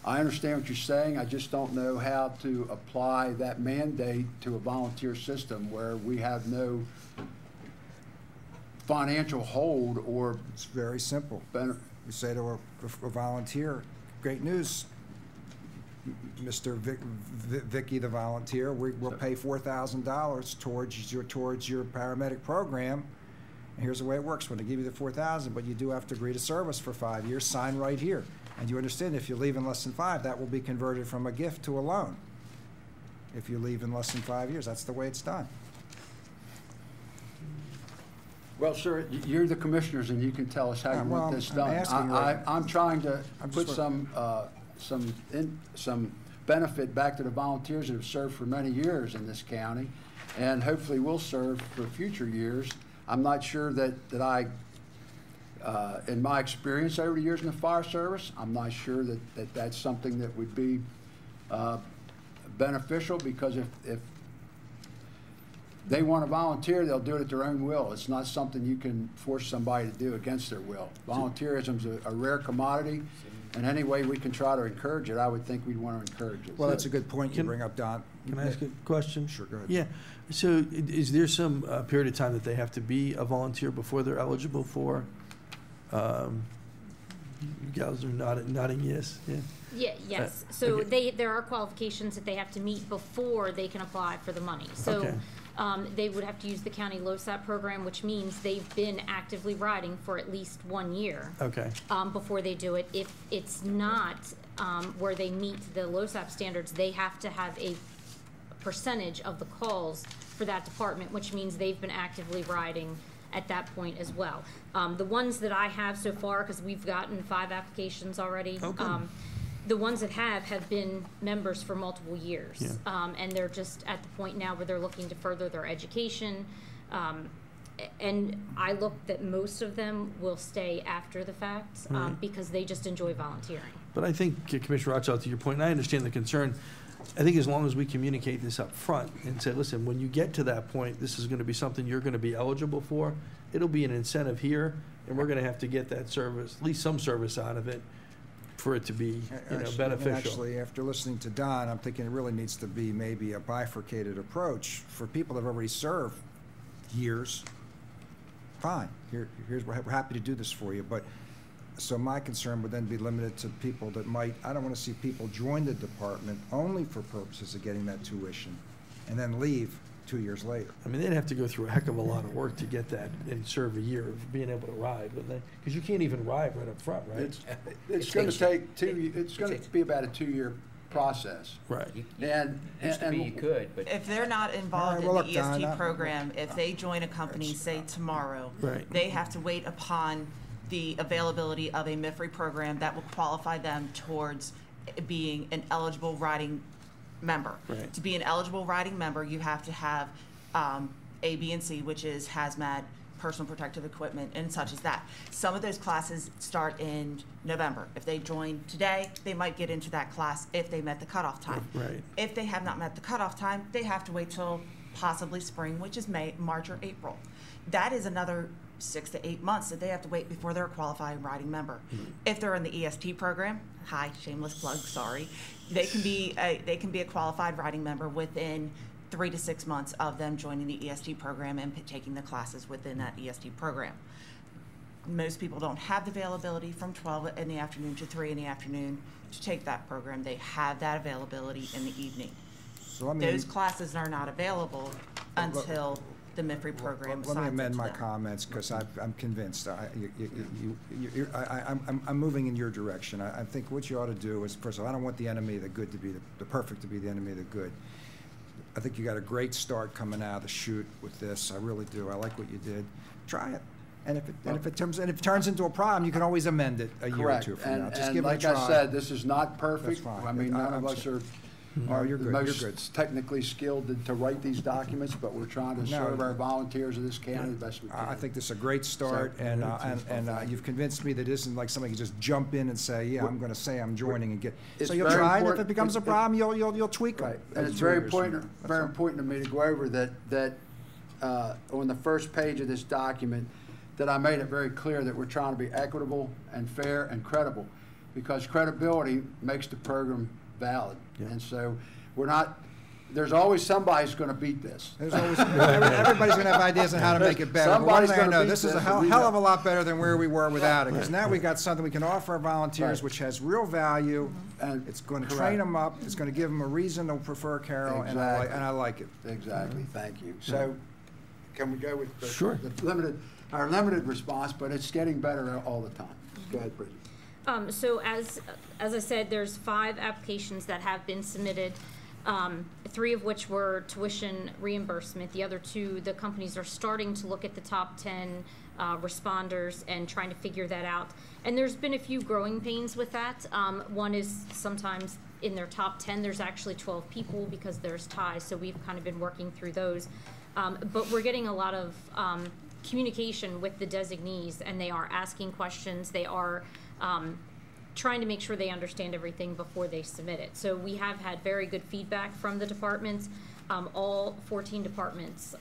Speaker 7: I understand what you're saying. I just don't know how to apply that mandate to a volunteer system where we have no financial hold or...
Speaker 6: It's very simple. We say to a volunteer, great news, Mr. Vicky the volunteer, we'll pay $4,000 towards your paramedic program. And here's the way it works. When they give you the $4,000, but you do have to agree to service for 5 years, sign right here. And you understand, if you leave in less than 5, that will be converted from a gift to a loan. If you leave in less than 5 years, that's the way it's done.
Speaker 7: Well, sir, you're the commissioners, and you can tell us how you want this done. I'm trying to put some benefit back to the volunteers that have served for many years in this county, and hopefully will serve for future years. I'm not sure that I, in my experience over the years in the fire service, I'm not sure that that's something that would be beneficial, because if they want to volunteer, they'll do it at their own will. It's not something you can force somebody to do against their will. Volunteerism is a rare commodity, and any way we can try to encourage it, I would think we'd want to encourage it.
Speaker 6: Well, that's a good point you bring up, Don.
Speaker 10: Can I ask a question?
Speaker 6: Sure, go ahead.
Speaker 10: Yeah. So is there some period of time that they have to be a volunteer before they're eligible for? You guys are nodding yes. Yeah.
Speaker 9: Yeah, yes. So
Speaker 10: okay.
Speaker 9: There are qualifications that they have to meet before they can apply for the money. So
Speaker 10: Okay.
Speaker 9: They would have to use the county LoSAP program, which means they've been actively riding for at least 1 year.
Speaker 10: Okay.
Speaker 9: Before they do it. If it's not where they meet the LoSAP standards, they have to have a percentage of the calls for that department, which means they've been actively riding at that point as well. The ones that I have so far, because we've gotten 5 applications already, the ones that have been members for multiple years.
Speaker 10: Yeah.
Speaker 9: And they're just at the point now where they're looking to further their education. And I look that most of them will stay after the fact
Speaker 10: Right.
Speaker 9: because they just enjoy volunteering.
Speaker 10: But I think, Commissioner Rothschild, to your point, and I understand the concern, I think as long as we communicate this up front and say, listen, when you get to that point, this is going to be something you're going to be eligible for, it'll be an incentive here, and we're going to have to get that service, at least some service out of it, for it to be beneficial.
Speaker 6: Actually, after listening to Don, I'm thinking it really needs to be maybe a bifurcated approach. For people that have already served years, fine, here's we're happy to do this for you, but so my concern would then be limited to people that might, I don't want to see people join the department only for purposes of getting that tuition and then leave 2 years later.
Speaker 10: I mean, they'd have to go through a heck of a lot of work to get that and serve a year of being able to ride, wouldn't they? Because you can't even ride right up front, right?
Speaker 7: It's going to take it's going to be about a 2-year process.
Speaker 10: Right.
Speaker 7: And
Speaker 1: Used to be you could, but
Speaker 22: If they're not involved
Speaker 6: All right,
Speaker 22: in
Speaker 6: well,
Speaker 22: the
Speaker 6: look, Don,
Speaker 22: EST program, if they join a company, say tomorrow,
Speaker 10: Right.
Speaker 22: they have to wait upon the availability of a MIFRE program that will qualify them towards being an eligible riding member.
Speaker 10: Right.
Speaker 22: To be an eligible riding member, you have to have A, B, and C, which is hazmat, personal protective equipment, and such as that. Some of those classes start in November. If they join today, they might get into that class if they met the cutoff time.
Speaker 10: Right.
Speaker 22: If they have not met the cutoff time, they have to wait till possibly spring, which is March or April. That is another 6 to 8 months that they have to wait before they're a qualifying riding member. If they're in the EST program, hi, shameless plug, sorry, they can be a qualified riding member within 3 to 6 months of them joining the EST program and taking the classes within that EST program. Most people don't have the availability from 12 in the afternoon to 3 in the afternoon to take that program. They have that availability in the evening.
Speaker 6: So
Speaker 22: Those classes are not available until the MIFRE program
Speaker 6: Let me
Speaker 22: assigns
Speaker 6: amend
Speaker 22: it to
Speaker 6: my
Speaker 22: them.
Speaker 6: comments, because I'm convinced. I'm moving in your direction. I think what you ought to do is, first of all, I don't want the enemy of the good to be the perfect to be the enemy of the good. I think you got a great start coming out of the chute with this. I really do. I like what you did. Try it. And if it turns into a problem, you can always amend it a year or two from now. Just give it a try.
Speaker 7: Like I said, this is not perfect.
Speaker 6: That's fine.
Speaker 7: I mean, none of us are
Speaker 6: you're
Speaker 7: the
Speaker 6: good.
Speaker 7: most
Speaker 6: You're good.
Speaker 7: technically skilled to write these documents, but we're trying to
Speaker 6: No.
Speaker 7: serve our volunteers of this county the best we can.
Speaker 6: I think this is a great start,
Speaker 7: So-
Speaker 6: and you've convinced me that it isn't like somebody can just jump in and say, yeah, I'm going to say I'm joining and get.
Speaker 7: It's
Speaker 6: So you'll
Speaker 7: very
Speaker 6: try, and if
Speaker 7: important-
Speaker 6: it becomes a problem, you'll tweak them.
Speaker 7: Right, and it's very important to me to go over that on the first page of this document, that I made it very clear that we're trying to be equitable and fair and credible, because credibility makes the program valid. And so we're not, there's always somebody who's going to beat this.
Speaker 6: There's always, everybody's going to have ideas on how to make it better. But one
Speaker 7: Somebody's
Speaker 6: thing I
Speaker 7: gonna
Speaker 6: know,
Speaker 7: beat
Speaker 6: this is a
Speaker 7: this,
Speaker 6: hell
Speaker 7: and we
Speaker 6: of
Speaker 7: know.
Speaker 6: a lot better than where we were without it, because
Speaker 7: Right.
Speaker 6: now we got something we can offer our volunteers,
Speaker 7: Right.
Speaker 6: which has real value.
Speaker 7: And
Speaker 6: it's going to
Speaker 7: correct.
Speaker 6: train them up. It's going to give them a reason to prefer Carroll, and I like it.
Speaker 7: Exactly, thank you. So, can we go with
Speaker 10: Sure.
Speaker 7: our limited response, but it's getting better all the time. Go ahead, Bridget.
Speaker 9: So as I said, there's 5 applications that have been submitted, 3 of which were tuition reimbursement. The other 2, the companies are starting to look at the top 10 responders and trying to figure that out. And there's been a few growing pains with that. One is sometimes in their top 10, there's actually 12 people because there's ties, so we've kind of been working through those. But we're getting a lot of communication with the designees, and they are asking questions. They are trying to make sure they understand everything before they submit it. So we have had very good feedback from the departments. All 14 departments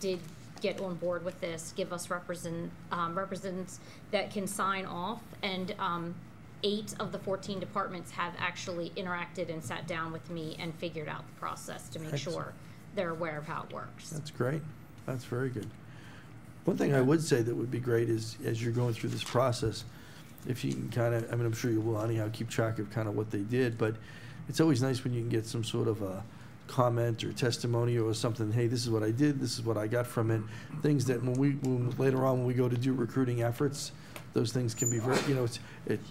Speaker 9: did get on board with this, give us representatives that can sign off, and 8 of the 14 departments have actually interacted and sat down with me and figured out the process to make sure they're aware of how it works.
Speaker 10: That's great. That's very good. One thing I would say that would be great is, as you're going through this process, if you can kind of, I mean, I'm sure you will anyhow keep track of kind of what they did, but it's always nice when you can get some sort of a comment or testimony or something. Hey, this is what I did. This is what I got from it. Things that later on when we go to do recruiting efforts, those things can be very, you know,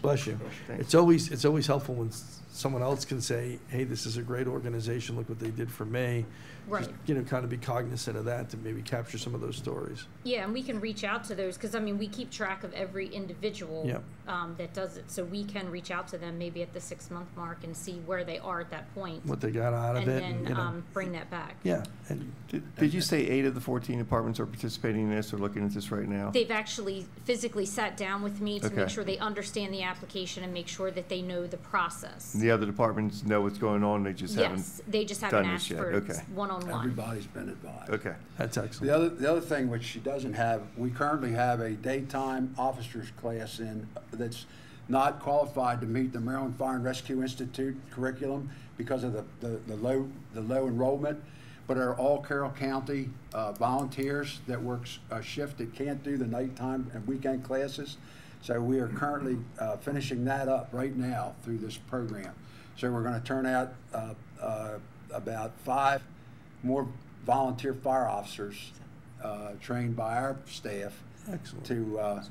Speaker 10: bless you. It's always helpful when someone else can say, hey, this is a great organization. Look what they did for me.
Speaker 9: Right.
Speaker 10: Just, you know, kind of be cognizant of that to maybe capture some of those stories.
Speaker 9: Yeah, and we can reach out to those because, I mean, we keep track of every individual that does it. So we can reach out to them maybe at the 6-month mark and see where they are at that point.
Speaker 10: What they got out of it.
Speaker 9: And then
Speaker 10: you know.
Speaker 9: bring that back.
Speaker 10: Yeah. And
Speaker 4: Did you say 8 of the 14 departments are participating in this or looking at this right now?
Speaker 9: They've actually physically sat down with me to
Speaker 4: Okay.
Speaker 9: make sure they understand the application and make sure that they know the process.
Speaker 4: The other departments know what's going on, they just haven't
Speaker 9: Yes, they just haven't
Speaker 4: done this
Speaker 9: asked
Speaker 4: yet.
Speaker 9: for
Speaker 4: Okay.
Speaker 9: one-on-one.
Speaker 7: Everybody's been advised.
Speaker 4: Okay.
Speaker 10: That's excellent.
Speaker 7: The other thing which she doesn't have, we currently have a daytime officers class in that's not qualified to meet the Maryland Fire and Rescue Institute curriculum because of the low enrollment, but are all Carroll County volunteers that works a shift that can't do the nighttime and weekend classes. So we are currently finishing that up right now through this program. So we're going to turn out about 5 more volunteer fire officers trained by our staff.
Speaker 10: Excellent.
Speaker 7: To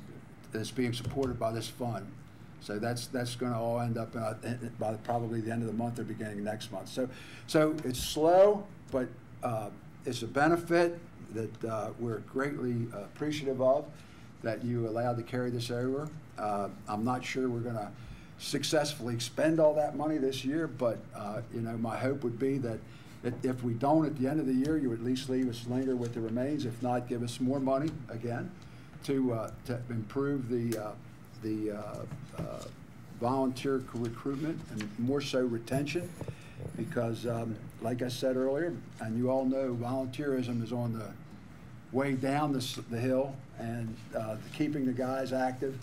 Speaker 7: that's being supported by this fund. So that's going to all end up by probably the end of the month or beginning of next month. So it's slow, but it's a benefit that we're greatly appreciative of that you allowed to carry this over. I'm not sure we're going to successfully spend all that money this year, but you know, my hope would be that if we don't at the end of the year, you at least leave us linger with the remains. If not, give us more money again to improve the volunteer recruitment and more so retention, because like I said earlier, and you all know, volunteerism is on the way down the hill, and keeping the guys active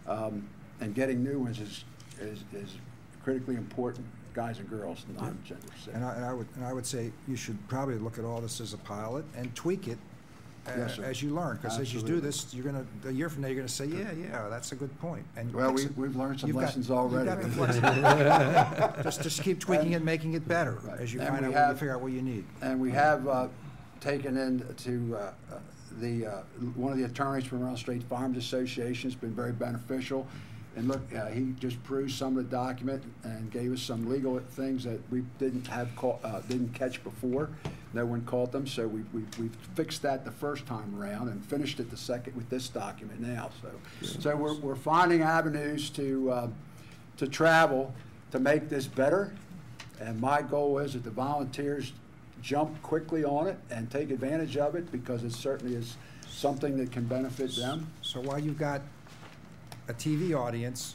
Speaker 7: and getting new ones is critically important. Guys and girls, non-gender.
Speaker 6: And I would say you should probably look at all this as a pilot and tweak it
Speaker 7: Yes, sir.
Speaker 6: as you learn. Because as you do
Speaker 7: Absolutely.
Speaker 6: this, you're gonna a year from now you're gonna say, yeah, that's a good point. And
Speaker 7: Well,
Speaker 6: fix it.
Speaker 7: we've learned some
Speaker 6: You've got-
Speaker 7: lessons already.
Speaker 6: you've got the flexibility. just keep tweaking it, making it better as you
Speaker 7: And
Speaker 6: find
Speaker 7: we
Speaker 6: out what you
Speaker 7: have-
Speaker 6: figure out what you need.
Speaker 7: And we have taken into one of the attorneys from Maryland State Farms Association has been very beneficial. And look, he just proved some of the document and gave us some legal things that we didn't catch before. No one caught them, so we fixed that the first time around and finished it the second with this document now. So we're finding avenues to travel to make this better. And my goal is that the volunteers jump quickly on it and take advantage of it, because it certainly is something that can benefit them.
Speaker 6: So while you've got a TV audience,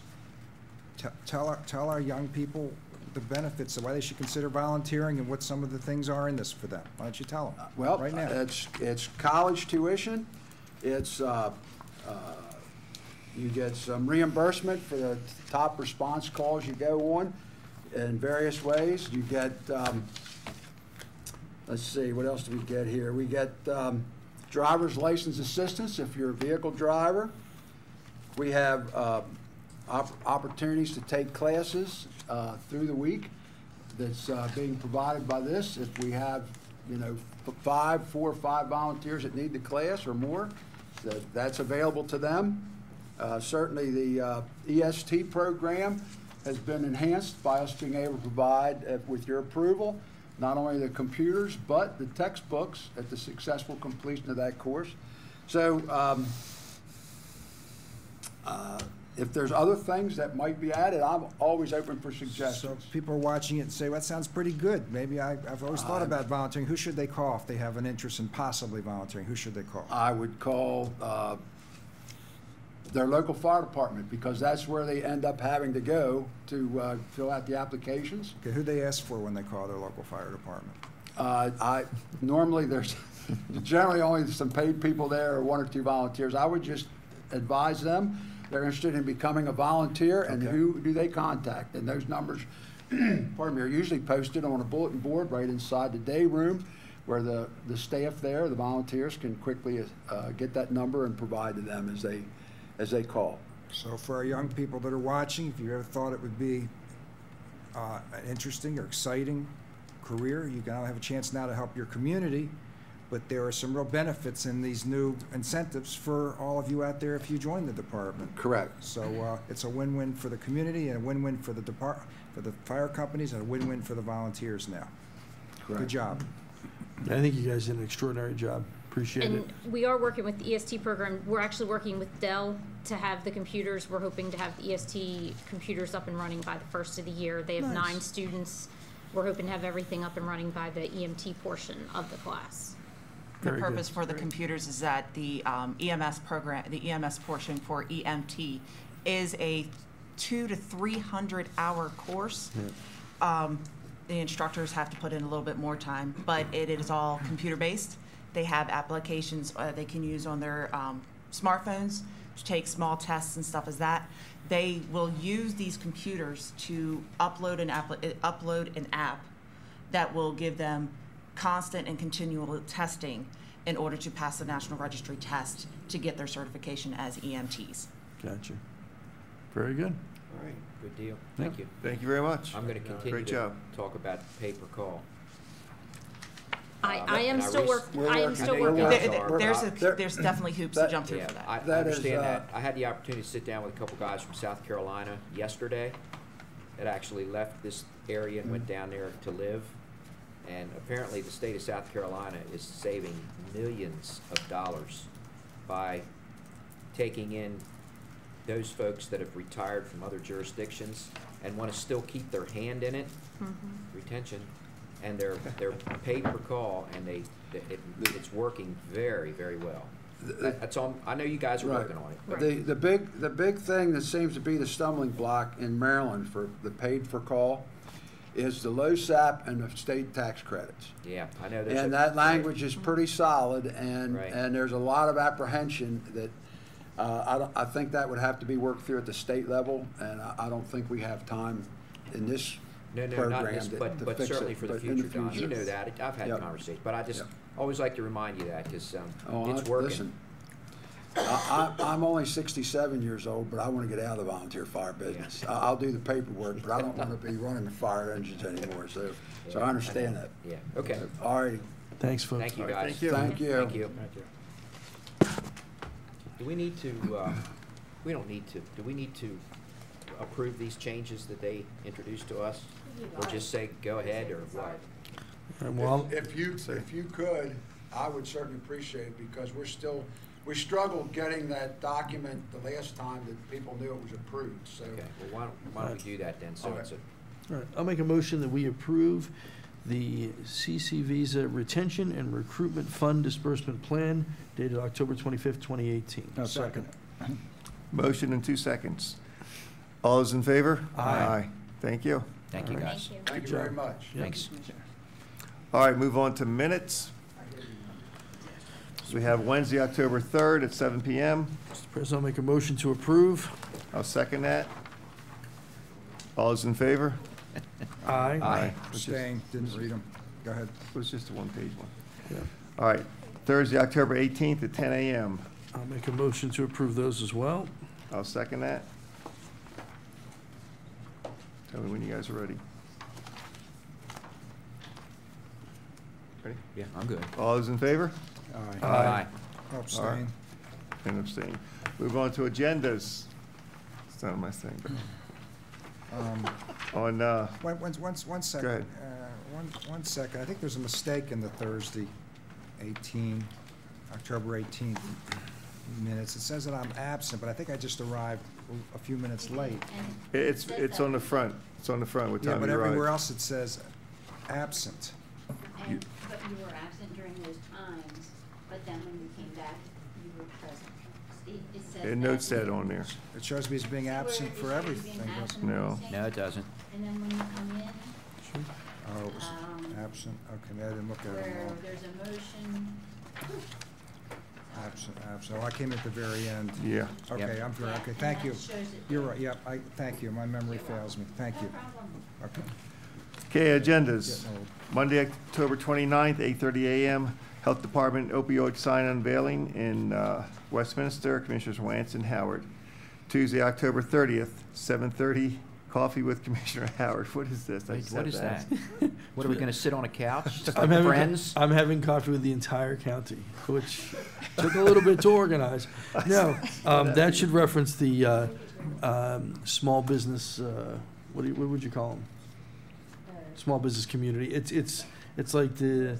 Speaker 6: tell our young people the benefits of why they should consider volunteering and what some of the things are in this for them. Why don't you tell them?
Speaker 7: Well,
Speaker 6: right now.
Speaker 7: it's college tuition. It's you get some reimbursement for the top response calls you go on in various ways. You get let's see, what else do we get here? We get driver's license assistance if you're a vehicle driver. We have opportunities to take classes through the week that's being provided by this. If we have, 4 or 5 volunteers that need the class or more, that's available to them. Certainly, the EST program has been enhanced by us being able to provide, with your approval, not only the computers, but the textbooks at the successful completion of that course. So if there's other things that might be added, I'm always open for suggestions.
Speaker 6: So people are watching it and say, well, that sounds pretty good. Maybe I've always thought about volunteering. Who should they call if they have an interest in possibly volunteering? Who should they call?
Speaker 7: I would call their local fire department, because that's where they end up having to go to fill out the applications.
Speaker 6: Okay, who they ask for when they call their local fire department?
Speaker 7: Normally there's generally only some paid people there or one or two volunteers. I would just advise them they're interested in becoming a volunteer, and who do they contact? And those numbers, pardon me, are usually posted on a bulletin board right inside the day room, where the staff there, the volunteers, can quickly get that number and provide to them as they call.
Speaker 6: So for our young people that are watching, if you ever thought it would be an interesting or exciting career, you now have a chance now to help your community. But there are some real benefits in these new incentives for all of you out there if you join the department.
Speaker 7: Correct.
Speaker 6: So it's a win-win for the community and a win-win for the for the fire companies and a win-win for the volunteers now.
Speaker 7: Correct.
Speaker 6: Good job.
Speaker 10: I think you guys did an extraordinary job. Appreciate it.
Speaker 9: And we are working with the EST program. We're actually working with Dell to have the computers. We're hoping to have the EST computers up and running by the first of the year. They have 9 students. We're hoping to have everything up and running by the EMT portion of the class.
Speaker 22: The purpose for the computers is that the EMS program, the EMS portion for EMT, is a 200 to 300 hour course. The instructors have to put in a little bit more time, but it is all computer based. They have applications they can use on their smartphones to take small tests and stuff as that. They will use these computers to upload an app that will give them constant and continual testing in order to pass the National Registry test to get their certification as EMTs.
Speaker 10: Gotcha. Very good.
Speaker 1: All right, good deal. Thank you.
Speaker 4: Thank you very much.
Speaker 1: I'm going to continue
Speaker 4: Great
Speaker 1: to
Speaker 4: job.
Speaker 1: talk about pay-per-call.
Speaker 9: I am still working. I am still working.
Speaker 22: There's definitely hoops to jump through for that.
Speaker 1: I understand that. I had the opportunity to sit down with a couple guys from South Carolina yesterday that actually left this area and went down there to live. And apparently the state of South Carolina is saving millions of dollars by taking in those folks that have retired from other jurisdictions and want to still keep their hand in it, retention, and they're paid per call, and it's working very, very well. That's all. I know you guys are working on it.
Speaker 7: Right. The big thing that seems to be the stumbling block in Maryland for the paid for call is the LoSAP and the state tax credits.
Speaker 1: Yeah, I know.
Speaker 7: And that language is pretty solid, and there's a lot of apprehension that I think that would have to be worked through at the state level, and I don't think we have time in this program
Speaker 1: not this,
Speaker 7: to
Speaker 1: but
Speaker 7: fix
Speaker 1: certainly
Speaker 7: it.
Speaker 1: for the
Speaker 7: But
Speaker 1: future,
Speaker 7: in the
Speaker 1: Don. You
Speaker 7: future.
Speaker 1: know that. I've had conversations, but I just always like to remind you that because
Speaker 7: Oh,
Speaker 1: it's working.
Speaker 7: Listen, I'm only 67 years old, but I want to get out of the volunteer fire business. I'll do the paperwork, but I don't want to be running the fire engines anymore. So I understand that.
Speaker 1: Yeah. Okay.
Speaker 7: All right.
Speaker 10: Thanks, folks.
Speaker 1: Thank you, guys.
Speaker 7: Thank you.
Speaker 1: Thank you. Do we need to? We don't need to. Do we need to approve these changes that they introduced to us, or just say go ahead, or what?
Speaker 10: Well,
Speaker 7: If you could, I would certainly appreciate it, because we struggled getting that document the last time that people knew it was approved. So
Speaker 1: Okay. Well, why don't we do that then? So it's a.
Speaker 10: all right. I'll make a motion that we approve the CC Visa Retention and Recruitment Fund Disbursement Plan dated October 25th, 2018.
Speaker 2: No, second.
Speaker 4: Motion in 2 seconds. All those in favor?
Speaker 10: Aye.
Speaker 4: Thank you.
Speaker 1: Thank you, guys.
Speaker 7: thank you very much.
Speaker 1: Thanks.
Speaker 4: All right, move on to minutes. So we have Wednesday, October 3rd at 7 p.m.
Speaker 10: Mr. President, I'll make a motion to approve.
Speaker 4: I'll second that. All those in favor?
Speaker 10: Aye.
Speaker 4: Aye.
Speaker 6: Staying, didn't read them. Go ahead.
Speaker 4: It was just a one-page one.
Speaker 10: Yeah.
Speaker 4: All right, Thursday, October 18th at 10 a.m.
Speaker 10: I'll make a motion to approve those as well.
Speaker 4: I'll second that. Tell me when you guys are ready. Ready?
Speaker 1: Yeah, I'm good.
Speaker 4: All those in favor?
Speaker 6: Aye.
Speaker 1: Aye.
Speaker 6: Abstain.
Speaker 4: And abstain. Move on to agendas. It's not on my thing. On,
Speaker 6: One second.
Speaker 4: Go ahead.
Speaker 6: One second. I think there's a mistake in the Thursday, October 18th minutes. It says that I'm absent, but I think I just arrived a few minutes late.
Speaker 4: it's on the front. It's on the front with
Speaker 6: Yeah,
Speaker 4: time
Speaker 6: but
Speaker 4: you arrived.
Speaker 6: everywhere else it says absent.
Speaker 5: But you were absent during those times, but then when you came back, you were present. It says
Speaker 4: It notes that on there.
Speaker 6: It shows me as being absent for everything. doesn't it?
Speaker 4: No.
Speaker 1: No, it doesn't.
Speaker 5: And then when you come in,
Speaker 6: Oh, it was absent. Okay, I didn't look at it.
Speaker 5: where
Speaker 6: wrong.
Speaker 5: there's a motion,
Speaker 6: Absent. Oh, I came at the very end.
Speaker 4: Yeah.
Speaker 6: Okay,
Speaker 1: Yep.
Speaker 6: I'm sorry.
Speaker 5: Yeah,
Speaker 6: Okay,
Speaker 5: and
Speaker 6: thank
Speaker 5: that
Speaker 6: you.
Speaker 5: shows it
Speaker 6: You're
Speaker 5: there.
Speaker 6: right. Yep. Thank you. My memory fails me. Thank
Speaker 5: no
Speaker 6: you.
Speaker 5: problem.
Speaker 6: Okay.
Speaker 4: Okay, agendas.
Speaker 6: Getting old.
Speaker 4: Monday, October 29th, 8:30 a.m., Health Department opioid sign unveiling in Westminster, Commissioners Wance and Howard. Tuesday, October 30th, 7:30, coffee with Commissioner Howard. What is this? I
Speaker 1: Wait,
Speaker 4: just
Speaker 1: what
Speaker 4: have
Speaker 1: is
Speaker 4: to
Speaker 1: that?
Speaker 4: ask.
Speaker 1: What, are we going to sit on a couch? Just
Speaker 10: I'm
Speaker 1: like
Speaker 10: having,
Speaker 1: friends?
Speaker 10: I'm having coffee with the entire county, which took a little bit to organize. No, that should reference the small business, what would you call them? Small business community. It's like the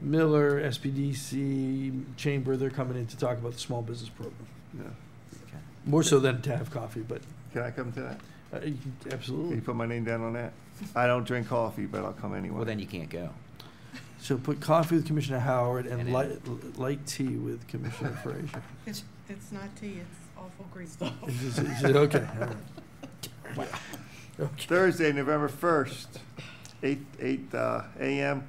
Speaker 10: Miller, SPDC, Chamber, they're coming in to talk about the small business program.
Speaker 4: Yeah.
Speaker 10: More so than to have coffee, but
Speaker 4: Can I come to that? Can
Speaker 10: absolutely.
Speaker 4: you put my name down on that? I don't drink coffee, but I'll come anyway.
Speaker 1: Well, then you can't go.
Speaker 10: So put coffee with Commissioner Howard and
Speaker 1: And
Speaker 10: light tea with Commissioner Frazier.
Speaker 8: It's not tea, it's awful grease stuff.
Speaker 10: Is it okay? All right. Okay.
Speaker 4: Thursday, November 1st, 8 a.m.,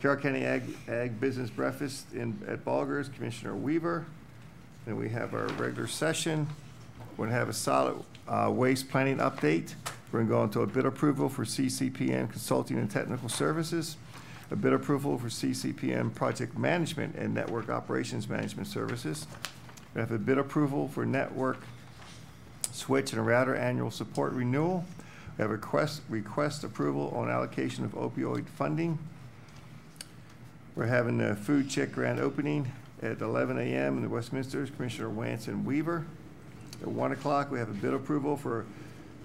Speaker 4: Carroll County Ag Business Breakfast at Balgers, Commissioner Weaver. Then we have our regular session. We're going to have a solid waste planning update. We're going to go into a bid approval for CCPN Consulting and Technical Services, a bid approval for CCPN Project Management and Network Operations Management Services. We have a bid approval for network switch and router annual support renewal. We have a request approval on allocation of opioid funding. We're having a food check grand opening at 11 a.m. in the Westminster, Commissioner Wance and Weaver. At 1 o'clock, we have a bid approval for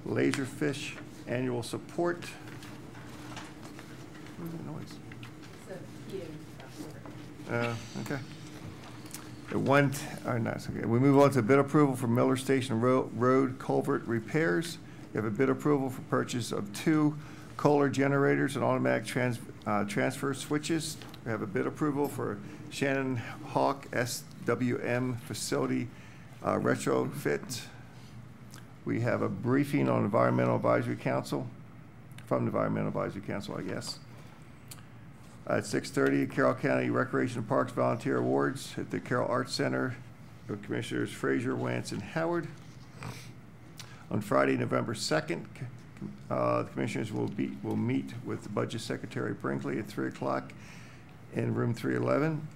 Speaker 4: Laserfish annual support. What's the noise? Okay. At okay. We move on to bid approval for Miller Station Road culvert repairs. We have a bid approval for purchase of 2 Kohler generators and automatic transfer switches. We have a bid approval for Shannon Hawk SWM facility retrofit. We have a briefing on Environmental Advisory Council, from the Environmental Advisory Council, I guess. At 6:30, Carroll County Recreation and Parks Volunteer Awards at the Carroll Arts Center with Commissioners Frazier, Wance, and Howard. On Friday, November 2nd, the Commissioners will meet with the Budget Secretary Brinkley at 3 o'clock in room 311.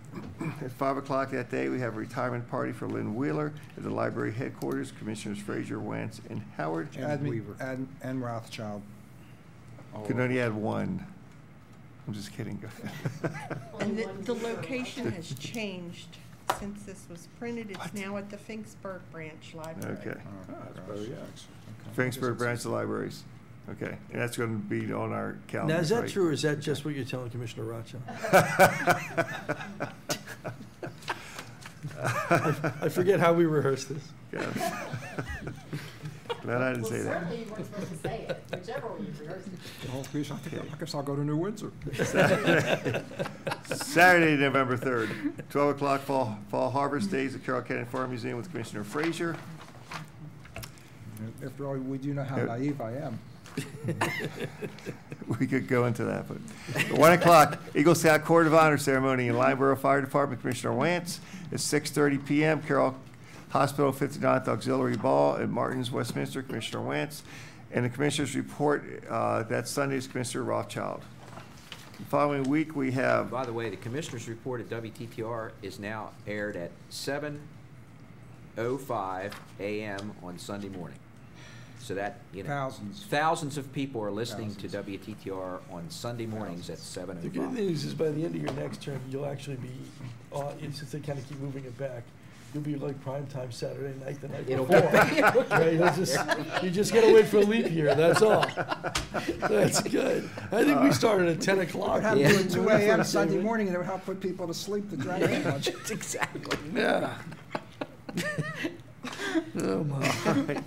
Speaker 4: At 5 o'clock that day, we have a retirement party for Lynn Wheeler at the library headquarters, Commissioners Frazier, Wance, and Howard.
Speaker 6: And Rothschild.
Speaker 4: Could only add one. I'm just kidding. Go ahead.
Speaker 8: And the location has changed since this was printed. It's now at the Finksburg Branch Library.
Speaker 4: Okay.
Speaker 6: Okay.
Speaker 4: Finksburg Branch of Libraries. Okay, and that's going to be on our calendar.
Speaker 10: Now, is that
Speaker 4: right?
Speaker 10: true, or is that just what you're telling Commissioner Rothschild? I forget how we rehearsed this.
Speaker 4: Glad I didn't say that.
Speaker 18: Certainly you weren't supposed to say it, whichever one you rehearsed.
Speaker 6: The whole piece, I guess I'll go to New Windsor.
Speaker 4: Saturday, November 3rd, 12 o'clock, Fall Harvest Days at Carroll County Farm Museum with Commissioner Frazier.
Speaker 6: After all, we do know how naive I am.
Speaker 4: We could go into that, but at 1 o'clock, Eagle Scout Court of Honor ceremony in Lineborough Fire Department, Commissioner Wance. At 6:30 p.m., Carroll Hospital 59th Auxiliary Ball at Martin's, Westminster, Commissioner Wance. And the Commissioner's report, that Sunday is Commissioner Rothschild. The following week, we have...
Speaker 1: By the way, the Commissioner's report at WTTR is now aired at 7:05 a.m. on Sunday morning. So that, thousands of people are listening to WTTR on Sunday mornings at 7:05.
Speaker 10: The good news is by the end of your next term, you'll actually be, since they kind of keep moving it back, You'll be like prime time Saturday night, the night
Speaker 1: It'll
Speaker 10: before.
Speaker 1: be-
Speaker 10: Right, you just gotta wait for a leap year, that's all. That's good. I think we started at 10 o'clock.
Speaker 6: What happened to 2 a.m. Sunday morning, and it would help put people to sleep to drag in lunch.
Speaker 1: Exactly.
Speaker 10: Yeah. Oh, my.
Speaker 1: I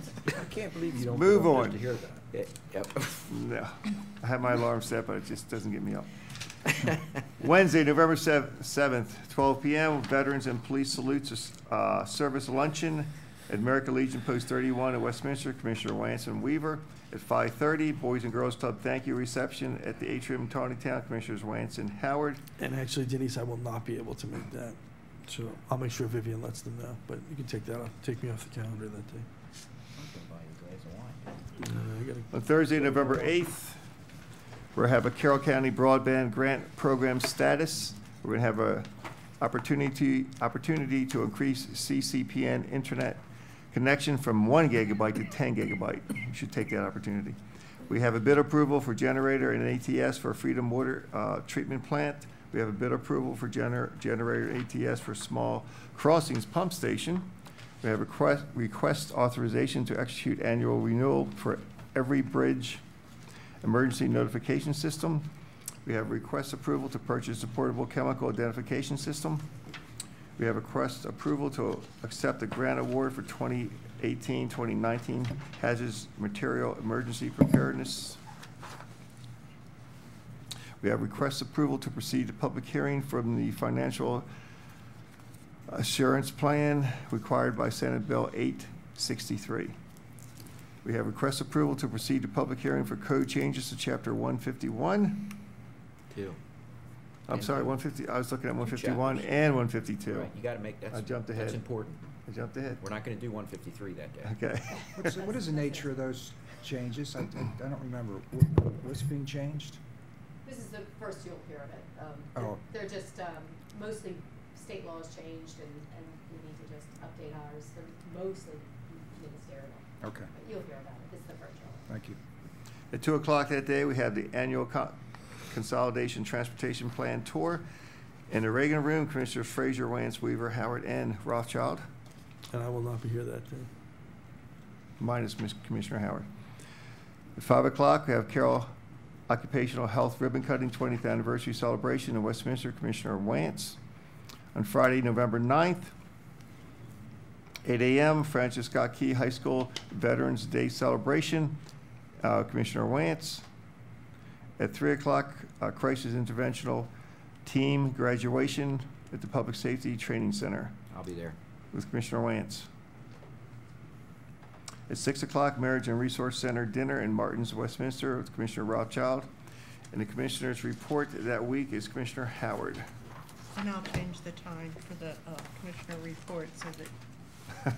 Speaker 1: can't believe you don't.
Speaker 4: Move
Speaker 1: put up
Speaker 4: on.
Speaker 1: just to hear that. Yep.
Speaker 4: No, I have my alarm set, but it just doesn't get me up. Wednesday, November 7th, 12 p.m., Veterans and Police Salutes Service Luncheon at American Legion Post 31 in Westminster, Commissioner Wanson Weaver. At 5:30, Boys and Girls Club Thank You Reception at the Atrium in Tawnytown, Commissioners Wanson Howard.
Speaker 10: And actually, Denise, I will not be able to make that. So I'll make sure Vivian lets them know, but you can take that off, take me off the calendar that day. I gotta-
Speaker 4: On Thursday, November 8th, we'll have a Carroll County Broadband Grant Program status. We're going to have a opportunity to increase CCPN internet connection from 1 gigabyte to 10 gigabyte. You should take that opportunity. We have a bid approval for generator and ATS for Freedom Water Treatment Plant. We have a bid approval for generator ATS for Small Crossings Pump Station. We have request authorization to execute annual renewal for Every Bridge Emergency Notification System. We have request approval to purchase a portable chemical identification system. We have request approval to accept a grant award for 2018-2019 Hazardous Material Emergency Preparedness. We have request approval to proceed to public hearing from the Financial Assurance Plan required by Senate Bill 863. We have request approval to proceed to public hearing for code changes to Chapter 151.
Speaker 1: Two.
Speaker 4: I'm sorry, 150, I was looking at
Speaker 1: Two
Speaker 4: 151
Speaker 1: chapters.
Speaker 4: and 152.
Speaker 1: Right, you gotta make,
Speaker 4: I
Speaker 1: that's,
Speaker 4: jumped ahead.
Speaker 1: that's important.
Speaker 4: I jumped ahead.
Speaker 1: We're not gonna do 153 that day.
Speaker 4: Okay.
Speaker 6: What is the nature of those changes? I don't remember. What's being changed?
Speaker 18: This is the first you'll hear of it.
Speaker 6: Oh.
Speaker 18: They're just, mostly state laws changed and we need to just update ours. They're mostly ministerial.
Speaker 6: Okay.
Speaker 18: But you'll hear about it. This is the first you'll.
Speaker 6: Thank you.
Speaker 4: At 2 o'clock that day, we have the annual Consolidation Transportation Plan Tour. In the Reagan Room, Commissioners Frazier, Wance, Weaver, Howard, and Rothschild,
Speaker 10: And I will not be here that day.
Speaker 4: minus Commissioner Howard. At 5 o'clock, we have Carroll Occupational Health Ribbon Cutting 20th Anniversary Celebration in Westminster, Commissioner Wance. On Friday, November 9th, 8 a.m., Francis Scott Key High School Veterans Day Celebration, Commissioner Wance. At 3 o'clock, Crisis Interventional Team Graduation at the Public Safety Training Center
Speaker 1: I'll be there.
Speaker 4: with Commissioner Wance. At 6 o'clock, Marriage and Resource Center Dinner in Martins, Westminster with Commissioner Rothschild. And the Commissioner's report that week is Commissioner Howard.
Speaker 8: And I'll change the time for the commissioner report so that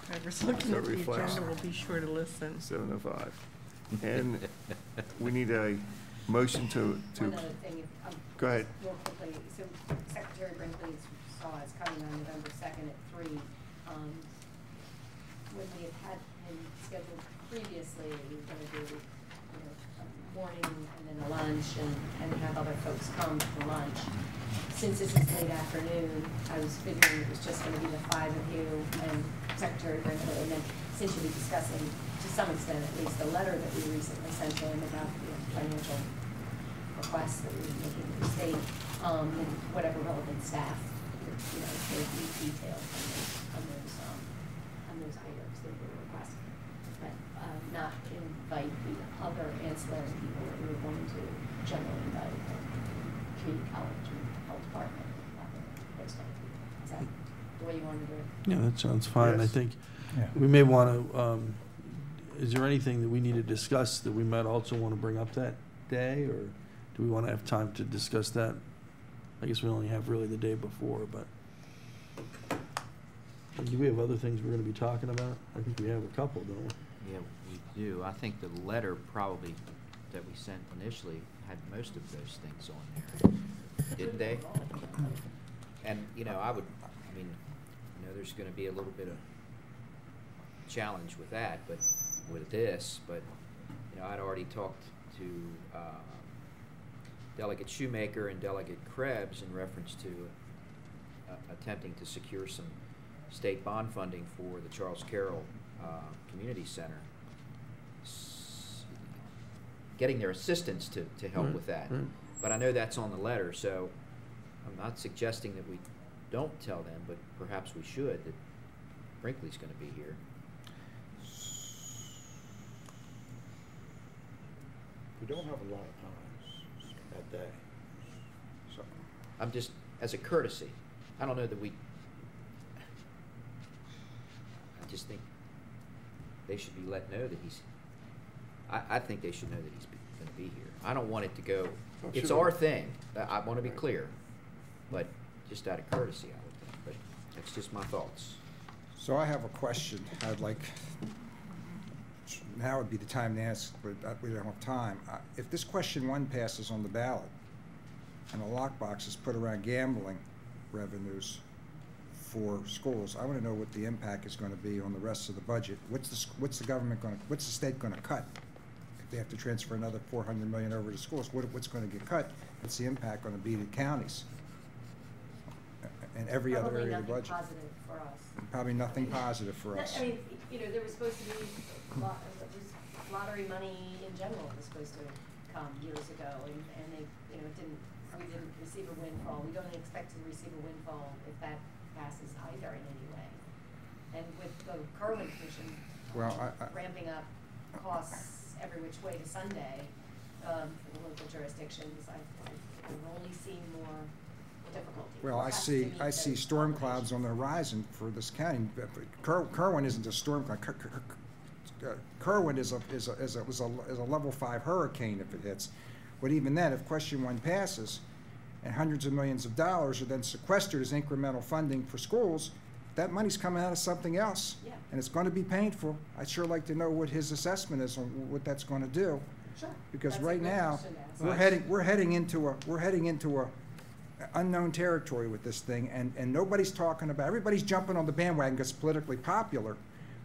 Speaker 8: whoever's looking
Speaker 4: So
Speaker 8: at the
Speaker 4: reflects.
Speaker 8: agenda will be sure to listen.
Speaker 4: 7:05. And we need a motion to,
Speaker 18: One other thing,
Speaker 4: go ahead.
Speaker 18: real quickly, so Secretary Brinkley saw us coming on November 2nd at 3. When we had him scheduled previously, we were going to do, a morning and then a lunch and have other folks come for lunch. Since this is late afternoon, I was figuring it was just going to be the 5 of you and Secretary Brinkley, and then since you'll be discussing, to some extent at least, the letter that we recently sent to him about the financial requests that we were making to the state, and whatever relevant staff, may be detailed on those items that were requested. But not invite the other ancillary people that we were going to generally invite, community college and health department, those kind of people. Is that the way you want to do it?
Speaker 10: Yeah, that sounds fine. I
Speaker 4: Yes.
Speaker 10: think
Speaker 6: Yeah.
Speaker 10: we may want to, is there anything that we need to discuss that we might also want to bring up that day? Or do we want to have time to discuss that? I guess we only have really the day before, but. Do we have other things we're going to be talking about? I think we have a couple, don't we?
Speaker 1: Yeah, we do. I think the letter probably that we sent initially had most of those things on there, didn't they? And, I mean, there's gonna be a little bit of challenge with that, but with this, but, I'd already talked to, Delegate Shoemaker and Delegate Krebs in reference to attempting to secure some state bond funding for the Charles Carroll Community Center, getting their assistance to help
Speaker 10: Right,
Speaker 1: with that.
Speaker 10: right.
Speaker 1: But I know that's on the letter, so I'm not suggesting that we don't tell them, but perhaps we should, that Brinkley's going to be here.
Speaker 2: We don't have a lot of times that day. So,
Speaker 1: I'm just, as a courtesy, I don't know that we, I just think they should be let know that he's, I think they should know that he's going to be here. I don't want it to go, it's
Speaker 4: sure.
Speaker 1: our thing, I want to be clear, but just out of courtesy, I would think, but that's just my thoughts.
Speaker 6: So I have a question. I'd like, now would be the time to ask, but we don't have time. If this question 1 passes on the ballot, and a lockbox is put around gambling revenues for schools, I want to know what the impact is going to be on the rest of the budget. What's the government going to, what's the state going to cut? If they have to transfer another $400 million over to schools, what's going to get cut? What's the impact going to be to counties and every other area of the budget?
Speaker 18: Probably nothing positive for us.
Speaker 6: Probably nothing positive for us.
Speaker 18: I mean, there was supposed to be lottery money in general was supposed to come years ago, and they, we didn't receive a windfall. We don't expect to receive a windfall if that passes either in any way. And with the Kerwin Commission ramping up costs every which way to Sunday for the local jurisdictions, I've only seen more difficulty.
Speaker 6: Well, I see storm clouds on the horizon for this county. Kerwin isn't a storm cloud. Kerwin is a level 5 hurricane if it hits. But even then, if question 1 passes, and hundreds of millions of dollars are then sequestered as incremental funding for schools, that money's coming out of something else.
Speaker 18: Yeah.
Speaker 6: And it's going to be painful. I'd sure like to know what his assessment is on what that's going to do.
Speaker 18: Sure.
Speaker 6: Because
Speaker 18: That's a
Speaker 6: right
Speaker 18: good
Speaker 6: now,
Speaker 18: question to ask.
Speaker 6: we're heading into a unknown territory with this thing, and nobody's talking about, everybody's jumping on the bandwagon because it's politically popular,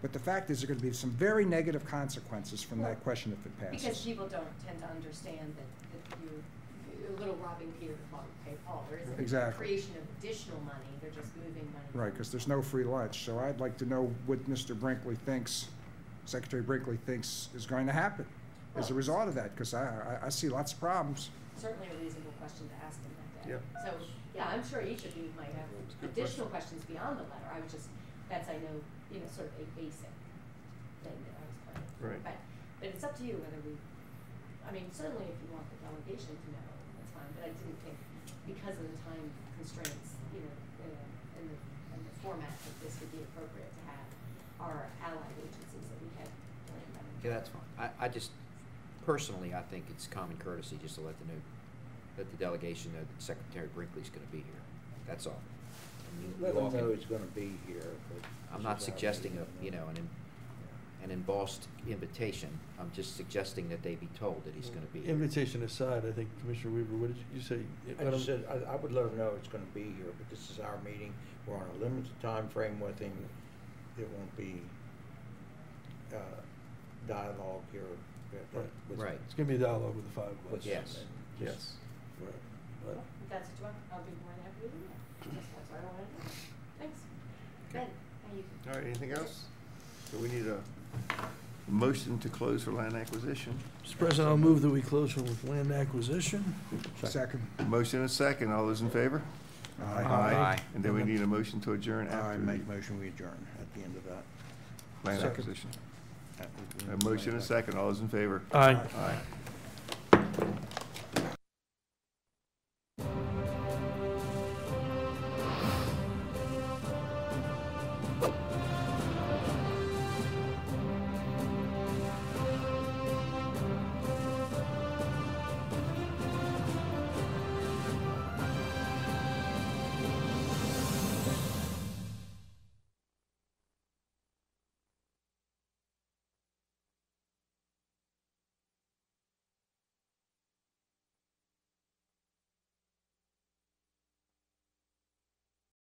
Speaker 6: but the fact is there are going to be some very negative consequences from that question if it passes.
Speaker 18: Because people don't tend to understand that you're a little robbing Peter to pay Paul. There isn't
Speaker 6: Exactly.
Speaker 18: a creation of additional money, they're just moving money.
Speaker 6: Right, because there's no free lunch. So I'd like to know what Mr. Brinkley thinks, Secretary Brinkley thinks is going to happen as a result of that, because I see lots of problems.
Speaker 18: Certainly a reasonable question to ask him that day.
Speaker 4: Yep.
Speaker 18: So, yeah, I'm sure each of you might have additional questions beyond the letter. I was just, that's, I know, sort of a basic thing that I was planning.
Speaker 4: Right.
Speaker 18: But it's up to you whether we, I mean, certainly if you want the delegation to know, that's fine, but I didn't think, because of the time constraints, and the format that this would be appropriate to have our allied agencies that we had planned on.
Speaker 1: Okay, that's fine. I just, personally, I think it's common courtesy just to let the delegation know that Secretary Brinkley's going to be here. That's all. And
Speaker 2: let
Speaker 1: you all
Speaker 2: them know
Speaker 1: can-
Speaker 2: he's going to be here. But
Speaker 1: I'm not suggesting an embossed invitation. I'm just suggesting that they be told that he's going to be here.
Speaker 10: Invitation aside, I think, Commissioner Weaver, what did you say?
Speaker 2: I just said, I would let him know it's going to be here, but this is our meeting. We're on a limited time frame with him. It won't be dialogue here.
Speaker 1: Right.
Speaker 10: It's going to be a dialogue with the 5 of us.
Speaker 1: Yes.
Speaker 10: And just- Right. Right.
Speaker 18: If that's what you want, I'll be more than happy to do that. That's what I wanted to do. Thanks. Ben, how you?
Speaker 4: All right, anything else? So we need a motion to close for land acquisition.
Speaker 10: Mr. President, I'll move that we close with land acquisition.
Speaker 6: Second.
Speaker 4: Motion and second. All those in favor?
Speaker 6: Aye.
Speaker 1: Aye.
Speaker 4: And then we need a motion to adjourn
Speaker 2: I
Speaker 4: after
Speaker 2: make
Speaker 4: the
Speaker 2: motion we adjourn at the end of that.
Speaker 4: land
Speaker 6: Second.
Speaker 4: acquisition.
Speaker 2: At the end
Speaker 4: A
Speaker 2: of
Speaker 4: motion and
Speaker 2: that.
Speaker 4: second. All those in favor?
Speaker 10: Aye.
Speaker 4: Aye.